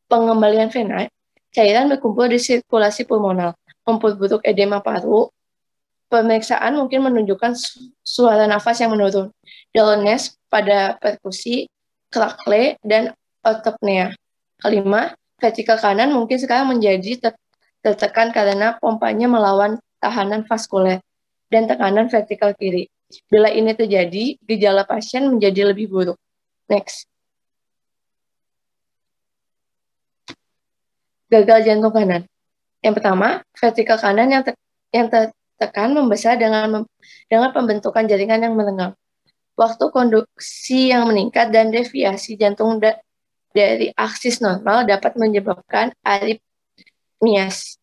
pengembalian vena, cairan berkumpul di sirkulasi pulmonal, memperburuk edema paru. Pemeriksaan mungkin menunjukkan suara nafas yang menurun, dullness pada perkusi, crackle, dan orthopnea. Kelima, vertikal kanan mungkin sekarang menjadi tertekan karena pompanya melawan tahanan vaskuler dan tekanan vertikal kiri. Bila ini terjadi, gejala pasien menjadi lebih buruk. Next. Gagal jantung kanan. Yang pertama, vertikal kanan yang tertekan membesar dengan pembentukan jaringan yang melenggang. Waktu konduksi yang meningkat dan deviasi jantung dari aksis normal dapat menyebabkan aritmias.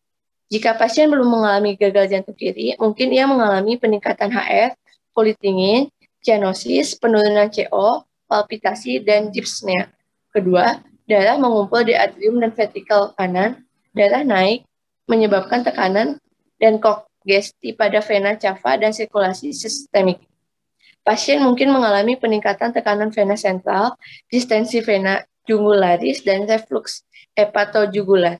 Jika pasien belum mengalami gagal jantung kiri, mungkin ia mengalami peningkatan HF, kulit dingin, cyanosis, penurunan CO, palpitasi, dan dyspnea. Kedua, darah mengumpul di atrium dan vertikal kanan, darah naik, menyebabkan tekanan dan kongesti pada vena cava dan sirkulasi sistemik. Pasien mungkin mengalami peningkatan tekanan vena sentral, distensi vena jugularis, dan reflux hepatojugular.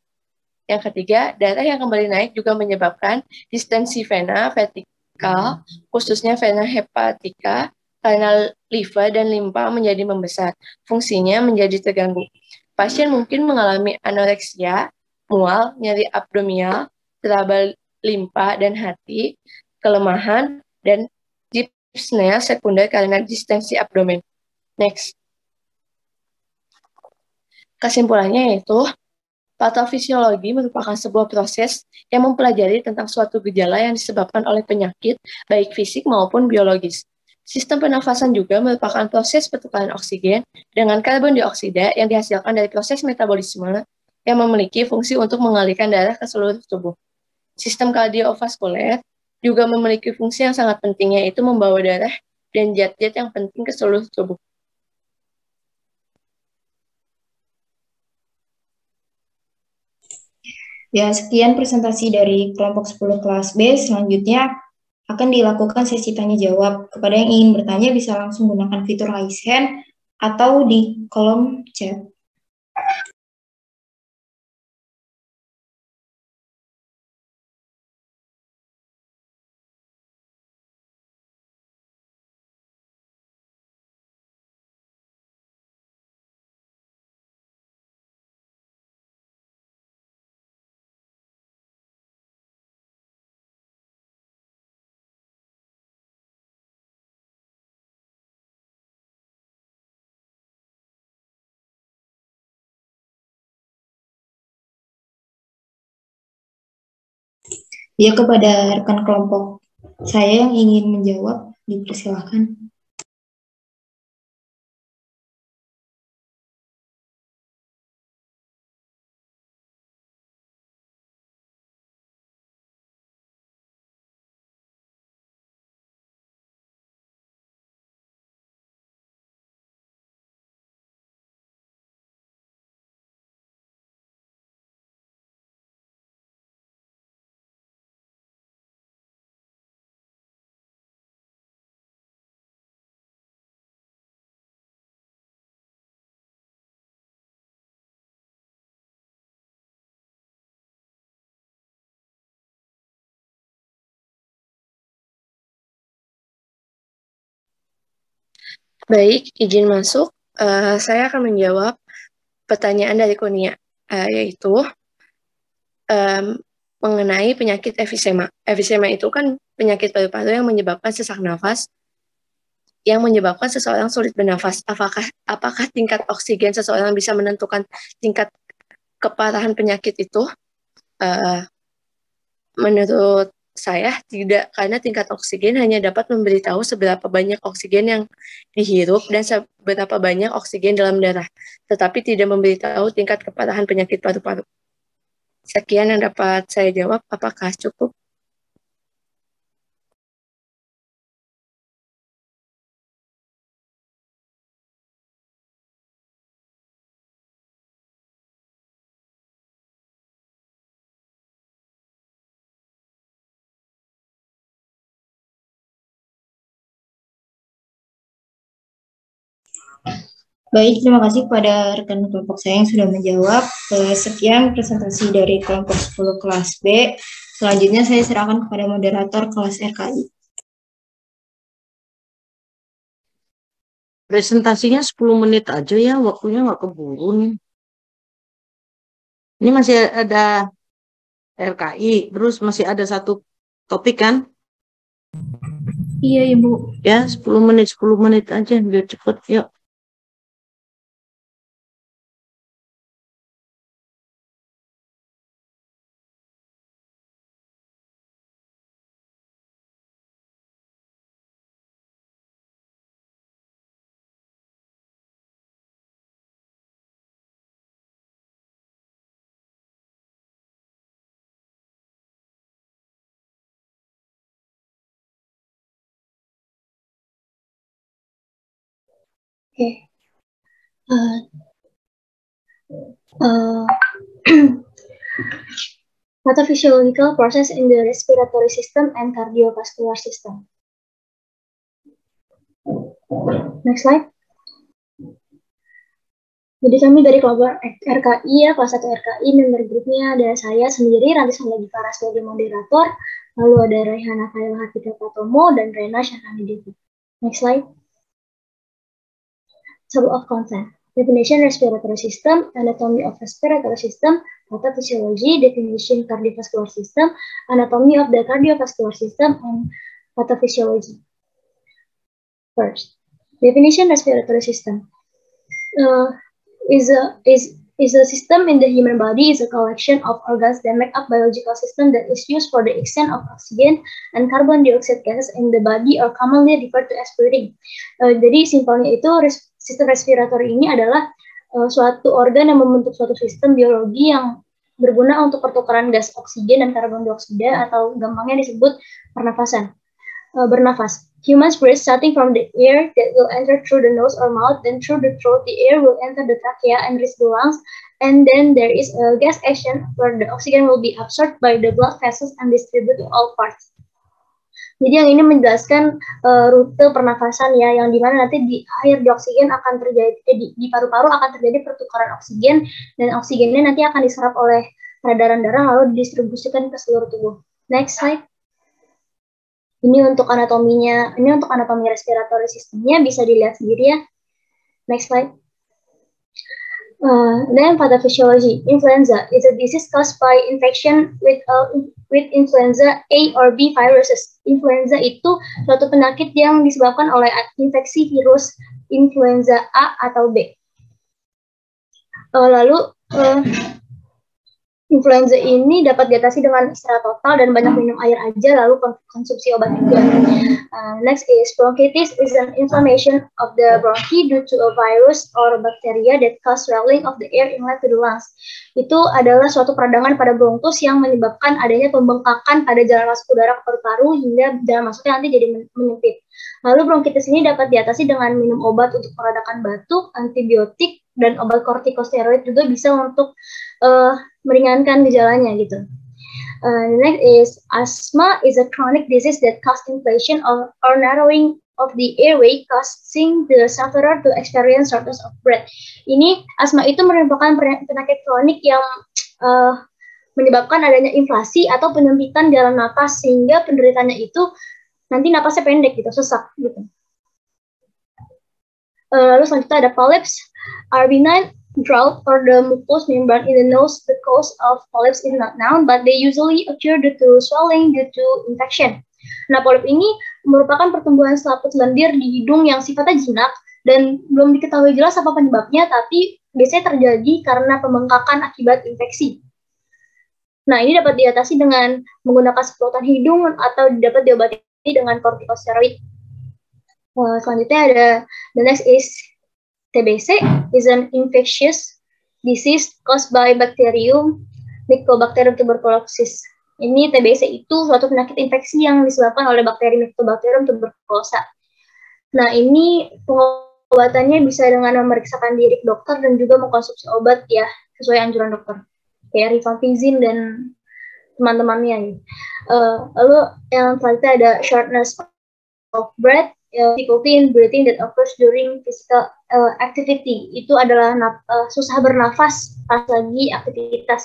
Yang ketiga, darah yang kembali naik juga menyebabkan distensi vena vertikal, khususnya vena hepatika, karena liver dan limpa menjadi membesar. Fungsinya menjadi terganggu. Pasien mungkin mengalami anoreksia, mual, nyeri abdominal, teraba limpa dan hati, kelemahan, dan dyspnea sekunder karena distensi abdomen. Next. Kesimpulannya yaitu, patofisiologi merupakan sebuah proses yang mempelajari tentang suatu gejala yang disebabkan oleh penyakit, baik fisik maupun biologis. Sistem pernafasan juga merupakan proses pertukaran oksigen dengan karbon dioksida yang dihasilkan dari proses metabolisme yang memiliki fungsi untuk mengalirkan darah ke seluruh tubuh. Sistem kardiovaskuler juga memiliki fungsi yang sangat penting, yaitu membawa darah dan zat-zat yang penting ke seluruh tubuh. Ya, sekian presentasi dari kelompok 10 kelas B. Selanjutnya akan dilakukan sesi tanya jawab. Kepada yang ingin bertanya bisa langsung gunakan fitur raise hand atau di kolom chat. Ya, kepada rekan kelompok saya yang ingin menjawab, dipersilahkan. Baik, izin masuk. Saya akan menjawab pertanyaan dari Kurnia, yaitu mengenai penyakit efisema. Efisema itu kan penyakit paru-paru yang menyebabkan sesak nafas, yang menyebabkan seseorang sulit bernafas. Apakah tingkat oksigen seseorang bisa menentukan tingkat keparahan penyakit itu? Menurut saya tidak, karena tingkat oksigen hanya dapat memberitahu seberapa banyak oksigen yang dihirup dan seberapa banyak oksigen dalam darah, tetapi tidak memberitahu tingkat keparahan penyakit paru-paru. Sekian yang dapat saya jawab. Apakah cukup? Baik, terima kasih kepada rekan kelompok saya yang sudah menjawab. Sekian presentasi dari kelompok 10 kelas B. Selanjutnya saya serahkan kepada moderator kelas RKI. Presentasinya 10 menit aja ya, waktunya nggak keburu nih. Ini masih ada RKI, terus masih ada satu topik kan? Iya, Ibu. Ya, 10 menit aja biar cepet. Yuk. Okay. Pathophysiological process in the respiratory system and cardiovascular system. Next slide. Jadi kami dari kelompok RKI ya, kelas 1 RKI, member grupnya ada saya sendiri, Ranti Salagipara sebagai moderator, lalu ada Raihana Khairul Hatika Patomo, dan Rena Syahani Devi. Next slide. Table of content. Definition respiratory system, anatomy of respiratory system, pathophysiology, definition cardiovascular system, anatomy of the cardiovascular system, and pathophysiology. First, definition respiratory system. Is a system in the human body, is a collection of organs that make up biological system that is used for the exchange of oxygen and carbon dioxide gases in the body or commonly referred to as breathing. Jadi simpelnya itu sistem respiratori ini adalah suatu organ yang membentuk suatu sistem biologi yang berguna untuk pertukaran gas oksigen dan karbon dioksida atau gampangnya disebut pernafasan. Bernafas. Humans breathe starting from the air that will enter through the nose or mouth, then through the throat, the air will enter the trachea and reach the lungs, and then there is a gas action where the oxygen will be absorbed by the blood vessels and distributed to all parts. Jadi yang ini menjelaskan rute pernafasan ya, yang dimana nanti di air di oksigen akan terjadi, di paru-paru akan terjadi pertukaran oksigen, dan oksigennya nanti akan diserap oleh peredaran darah lalu didistribusikan ke seluruh tubuh. Next slide. Ini untuk anatominya, ini untuk anatomi respiratory sistemnya bisa dilihat sendiri ya. Next slide. Then pathophysiology. Influenza is a disease caused by infection with influenza A or B viruses. Influenza itu suatu penyakit yang disebabkan oleh infeksi virus influenza A atau B. Influenza ini dapat diatasi dengan istirahat total dan banyak minum air aja, lalu konsumsi obat juga. Next is bronchitis is an inflammation of the bronchi due to a virus or bacteria that cause swelling of the air inlet to the lungs. Itu adalah suatu peradangan pada bronkus yang menyebabkan adanya pembengkakan pada jalan masuk udara ke paru-paru hingga jalan masuknya nanti jadi menyempit. Lalu bronkitis ini dapat diatasi dengan minum obat untuk meredakan batuk, antibiotik, dan obat kortikosteroid juga bisa untuk meringankan gejalanya gitu. Next is asthma is a chronic disease that causes inflation or narrowing of the airway, causing the sufferer to experience shortness of breath. Ini asma itu merupakan penyakit kronik yang menyebabkan adanya inflasi atau penyempitan jalan napas sehingga penderitanya itu nanti napasnya pendek gitu, sesak gitu. Lalu selanjutnya ada polyps, are benign drought or the mucous membrane in the nose. The cause of polyps is not known, but they usually occur due to swelling due to infection. Nah, polip ini merupakan pertumbuhan selaput lendir di hidung yang sifatnya jinak dan belum diketahui jelas apa penyebabnya, tapi biasanya terjadi karena pembengkakan akibat infeksi. Nah, ini dapat diatasi dengan menggunakan semprotan hidung atau dapat diobati dengan kortikosteroid. Selanjutnya ada the next is TBC is an infectious disease caused by bacterium Mycobacterium tuberculosis. Ini TBC itu suatu penyakit infeksi yang disebabkan oleh bakteri Mycobacterium tuberculosa. Nah, ini pengobatannya bisa dengan memeriksakan diri ke dokter dan juga mengkonsumsi obat ya sesuai anjuran dokter, kayak rifampicin dan teman-temannya. Lalu yang selanjutnya ada shortness of breath, difficulty in breathing that occurs during physical activity. Itu adalah susah bernafas pas lagi aktivitas.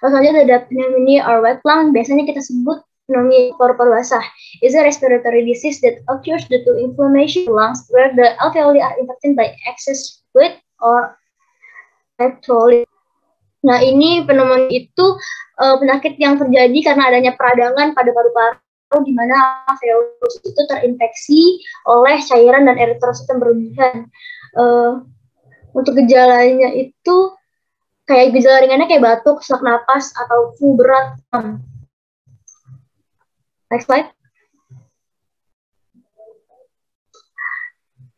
Lalu selanjutnya ada pneumonia or wet lung, biasanya kita sebut pneumonia paru-paru basah. Is a respiratory disease that occurs due to inflammation of lungs where the alveoli are infected by excess fluid or electrolyte. Nah, ini pneumonia itu penyakit yang terjadi karena adanya peradangan pada paru-paru di mana virus itu terinfeksi oleh cairan dan eritrosit yang berlebihan. Untuk gejalanya itu kayak gejala ringannya kayak batuk, sesak napas, atau flu berat. Next slide.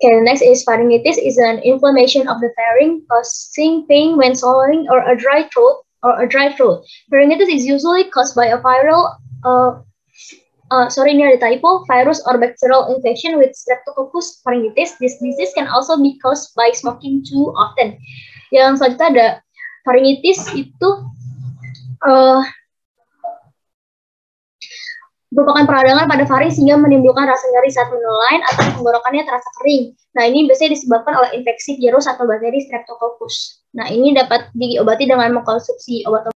Okay, next is pharyngitis is an inflammation of the pharynx causing pain when swallowing or a dry throat. Pharyngitis is usually caused by a viral, ini ada typo, virus or bacterial infection with Streptococcus pharyngitis. This disease can also be caused by smoking too often. Yang selanjutnya ada pharyngitis itu merupakan peradangan pada faring sehingga menimbulkan rasa nyeri saat menelan atau tenggorokannya terasa kering. Nah, ini biasanya disebabkan oleh infeksi virus atau bakteri Streptococcus. Nah, ini dapat diobati dengan mengkonsumsi obat